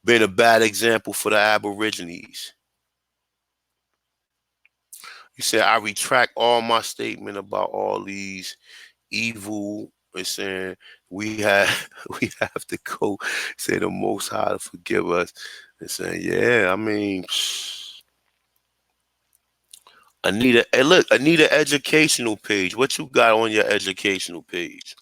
Being a bad example for the Aborigines. You said I retract all my statement about all these evil and saying we have we have to go say the Most High to forgive us and saying, yeah, I mean, I need an educational page. What you got on your educational page?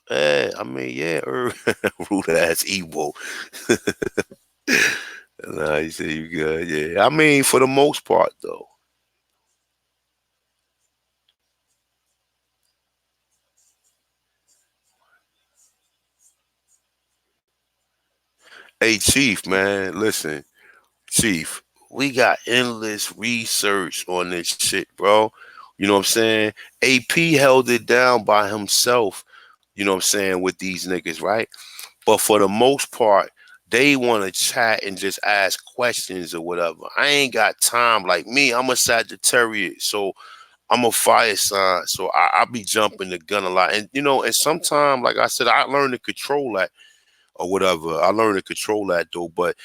I mean, yeah, rude ass Igbo. Nah, you say you good. Yeah, I mean, for the most part, though. Hey, Chief, man, listen, Chief, we got endless research on this shit, bro. You know what I'm saying? AP held it down by himself, you know what I'm saying, with these niggas, right? But for the most part, they want to chat and just ask questions or whatever. I ain't got time. Like me, I'm a Sagittarius, so I'm a fire sign, so I be jumping the gun a lot. And and sometimes, like I said, I learned to control that or whatever. I learned to control that though. But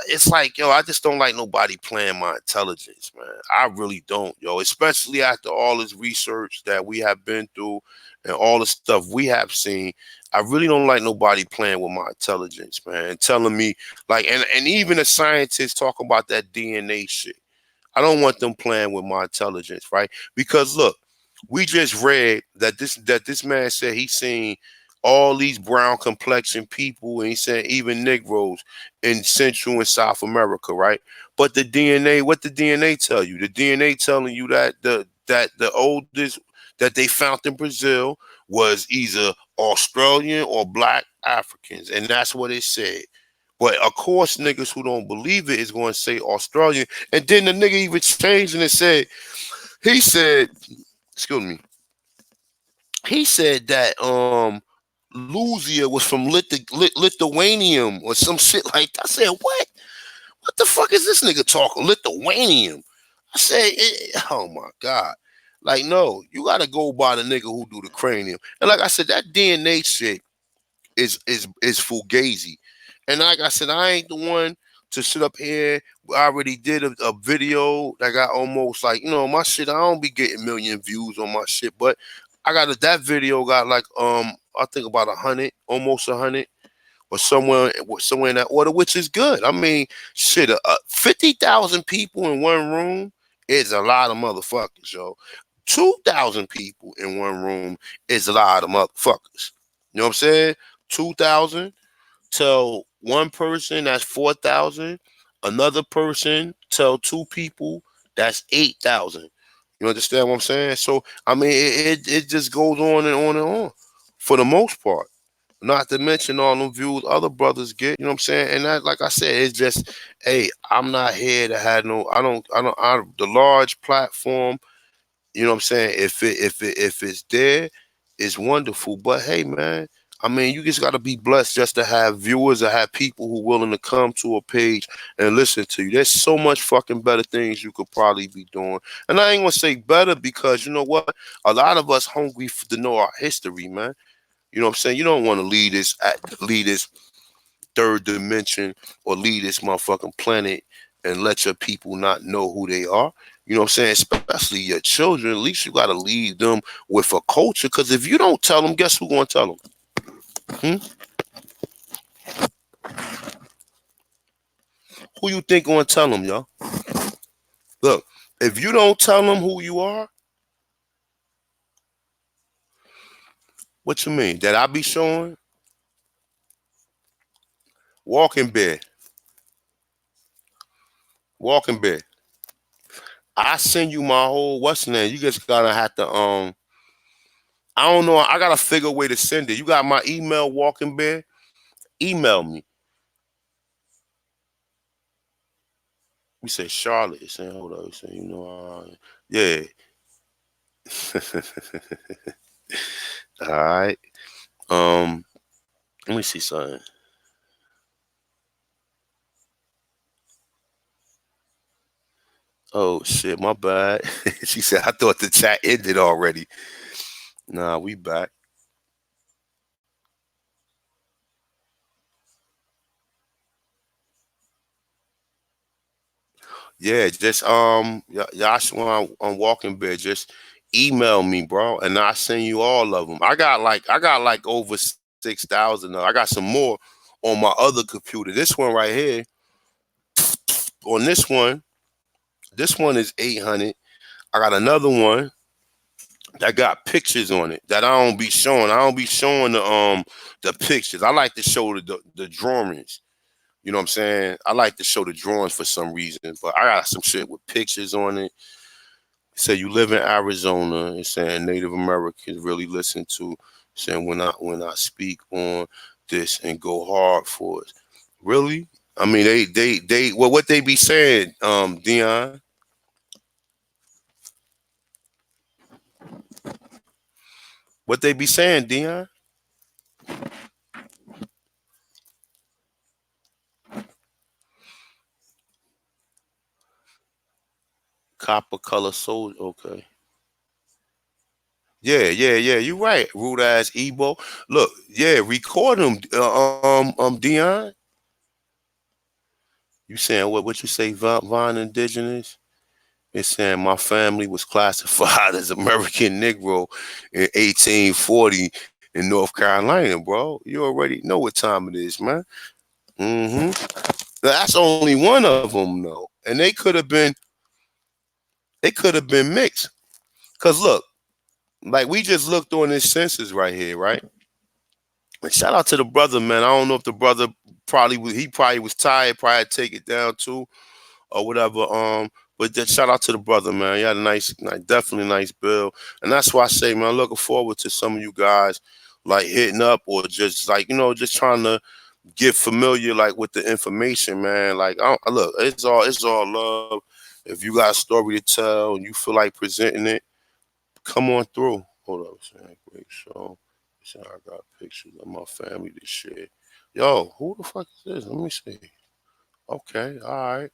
it's like, yo, I just don't like nobody playing my intelligence, man. I really don't, yo. Especially after all this research that we have been through and all the stuff we have seen. I really don't like nobody playing with my intelligence, man. And telling me like, and even the scientists talk about that DNA shit. I don't want them playing with my intelligence, right? Because look, we just read that this man said he seen all these brown complexion people, and he said even Negroes in Central and South America, right? But the DNA, what the DNA tell you? The DNA telling you that the oldest that they found in Brazil was either Australian or black Africans, and that's what it said. But of course, niggas who don't believe it is going to say Australian. And then the nigga even changed and it said, he said, excuse me, he said that Luzia was from Lithuanium or some shit like that. I said, what? What the fuck is this nigga talking? Lithuanium. I said, oh my God. Like, no, you gotta go by the nigga who do the cranium. And like I said, that DNA shit is fugazi. And like I said, I ain't the one to sit up here. I already did a video that got almost like, my shit. I don't be getting million views on my shit, but that video got like I think about 100, almost 100. or somewhere in that order, which is good. I mean, shit, 50,000 people in one room is a lot of motherfuckers, yo. 2,000 people in one room is a lot of motherfuckers. You know what I'm saying? 2,000 tell one person, that's 4,000. Another person tell two people, that's 8,000. You understand what I'm saying? So I mean, it just goes on and on and on, for the most part. Not to mention all them views other brothers get. You know what I'm saying? And that, like I said, it's just, hey, I'm not here to have no. The large platform. You know what I'm saying? If it's there, it's wonderful. But hey, man, I mean, you just gotta be blessed just to have viewers or have people who willing to come to a page and listen to you. There's so much fucking better things you could probably be doing. And I ain't gonna say better because you know what? A lot of us hungry to know our history, man. You know what I'm saying? You don't want to lead this third dimension or leave this motherfucking planet and let your people not know who they are. You know what I'm saying? Especially your children. At least you gotta leave them with a culture. Cause if you don't tell them, guess who gonna tell them? Hmm? Who you think gonna tell them, y'all? Look, if you don't tell them who you are, what you mean? That I be showing? Walking bear. Walking bear. I send you my whole what's the name? You just gotta have to I don't know. I gotta figure a way to send it. You got my email, Walking Bear? Email me. We say Charlotte. It's saying, hold up. It's saying, yeah. All right. Um, Let me see something. Oh shit, my bad. She said, I thought the chat ended already. Nah, we back. Yeah, just y'all on Walking Bear, just email me, bro, and I send you all of them. I got like over 6,000. I got some more on my other computer. This one right here, on this one is 800. I got another one that got pictures on it that I don't be showing. I don't be showing the pictures. I like to show the drawings. You know what I'm saying? I like to show the drawings for some reason, but I got some shit with pictures on it. Say you live in Arizona. It's saying Native Americans really listen to saying when I speak on this and go hard for it. Really? I mean they well what they be saying, Dion? What they be saying, Dion? Copper color soldier. Okay. Yeah. You right. Rude ass Ebo. Look, yeah, record them. Dion. You saying what you say, Von Indigenous? It's saying my family was classified as American Negro in 1840 in North Carolina, bro. You already know what time it is, man. Mm-hmm. That's only one of them, though, and they could have been mixed. Cause look, like we just looked on this census right here, right? And shout out to the brother, man. I don't know if the brother he probably was tired, probably had to take it down too or whatever. But then shout out to the brother, man. He had a definitely nice bill, and that's why I say, man, I'm looking forward to some of you guys like hitting up or just like just trying to get familiar like with the information, man. Like, look, it's all love. If you got a story to tell and you feel like presenting it, come on through. Hold up, saying great show. Saying I got pictures of my family to share. Yo, who the fuck is this? Let me see. Okay, all right.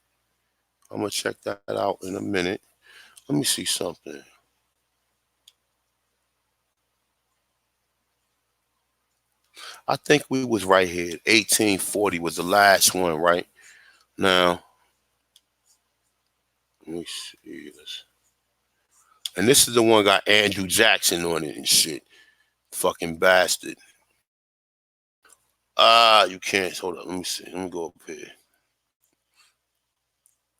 I'm gonna check that out in a minute. Let me see something. I think we was right here. 1840 was the last one, right? Now, let me see this. And this is the one got Andrew Jackson on it and shit. Fucking bastard. You can't. Hold up. Let me see. Let me go up here.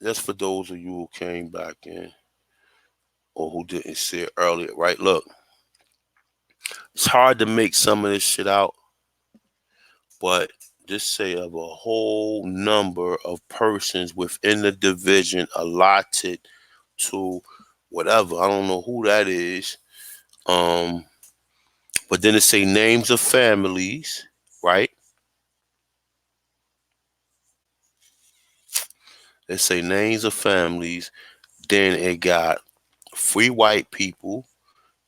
Just for those of you who came back in or who didn't see it earlier, right? Look, it's hard to make some of this shit out, but just say of a whole number of persons within the division allotted to whatever. I don't know who that is. Um, but then it say names of families, right? It say names of families. Then it got free white people.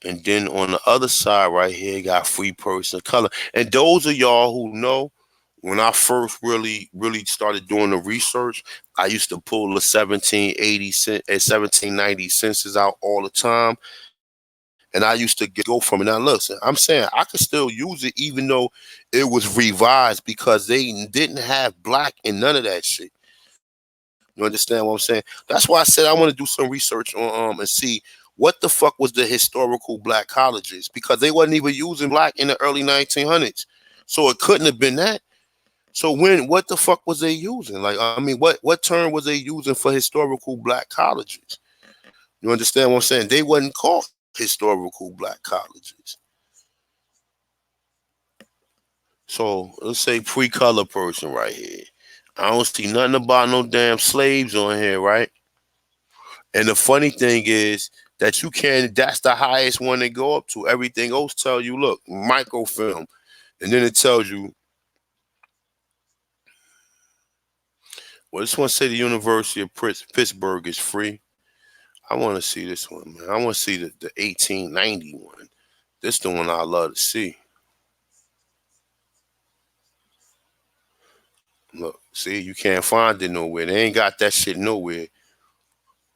And then on the other side right here, it got free person of color. And those of y'all who know, when I first really started doing the research, I used to pull the 1780 and 1790 census out all the time. And I used to go from it. Now, look, I'm saying I could still use it even though it was revised because they didn't have black in none of that shit. You understand what I'm saying? That's why I said I want to do some research on and see what the fuck was the historical black colleges, because they wasn't even using black in the early 1900s. So it couldn't have been that. So what the fuck was they using? Like, I mean, what term was they using for historical black colleges? You understand what I'm saying? They wasn't called historical black colleges. So let's say pre-color person right here. I don't see nothing about no damn slaves on here, right? And the funny thing is that that's the highest one they go up to. Everything else tell you, look, microfilm. And then it tells you, well, this one say the University of Pittsburgh is free. I want to see this one, man. I want to see the 1890 one. This the one I love to see. Look, see, you can't find it nowhere. They ain't got that shit nowhere.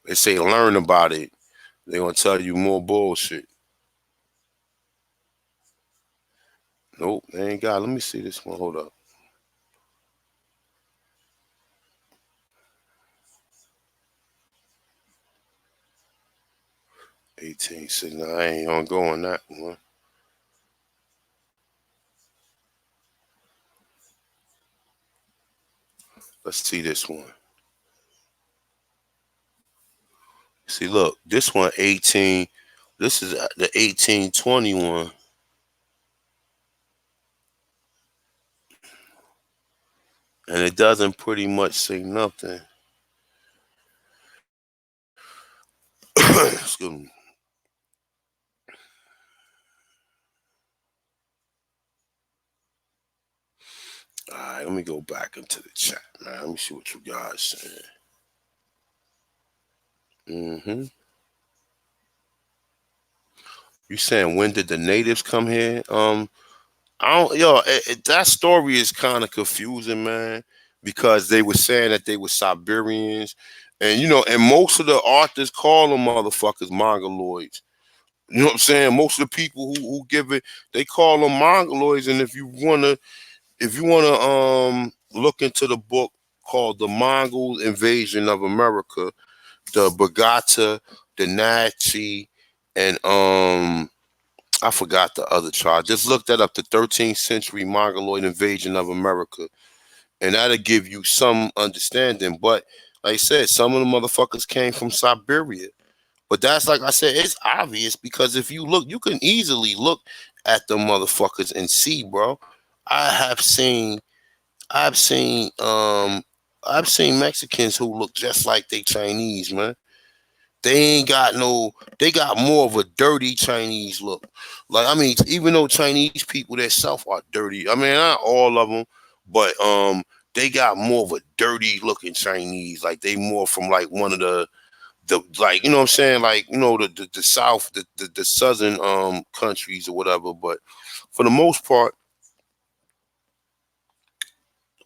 They say learn about it. They gonna tell you more bullshit. Nope, they ain't got. Let me see this one. Hold up. 1869. I ain't gonna go on that one. Let's see this one. See, look, this one 18. This is the 1821, and it doesn't pretty much say nothing. Excuse me. All right, let me go back into the chat, man. Let me see what you guys saying. Mm-hmm. You saying when did the natives come here? I don't, yo, that story is kind of confusing, man, because they were saying that they were Siberians, and and most of the authors call them motherfuckers mongoloids. You know what I'm saying? Most of the people who give it, they call them mongoloids. And if you wanna look into the book called The Mongol Invasion of America, the Bagata, the Nazi, and I forgot the other tribe. Just look that up, the 13th century Mongoloid invasion of America, and that'll give you some understanding. But like I said, some of the motherfuckers came from Siberia. But that's, like I said, it's obvious because if you look, you can easily look at the motherfuckers and see, bro. I have seen, I've seen, I've seen Mexicans who look just like they Chinese, man. They ain't got no. They got more of a dirty Chinese look. Like, I mean, even though Chinese people themselves are dirty, I mean, not all of them, but they got more of a dirty looking Chinese. Like, they more from like one of the like, you know what I'm saying, like, the south, the southern countries or whatever. But for the most part,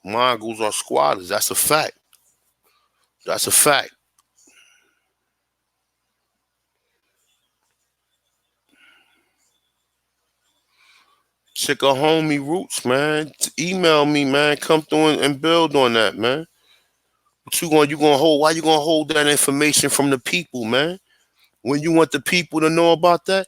Mongols are squatters. That's a fact. That's a fact. Chickahomie roots, man. Email me, man. Come through and build on that, man. What you gonna hold? Why you gonna hold that information from the people, man? When you want the people to know about that?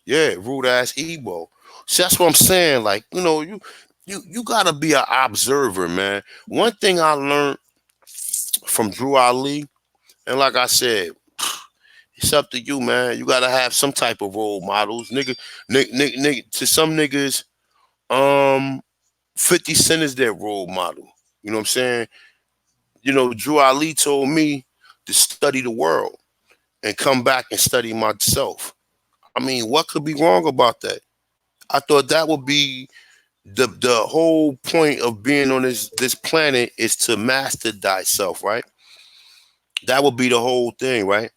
Yeah, rude ass Igbo. So that's what I'm saying. Like, you gotta be an observer, man. One thing I learned from Drew Ali, and like I said, it's up to you, man. You gotta have some type of role models, nigga. To some niggas, um, 50 Cent is their role model. You know what I'm saying? Drew Ali told me to study the world and come back and study myself. I mean, what could be wrong about that? I thought that would be the whole point of being on this planet is to master thyself, right? That would be the whole thing, right?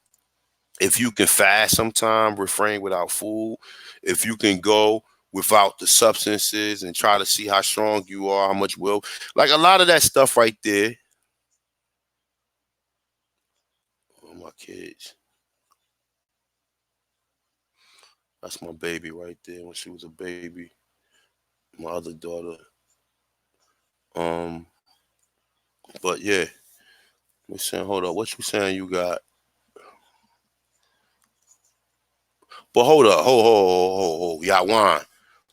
If you can fast sometime, refrain without food, if you can go without the substances and try to see how strong you are, how much will, like a lot of that stuff right there. Oh, my kids. That's my baby right there when she was a baby. My other daughter. Um, but yeah, we saying, hold up, what you saying you got? But hold up, hold, Yawan.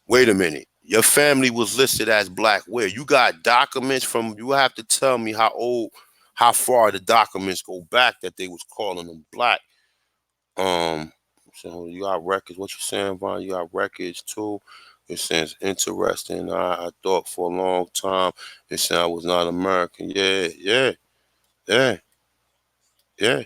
Wait a minute. Your family was listed as black where? You got documents from, you have to tell me how far the documents go back that they was calling them black. Um, so you got records. What you saying, Vaughn? You got records too. It says interesting. I thought for a long time it said I was not American. Yeah, yeah, yeah, yeah.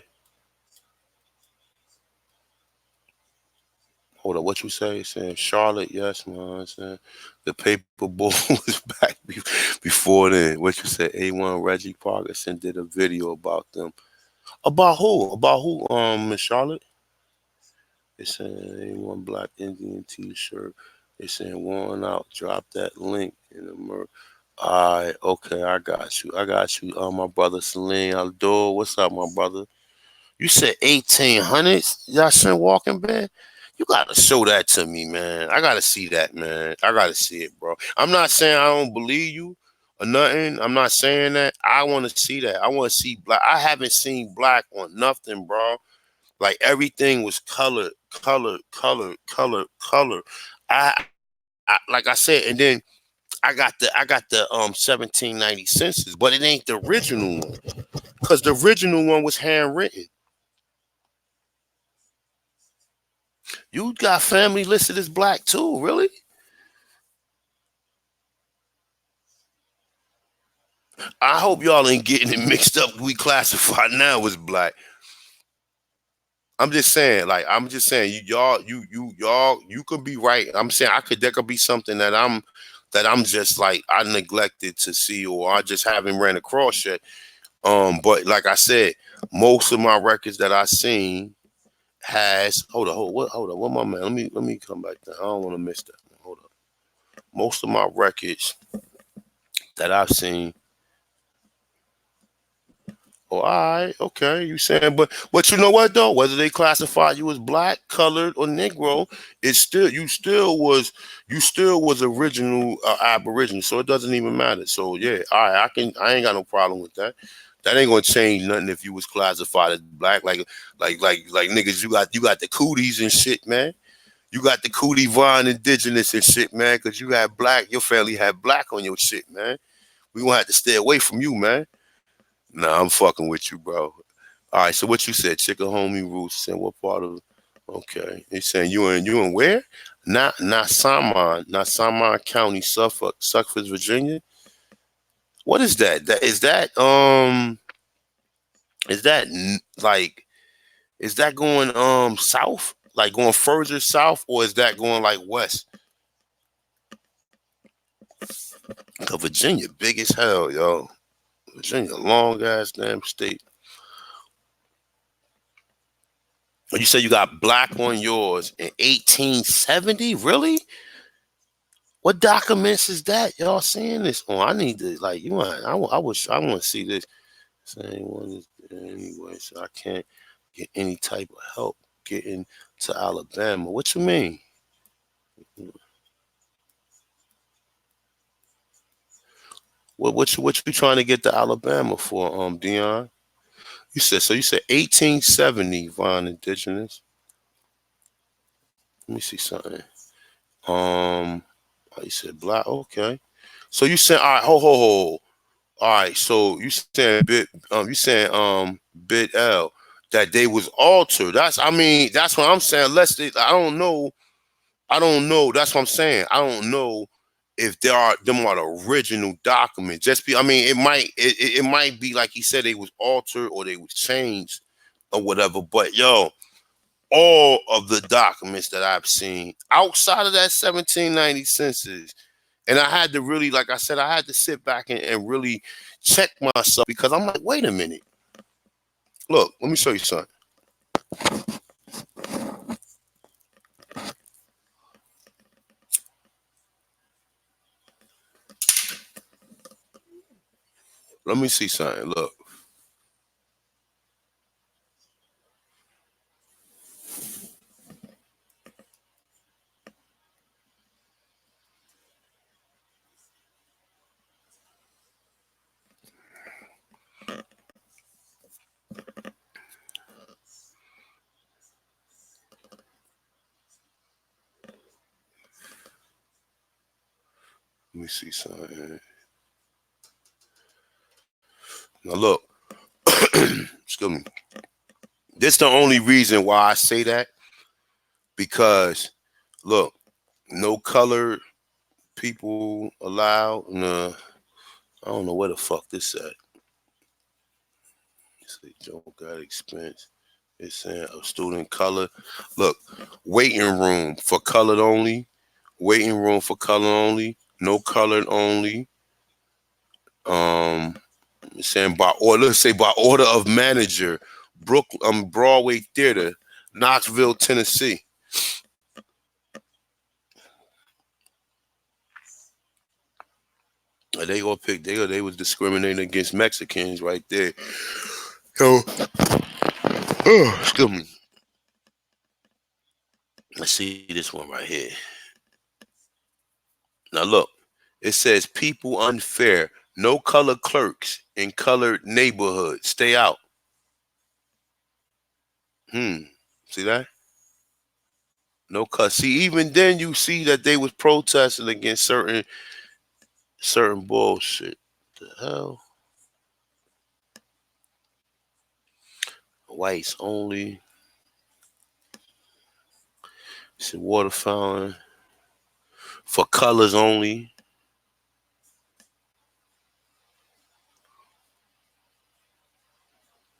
Hold up, what you say? Saying Charlotte, yes, man. Saying the paper boy was back before then. What you say? A1 Reggie Parkinson did a video about them. About who? About who? Miss Charlotte. It's saying A1 Black Indian T-shirt. It's saying worn out. Drop that link in the Alright, okay, I got you. I got you. My brother Celine Aldor. What's up, my brother? You said 1800s? Y'all seen Walking Band? You gotta show that to me, man. I gotta see that, man. I gotta see it, bro. I'm not saying I don't believe you or nothing. I'm not saying that. I want to see that. I want to see black. I haven't seen black on nothing, bro. Like everything was colored, colored, colored, colored, colored. I like I said, and then I got the 1790 census, but it ain't the original one because the original one was handwritten. You got family listed as black too, really? I hope y'all ain't getting it mixed up. We classify now as black. I'm just saying, you could be right. I'm saying there could be something that I'm just like I neglected to see or I just haven't ran across yet. But like I said, most of my records that I seen has hold on, what my man? Let me come back there. I don't want to miss that. Hold up. Most of my records that I've seen. Oh, all right, okay. You saying, but you know what though? Whether they classify you as black, colored, or Negro, it's still you still was original Aboriginal. So it doesn't even matter. So yeah, all right. I ain't got no problem with that. That ain't gonna change nothing if you was classified as black. Like niggas, you got the cooties and shit, man. You got the cootie Vine indigenous and shit, man. Cause you had black. Your family had black on your shit, man. We gonna have to stay away from you, man. Nah, I'm fucking with you, bro. All right, so what you said, chicken homie roots, and what part of? Okay, he's saying you in where? Not County, Suffolk, Virginia. What is that? Like is that going south, like going further south, or is that going like west? 'Cause Virginia big as hell, yo. Virginia long ass damn state. You say you got black on yours in 1870? Really? What documents is that y'all seeing this on? I need to like you want. I want to see this. Same one is there anyway, so I can't get any type of help getting to Alabama. What you mean? What you trying to get to Alabama for? Dion. You said 1870 Vine Indigenous. Let me see something. You said black. Okay. So you saying, all right, ho. All right. So you saying bit L that they was altered. That's what I'm saying. I don't know. I don't know. That's what I'm saying. I don't know if them are the original documents. It might be like he said they was altered or they was changed or whatever. But yo, all of the documents that I've seen outside of that 1790 census, and I had to really, like I said, I had to sit back and really check myself because I'm like, wait a minute. Look, let me show you something. Let me see something. Look. Let me see something. Now look, excuse me. This the only reason why I say that, because look, no colored people allowed. No, I don't know where the fuck this at. See, Joe got expense. It's saying a student color. Look, waiting room for colored only. Waiting room for color only. No colored only. It's saying by order. Let's say by order of manager. Broadway Theater, Knoxville, Tennessee. They gonna pick. They was discriminating against Mexicans right there. So, excuse me. Let's see this one right here. Now look, it says people unfair. No color clerks in colored neighborhoods. Stay out. See that? No cut. See, even then you see that they was protesting against certain bullshit. The hell? Whites only. It's a water fountain. For colors only.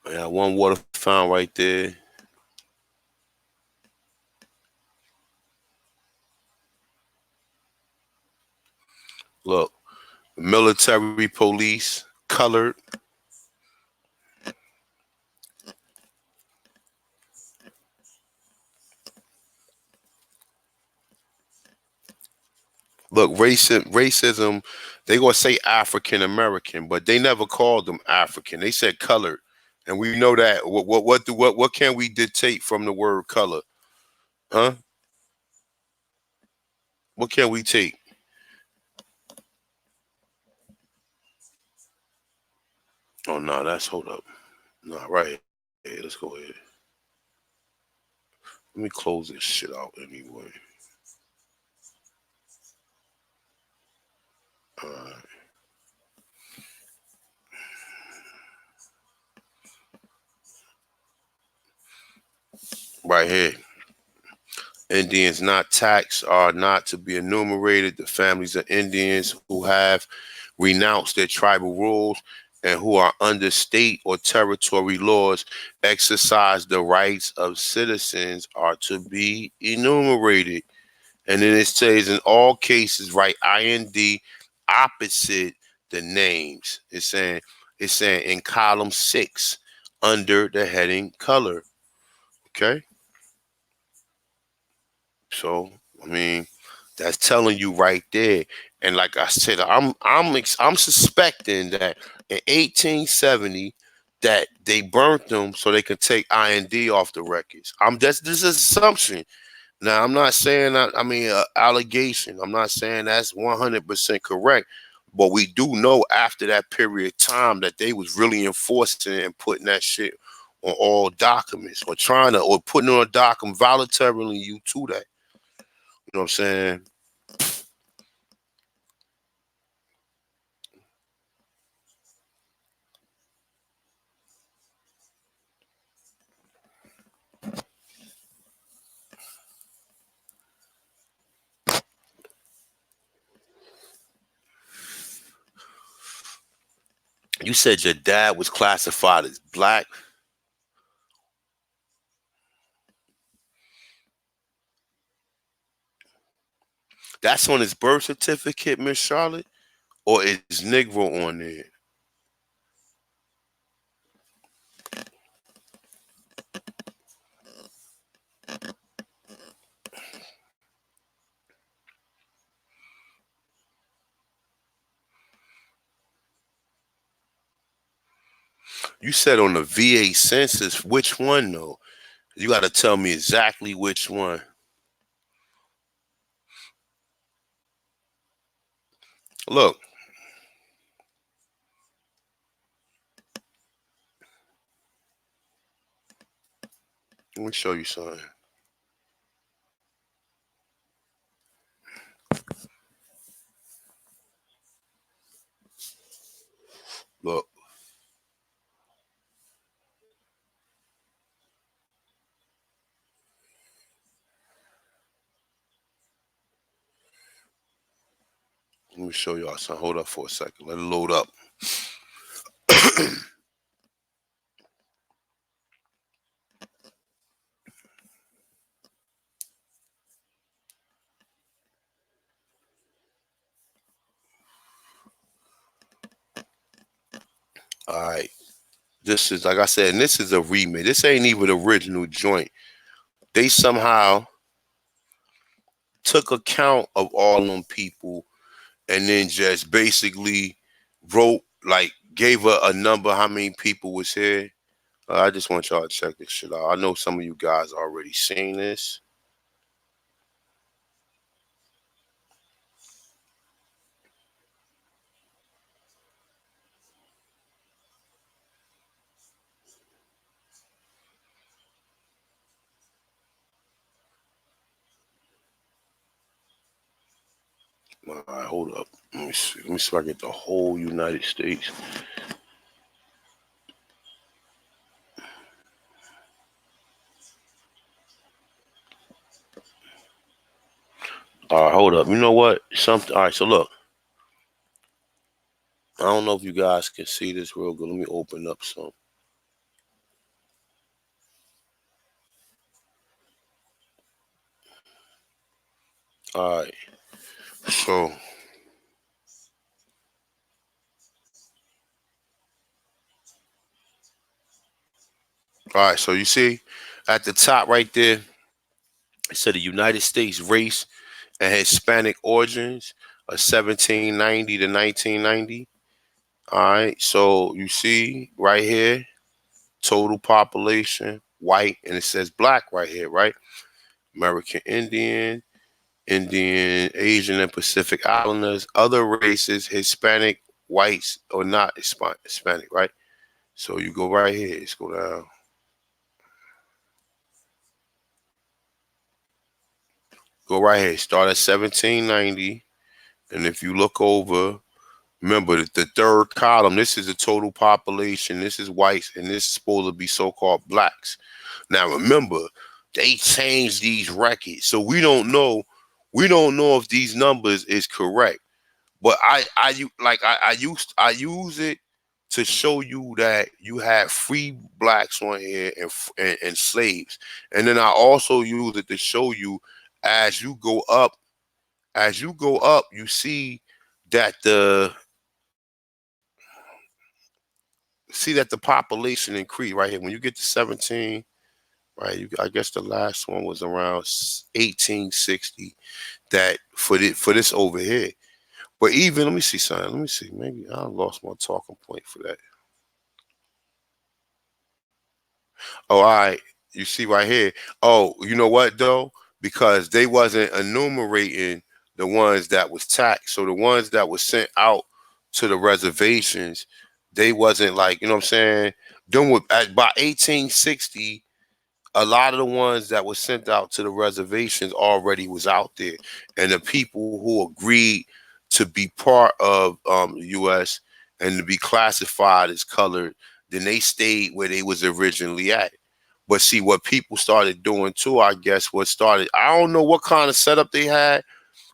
Yeah, one water fountain right there. Look, military police, colored. Look, racism, they gonna say African American, but they never called them African. They said colored. And we know that. What can we dictate from the word color? Huh? What can we take? Oh no, that's hold up. No, right. Hey, let's go ahead. Let me close this shit out anyway. Alright. Right here. Indians not taxed are not to be enumerated. The families of Indians who have renounced their tribal rules and who are under state or territory laws exercise the rights of citizens are to be enumerated. And then it says in all cases, write IND opposite the names. It's saying in column 6 under the heading color. Okay. So that's telling you right there. And like I said, I'm suspecting that in 1870 that they burnt them so they could take IND off the records. This is assumption. Now I'm not saying allegation. I'm not saying that's 100% correct, but we do know after that period of time that they was really enforcing it and putting that shit on all documents or putting on a document voluntarily you to that. You know what I'm saying? You said your dad was classified as black. That's on his birth certificate, Miss Charlotte, or is Negro on there? You said on the VA census, which one though? You got to tell me exactly which one. Look, let me show you something. Look, let me show y'all something. Hold up for a second. Let it load up. All right. This is, like I said, and this is a remake. This ain't even the original joint. They somehow took account of all them people and then just basically wrote, like, gave a number how many people was here. I just want y'all to check this shit out. I know some of you guys already seen this. All right, hold up. Let me see. Let me see if I get the whole United States. All right, hold up. You know what? Something. All right, so look. I don't know if you guys can see this real good. Let me open up some. All right. So, all right. So you see at the top right there, it said the United States race and Hispanic origins of 1790 to 1990. All right. So you see right here, total population, white, and it says black right here, right? American Indian, Indian, Asian, and Pacific Islanders, other races, Hispanic, whites, or not Hispanic, right? So you go right here. Let's go down. Go right here. Start at 1790. And if you look over, remember the third column, this is the total population. This is whites, and this is supposed to be so-called blacks. Now remember, they changed these records. So we don't know. We don't know if these numbers is correct. But I use it to show you that you have free blacks on here and slaves, and then I also use it to show you as you go up, you see that the population increase right here when you get to 17. Right, I guess the last one was around 1860. That for this over here. But even, let me see something. Let me see. Maybe I lost my talking point for that. Oh, all right. You see right here. Oh, you know what though? Because they wasn't enumerating the ones that was taxed. So the ones that was sent out to the reservations, they wasn't like, you know what I'm saying? By 1860, a lot of the ones that were sent out to the reservations already was out there, and the people who agreed to be part of the U.S. and to be classified as colored, then they stayed where they was originally at. But see, what people started doing too, I guess, what started, I don't know what kind of setup they had,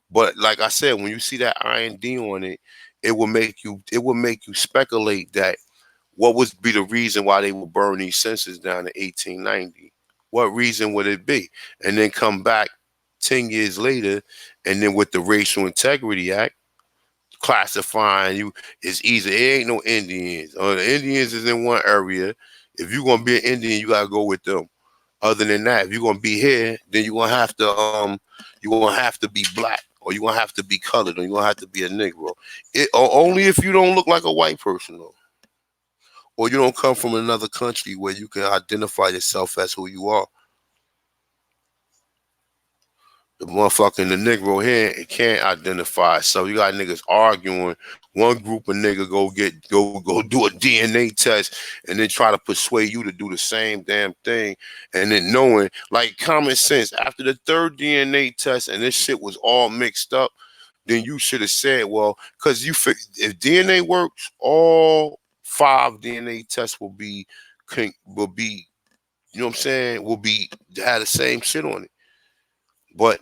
but like I said, when you see that IND on it, it will make you speculate that what would be the reason why they would burn these censuses down in 1890? What reason would it be? And then come back 10 years later, and then with the Racial Integrity Act, classifying you is easy. It ain't no Indians. The Indians is in one area. If you're gonna be an Indian, you gotta go with them. Other than that, if you're gonna be here, then you're gonna have to be black, or you're gonna have to be colored, or you're gonna have to be a Negro. Or only if you don't look like a white person though. Or you don't come from another country where you can identify yourself as who you are. The motherfucking the Negro here it can't identify. So you got niggas arguing. One group of nigga go do a DNA test and then try to persuade you to do the same damn thing. And then knowing like common sense after the third DNA test and this shit was all mixed up, then you should have said, well, because if DNA works, all 5 DNA tests will be, you know what I'm saying, will be have the same shit on it. But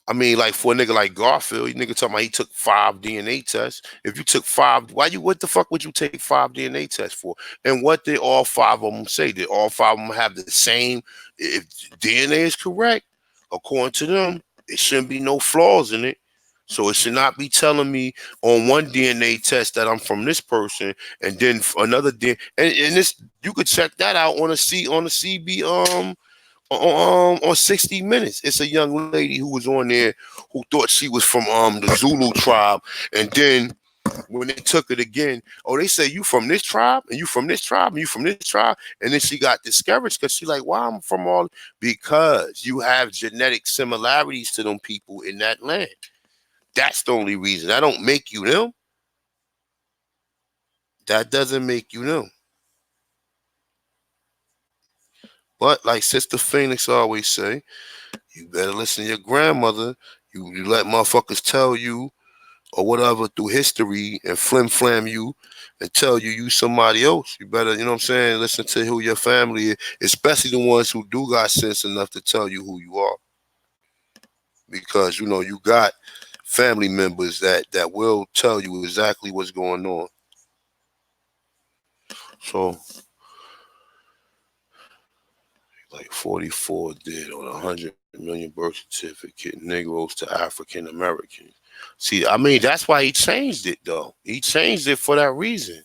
I mean, like for a nigga like Garfield, you nigga talking about he took 5 DNA tests. If you took five, what the fuck would you take 5 DNA tests for? And what did all 5 of them say? Did all 5 of them have the same? If DNA is correct, according to them, it shouldn't be no flaws in it. So it should not be telling me on one DNA test that I'm from this person, and then another DNA, and this you could check that out on the CB on 60 Minutes. It's a young lady who was on there who thought she was from the Zulu tribe, and then when they took it again, oh, they say you from this tribe, and you from this tribe, and you from this tribe, and then she got discouraged because she like, why I'm from all because you have genetic similarities to them people in that land. That's the only reason. That don't make you them. That doesn't make you them. But like Sister Phoenix always say, you better listen to your grandmother. You let motherfuckers tell you or whatever through history and flim flam you and tell you somebody else. You better, you know what I'm saying, listen to who your family is, especially the ones who do got sense enough to tell you who you are. Because you know you got family members that will tell you exactly what's going on. So like 44 did on 100 million birth certificate Negroes to African Americans. See, I mean, that's why he changed it, though. He changed it for that reason.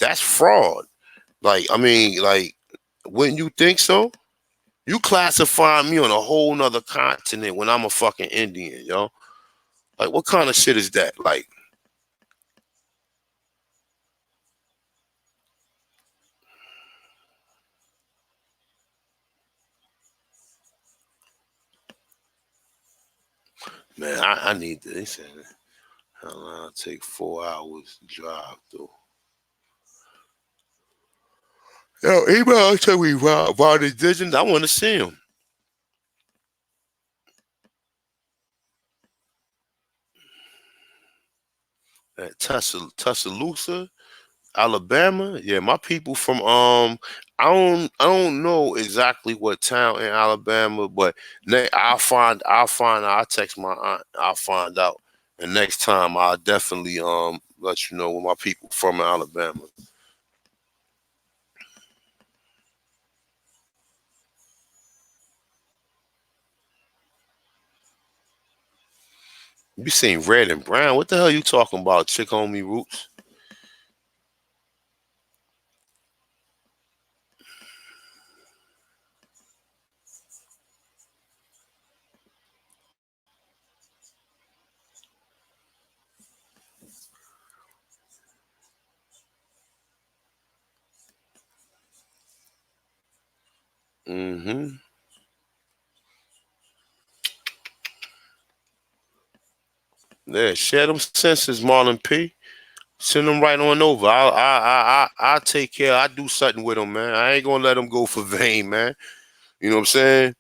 That's fraud. Like, I mean, like, wouldn't you think so? You classify me on a whole nother continent when I'm a fucking Indian, yo. Like, what kind of shit is that? Like, man, I need this. They said, how long it take 4 hours to drive through? Yo, email tell me about the visions. I want to see him. At Tuscaloosa, Alabama. Yeah, my people from I don't know exactly what town in Alabama, but I'll text my aunt. I'll find out. And next time I'll definitely let you know where my people from in Alabama. You seen red and brown. What the hell you talking about, chick homie roots? Mm-hmm. Yeah, share them senses, Marlon P. Send them right on over. I'll take care. I do something with them, man. I ain't gonna let them go for vain, man. You know what I'm saying?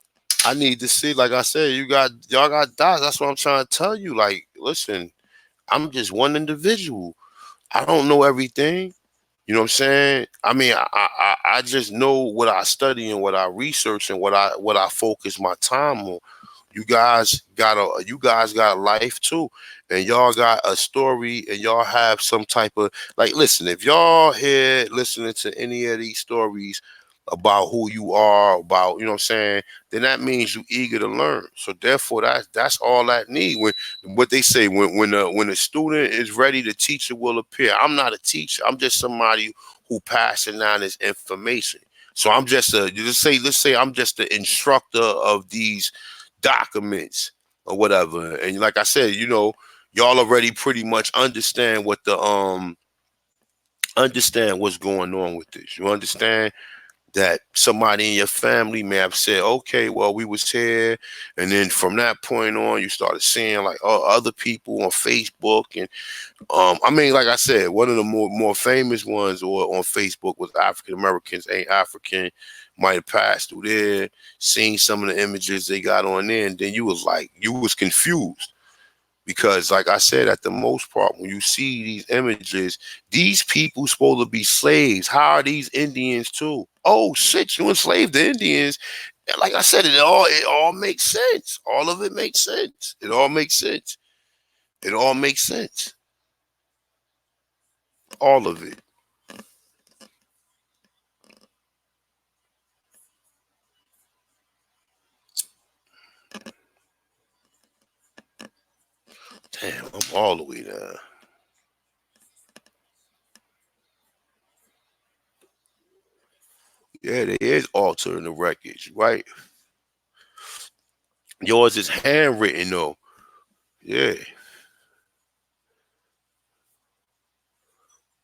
I need to see, like I said, y'all got dots. That's what I'm trying to tell you. Like, listen, I'm just one individual. I don't know everything. You know what I'm saying? I mean, I just know what I study and what I research and what I focus my time on. You guys got a life too, and y'all got a story, and y'all have some type of, like, listen, if y'all here listening to any of these stories about who you are, about, you know what I'm saying, then that means you eager to learn. So therefore, that's all that need. When what they say, when a student is ready, the teacher will appear. I'm not a teacher. I'm just somebody who passing down this information. So I'm just let's say I'm just the instructor of these documents or whatever. And like I said, y'all already pretty much understand what's going on with this. You understand that somebody in your family may have said, okay, well, we was here. And then from that point on, you started seeing like other people on Facebook. And I mean, like I said, one of the more famous ones or on Facebook was African Americans Ain't African. Might have passed through there, seen some of the images they got on there, and then you was confused. Because, like I said, at the most part, when you see these images, these people supposed to be slaves. How are these Indians too? Oh shit, you enslaved the Indians. And like I said, it all makes sense. All of it makes sense. It all makes sense. It all makes sense. All of it. Damn, I'm all the way down. Yeah, there is altering the wreckage, right? Yours is handwritten though. Yeah.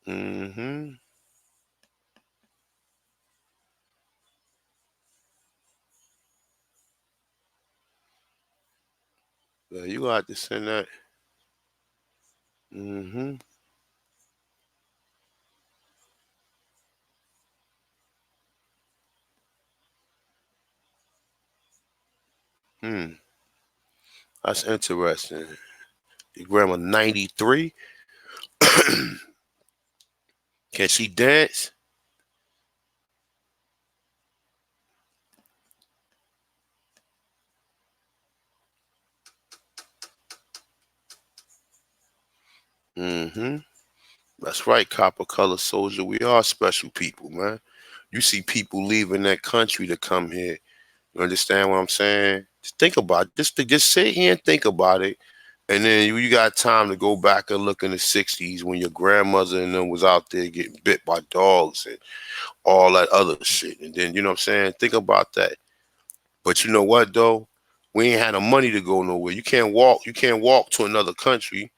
Mm-hmm. Yeah, you got to send that. Mm-hmm. Hmm. That's interesting. Your grandma 93. Can she dance? Mm-hmm. That's right, copper color soldier. We are special people, man. You see people leaving that country to come here. You understand what I'm saying? Just think about it. Just sit here and think about it. And then you got time to go back and look in the 60s when your grandmother and them was out there getting bit by dogs and all that other shit. And then, you know what I'm saying? Think about that. But you know what though? We ain't had the money to go nowhere. You can't walk to another country.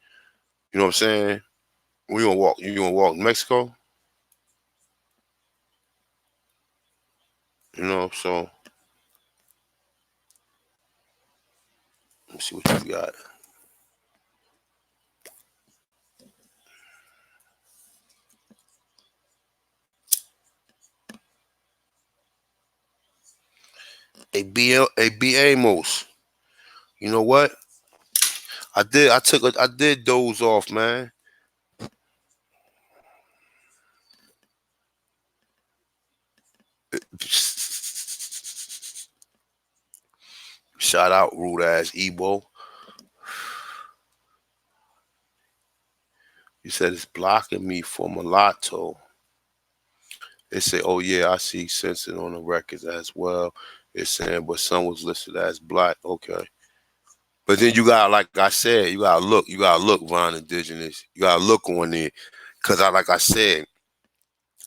You know what I'm saying? We gonna walk. You gonna walk Mexico? So let me see what you got. A B Amos. You know what? I did doze off, man. Shout out rude ass Ebo. You said it's blocking me for mulatto. They say, oh yeah, I see censored on the records as well. It's saying, but some was listed as black. Okay. But then you got, like I said, you gotta look, Von Indigenous. You gotta look on it. Cause like I said,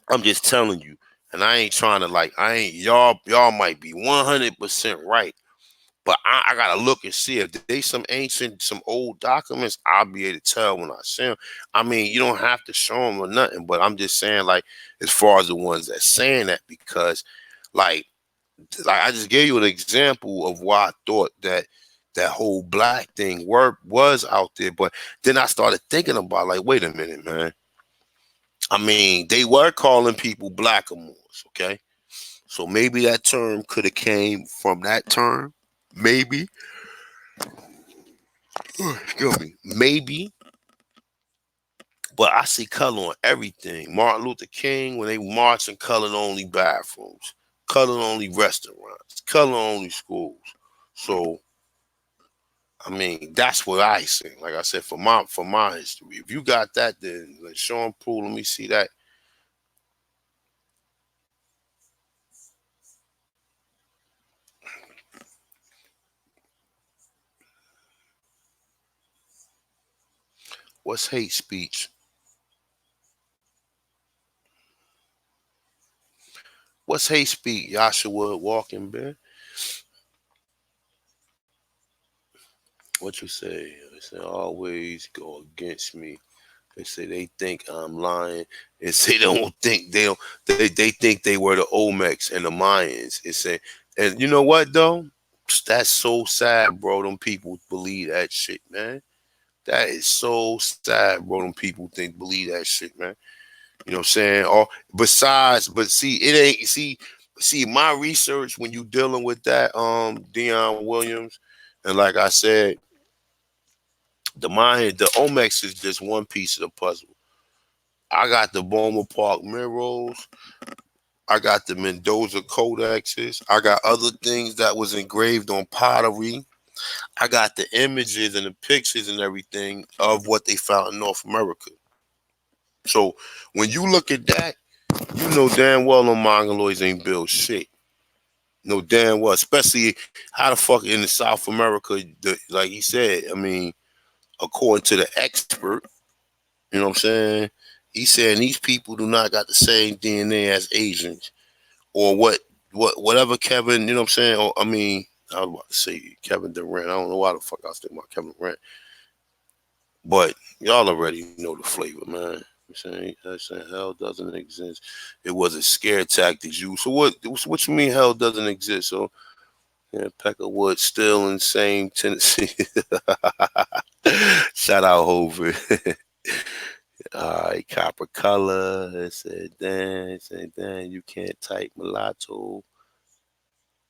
I'm just telling you, and I ain't trying to I ain't y'all might be 100% right. But I gotta look and see if they some old documents. I'll be able to tell when I see them. I mean, you don't have to show them or nothing, but I'm just saying, like, as far as the ones that saying that, because, like, I just gave you an example of why I thought that whole black thing was out there. But then I started thinking about, like, wait a minute, man. I mean, they were calling people blackamoors, okay? So maybe that term could have came from that term. Maybe. Excuse me. Maybe. But I see color on everything. Martin Luther King, when they marching colored only bathrooms, colored only restaurants, color only schools. So I mean, that's what I see. Like I said, for my history. If you got that, then like Sean Poole, let me see that. What's hate speech? What's hate speech? Joshua Walking Bear. What you say? They say always go against me. They say they think I'm lying. They say they don't think they don't. They think they were the Olmecs and the Mayans. It say, and you know what though? That's so sad, bro. Them people believe that shit, man. That is so sad, bro. Them people believe that shit, man. You know what I'm saying? Or besides, but see, it ain't see my research when you dealing with that Dion Williams, and like I said, the Omex is just one piece of the puzzle. I got the Boma Park murals. I got the Mendoza codexes. I got other things that was engraved on pottery. I got the images and the pictures and everything of what they found in North America. So when you look at that, you know damn well them Mongoloids ain't built shit. No damn well, especially how the fuck in the South America, like he said. I mean, according to the expert, you know what I'm saying? He said these people do not got the same DNA as Asians or whatever Kevin. You know what I'm saying? Or I mean, I was about to say Kevin Durant. I don't know why the fuck I was thinking about Kevin Durant, but y'all already know the flavor, man. I'm saying hell doesn't exist. It was a scare tactics used. So what you mean hell doesn't exist? So yeah, Peckerwood still in same Tennessee. Shout out Hoover. All right, Copper Color. It said Dan, you can't type mulatto.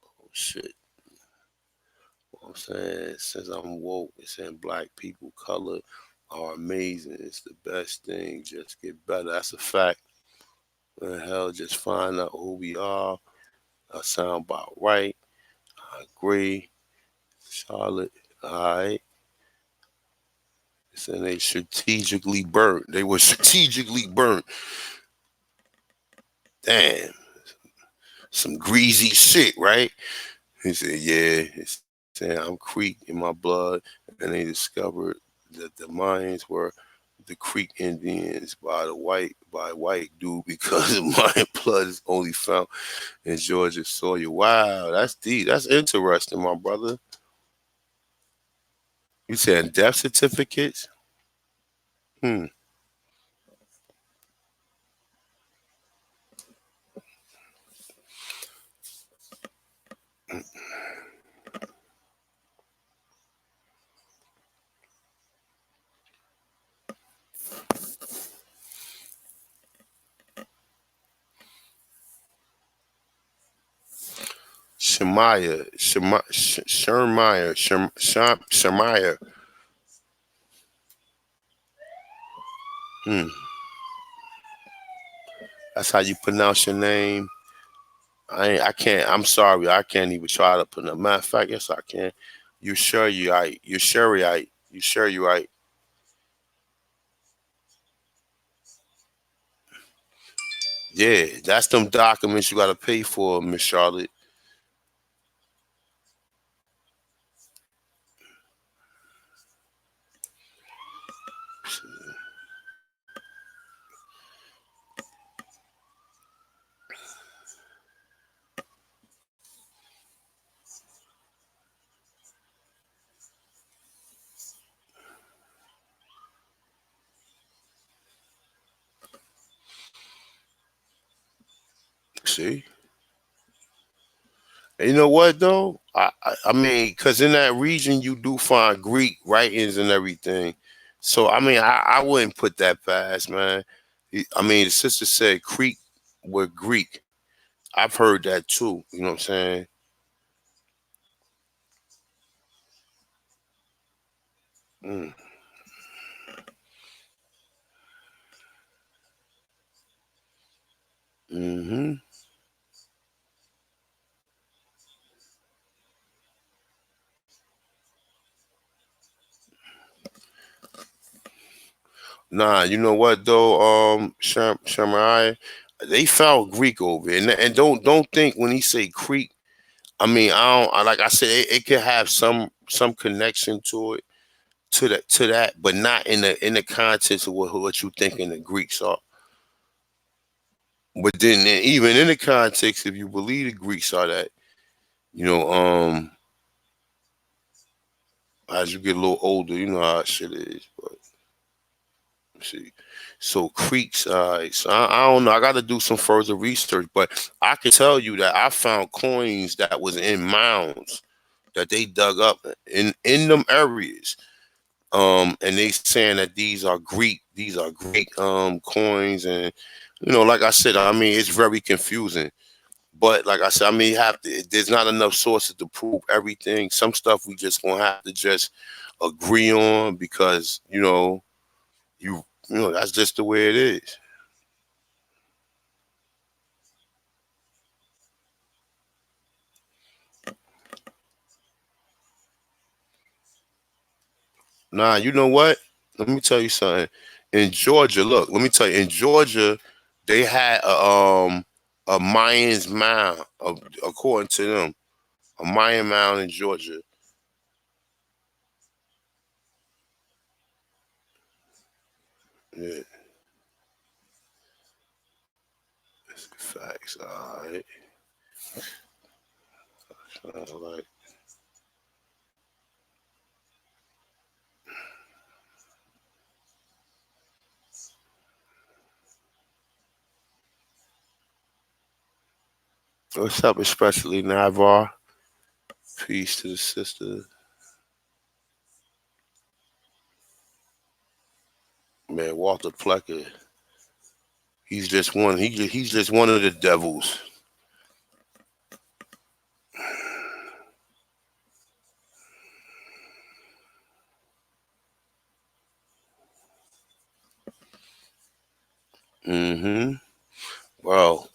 Oh shit. What I'm saying, since I'm woke, it's saying black people color are amazing. It's the best thing. Just get better. That's a fact. Hell, just find out who we are. I sound about right. I agree. Charlotte. All right. And they strategically burnt. They were strategically burnt. Damn, some greasy shit, right? He said, "Yeah." He said, "I'm Creek in my blood," and they discovered that the Mayans were the Creek Indians by white dude because Mayan blood is only found in Georgia soil. Wow, that's deep. That's interesting, my brother. You said death certificates? Hmm. Shemaya. Hmm. That's how you pronounce your name. I can't. I'm sorry. I can't even try to pronounce. Matter of fact, yes, I can. You sure you right? You sure you right? You sure you right? Yeah, that's them documents you got to pay for, Miss Charlotte. See, and you know what though? I mean, because in that region you do find Greek writings and everything. So I mean, I wouldn't put that past, man. I mean, the sister said Creek were Greek. I've heard that too. You know what I'm saying? Mm. Hmm. Nah, you know what though? Shamai, they found Greek over it. And don't think when he say Creek. I mean, I don't. Like I said, it could have some connection to it to that, but not in the context of what you thinking the Greeks are. But then even in the context, if you believe the Greeks are that, you know, as you get a little older, you know how that shit is. But see, so creeks. So I don't know. I got to do some further research, but I can tell you that I found coins that was in mounds that they dug up in them areas. And they saying that these are Greek coins, and like I said, I mean it's very confusing. But like I said, I mean you have to. There's not enough sources to prove everything. Some stuff we just gonna have to just agree on because that's just the way it is. Nah, you know what? Let me tell you something. In Georgia, look, let me tell you, in Georgia, they had a Mayans mound, according to them, a Mayan mound in Georgia. Yeah, facts. All right. Like, what's up, especially Navar? Peace to the sister. Man, Walter Plecker. He's just one. He's just one of the devils. Mm-hmm. Well,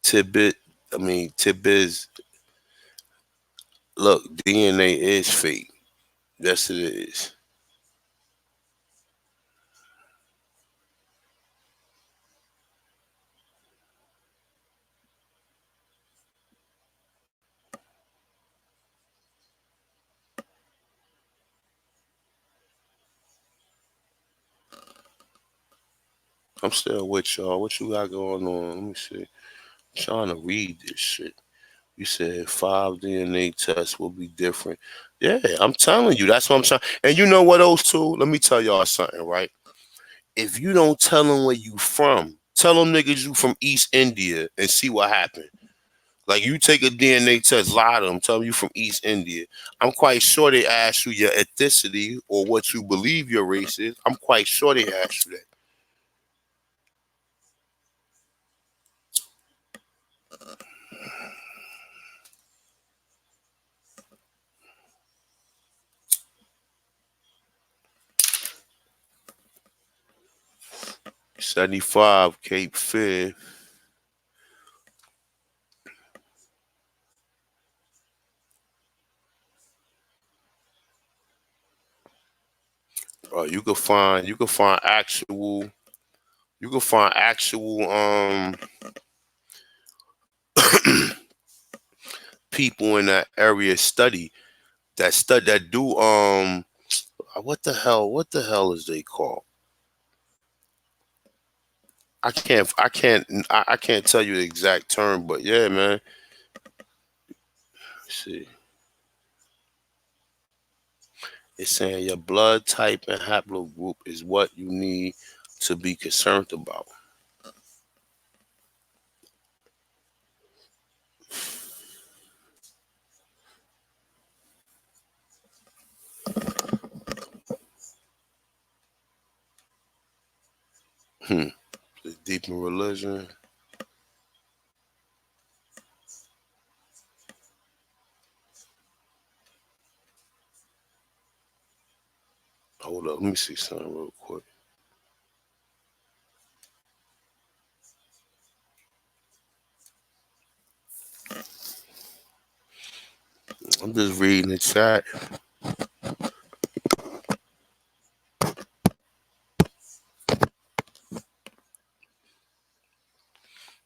tidbit. I mean, tidbits. Look, DNA is fake. Yes, it is. I'm still with y'all. What you got going on? Let me see. Trying to read this shit. You said 5 DNA tests will be different. Yeah, I'm telling you. That's what I'm trying. And you know what, those two? Let me tell y'all something, right? If you don't tell them where you from, tell them niggas you from East India and see what happened. Like you take a DNA test, lie to them, tell them you from East India. I'm quite sure they ask you your ethnicity or what you believe your race is. I'm quite sure they ask you that. 75 Cape Fear. You can find actual people in that area that do what the hell is they called? I can't tell you the exact term, but yeah, man. Let's see. It's saying your blood type and haplogroup is what you need to be concerned about. Hmm. Deep in religion. Hold up, let me see something real quick. I'm just reading the chat.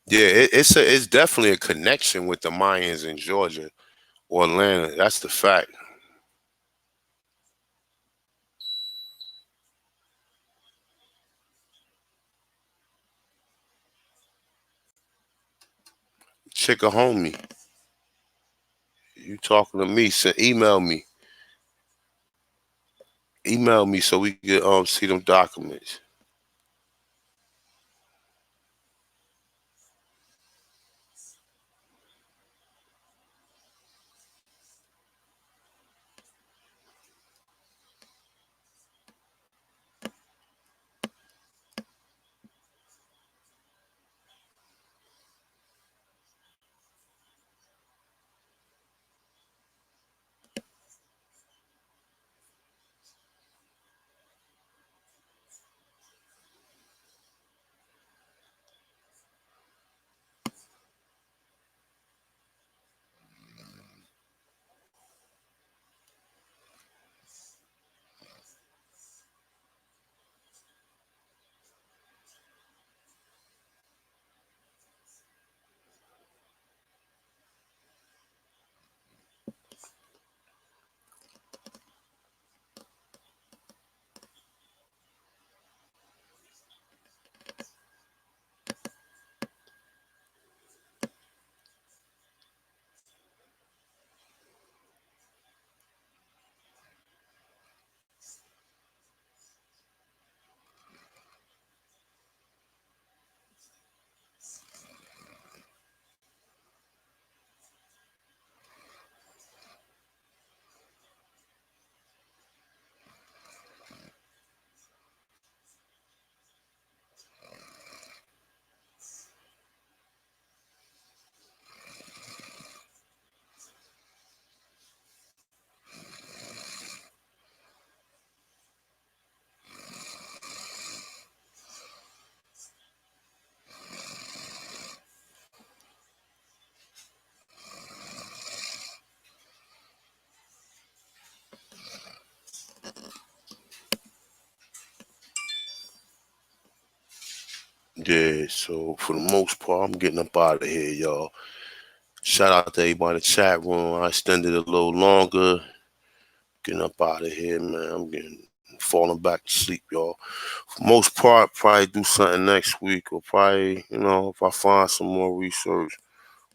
Yeah, it's definitely a connection with the Mayans in Georgia or Atlanta. That's the fact. Chick a homie. You talking to me? So email me so we can see them documents. Yeah, so for the most part, I'm getting up out of here, y'all. Shout out to everybody in the chat room. I extended a little longer. Getting up out of here, man. I'm getting falling back to sleep, y'all. For most part, probably do something next week, or probably, if I find some more research,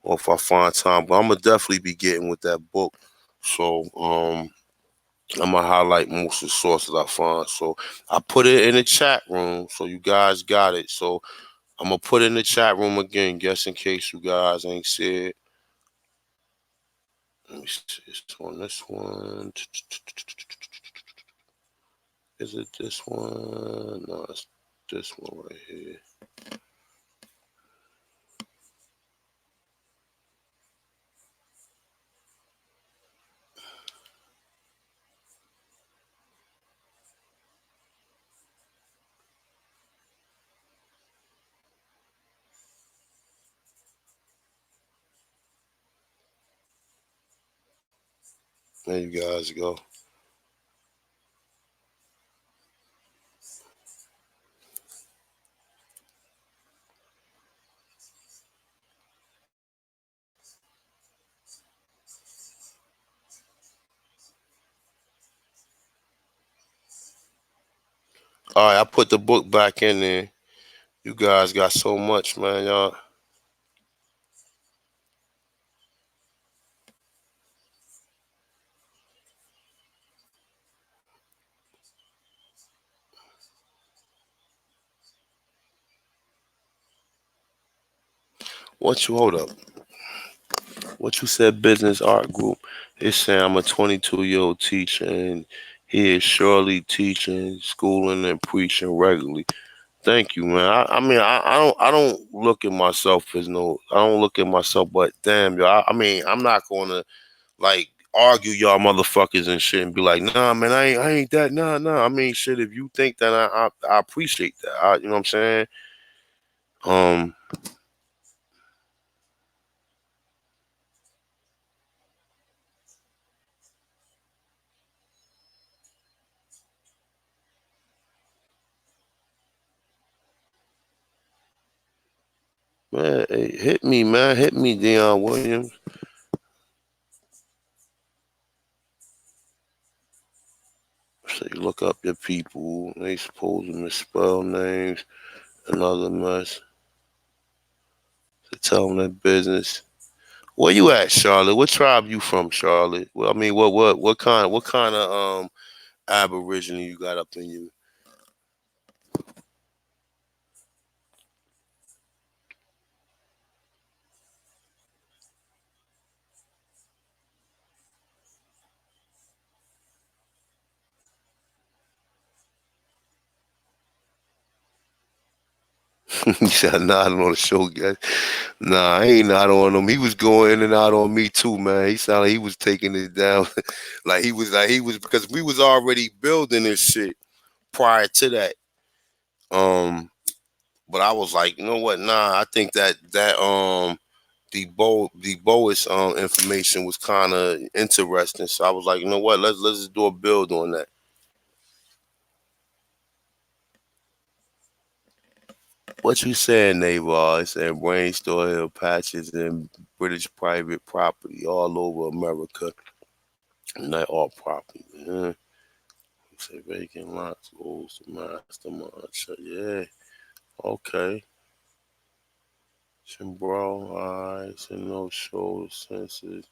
or if I find time. But I'm gonna definitely be getting with that book. So I'm gonna highlight most of the sources I find. So I put it in the chat room, so you guys got it. So I'm gonna put it in the chat room again, just in case you guys ain't see it. Let me see. It's on this one. Is it this one? No, it's this one right here. There you guys go. All right, I put the book back in there. You guys got so much, man. Y'all. What you hold up? What you said? Business art group. It's saying I'm a 22-year-old teacher, and he is surely teaching, schooling, and preaching regularly. Thank you, man. I mean, I don't look at myself as no. I don't look at myself, but damn, yo. I mean, I'm not gonna like argue y'all motherfuckers and shit and be like, nah, man, I ain't that. Nah, nah. I mean, shit. If you think that, I appreciate that. You know what I'm saying? Um, man, hey, hit me, man. Hit me, Dion Williams. So you look up your people. They supposed to misspell names and other mess. To tell them their business. Where you at, Charlotte? What tribe you from, Charlotte? Well, I mean, what kind of Aboriginal you got up in you? He said, nodding on the show, guys. Nah, I ain't not on him. He was going in and out on me too, man. He sounded like he was taking it down, like he was because we was already building this shit prior to that. Um, but I was like, you know what? Nah, I think that the Boas information was kind of interesting. So I was like, you know what? Let's just do a build on that. What you saying, Navar? It's saying brain store hill patches and British private property all over America. Not all property, man. Say vacant lots goes to mastermind. Yeah, okay. Chimbro, alright. So no show senses.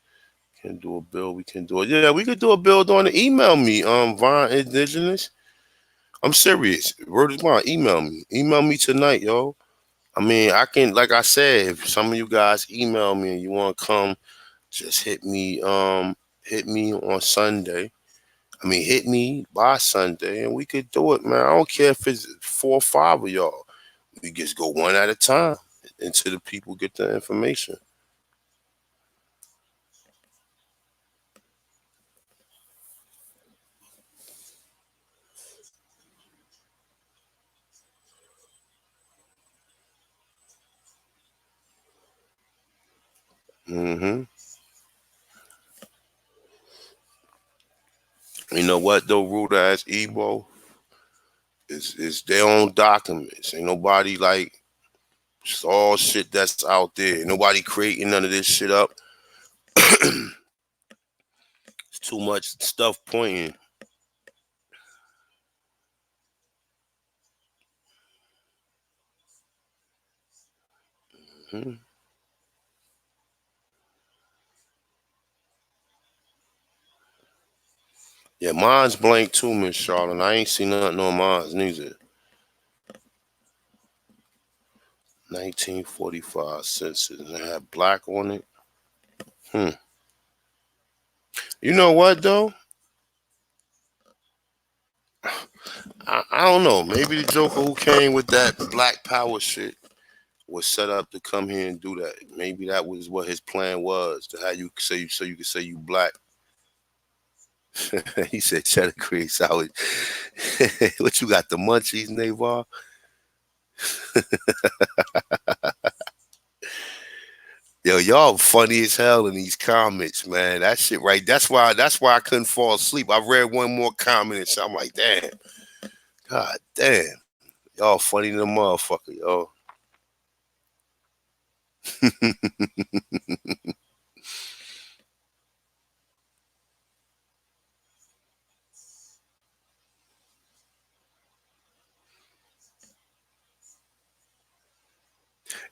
Can do a build. We can do it. Yeah, we could do a build on it. Email me, Vine Indigenous. I'm serious. Word is mine. Email me. Email me tonight, yo. I mean, I can, like I said, if some of you guys email me and you want to come, just hit me on Sunday. I mean, hit me by Sunday, and we could do it, man. I don't care if it's 4 or 5 of y'all. We just go one at a time until the people get the information. hmm You know what though, rude ass Ebo is their own documents. Ain't nobody like it's all shit that's out there. Ain't nobody creating none of this shit up. It's too much stuff pointing. Mhm. Yeah, mine's blank too, Miss Charlotte. I ain't seen nothing on mine's neither. 1945 census. And it had black on it. Hmm. You know what though? I don't know. Maybe the Joker who came with that black power shit was set up to come here and do that. Maybe that was what his plan was to have you say you so you could say you black. He said cheddar cream salad. What you got the munchies, Navar? Yo, y'all funny as hell in these comments, man. That shit right. That's why I couldn't fall asleep. I read one more comment and so I'm like, damn. God damn. Y'all funny than a motherfucker, yo.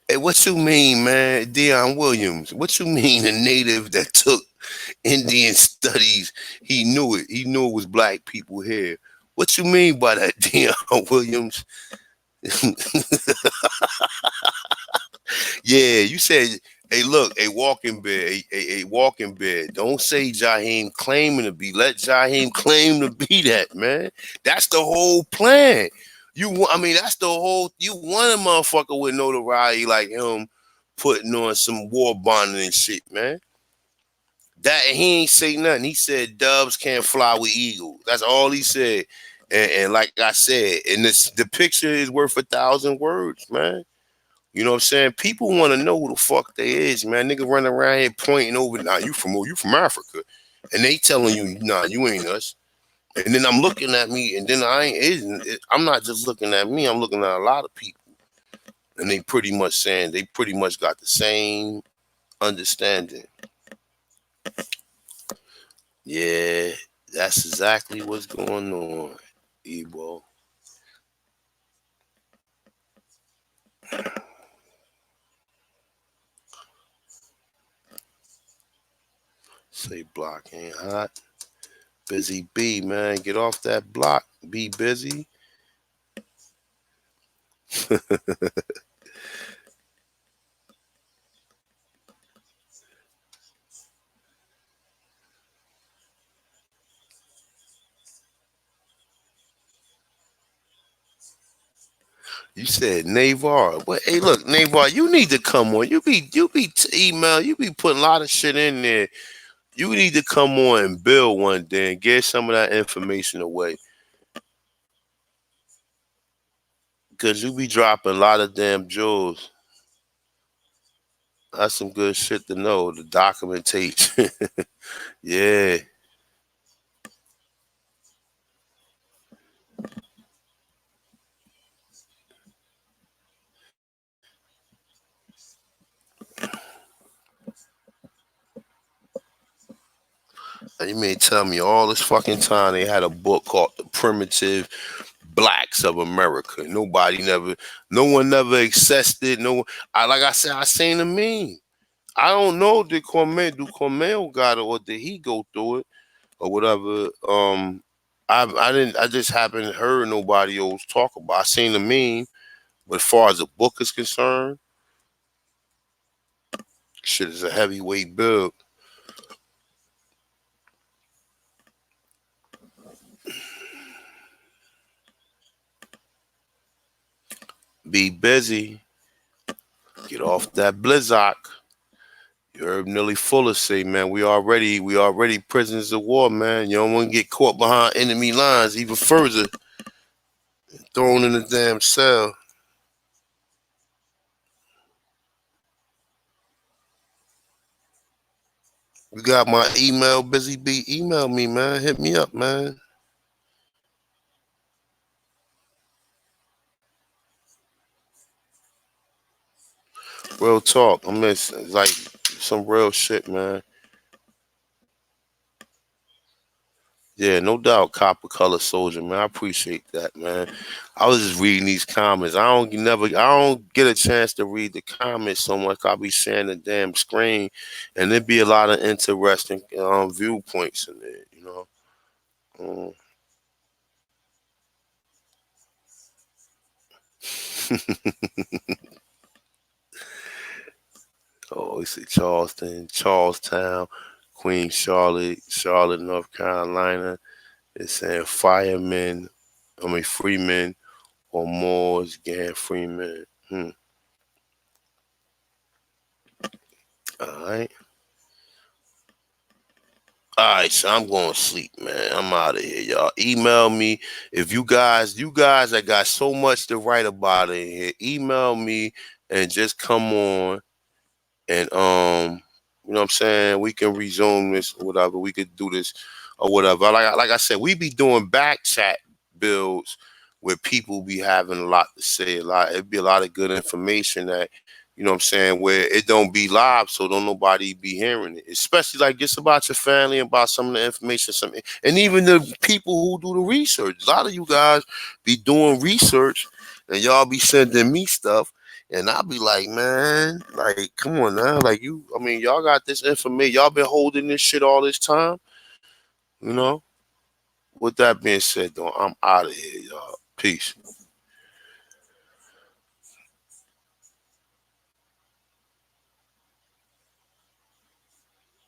Hey, what you mean, man? Dion Williams. What you mean a native that took Indian studies? He knew it. He knew it was black people here. What you mean by that, Dion Williams? Yeah, you said, hey, look, a walking bear, a walking bear. Don't say Jaheim claiming to be. Let Jaheim claim to be that, man. That's the whole plan. I mean, that's the whole. You want a motherfucker with notoriety like him putting on some war bonding and shit, man. That he ain't say nothing. He said doves can't fly with eagles. That's all he said. And like I said, and the picture is worth 1,000 words, man. You know what I'm saying? People want to know who the fuck they is, man. Nigga running around here pointing over. Nah, you from Africa, and they telling you, nah, you ain't us. And then I'm looking at me, and then I'm not just looking at me. I'm looking at a lot of people, and they pretty much saying they pretty much got the same understanding. Yeah, that's exactly what's going on, Ebo. Say block ain't hot. Busy B, man. Get off that block. Be busy. You said Navar. But hey, look, Navar, you need to come on. You be putting a lot of shit in there. You need to come on and build one day and get some of that information away. Cause you be dropping a lot of damn jewels. That's some good shit to know. The documentation. Yeah. And you may tell me all this fucking time they had a book called The Primitive Blacks of America. No one never accessed it. Like I said, I seen the meme. I don't know did Cormel got it or did he go through it or whatever. I didn't. I just haven't heard nobody else talk about. I seen the meme, but as far as the book is concerned, shit is a heavyweight build. Be busy. Get off that Blizzak. You heard Nelly Fuller say, man, we already prisoners of war, man. You don't want to get caught behind enemy lines even further, thrown in the damn cell. You got my email, Busy B. Email me, man. Hit me up, man. Real talk. I miss like some real shit, man. Yeah, no doubt, Copper Color Soldier, man. I appreciate that, man. I was just reading these comments. I don't get a chance to read the comments so much. I'll be sharing the damn screen, and there'd be a lot of interesting viewpoints in there, you know. Um, oh, we see Charleston, Charlestown, Queen Charlotte, Charlotte, North Carolina. It's saying freemen or Moors, gang freemen. All right. All right, so I'm going to sleep, man. I'm out of here, y'all. Email me if you guys that got so much to write about in here. Email me and just come on and you know what I'm saying? We can resume this or whatever. We could do this or whatever. Like I said, we be doing back chat builds where people be having a lot to say. It'd be a lot of good information that you know what I'm saying, where it don't be live, so don't nobody be hearing it. Especially like just about your family, about some of the information, something, and even the people who do the research. A lot of you guys be doing research, and y'all be sending me stuff, and I'll be like, man, like, come on now, like I mean, y'all got this information, y'all been holding this shit all this time, you know. With that being said, though, I'm out of here, y'all. Peace.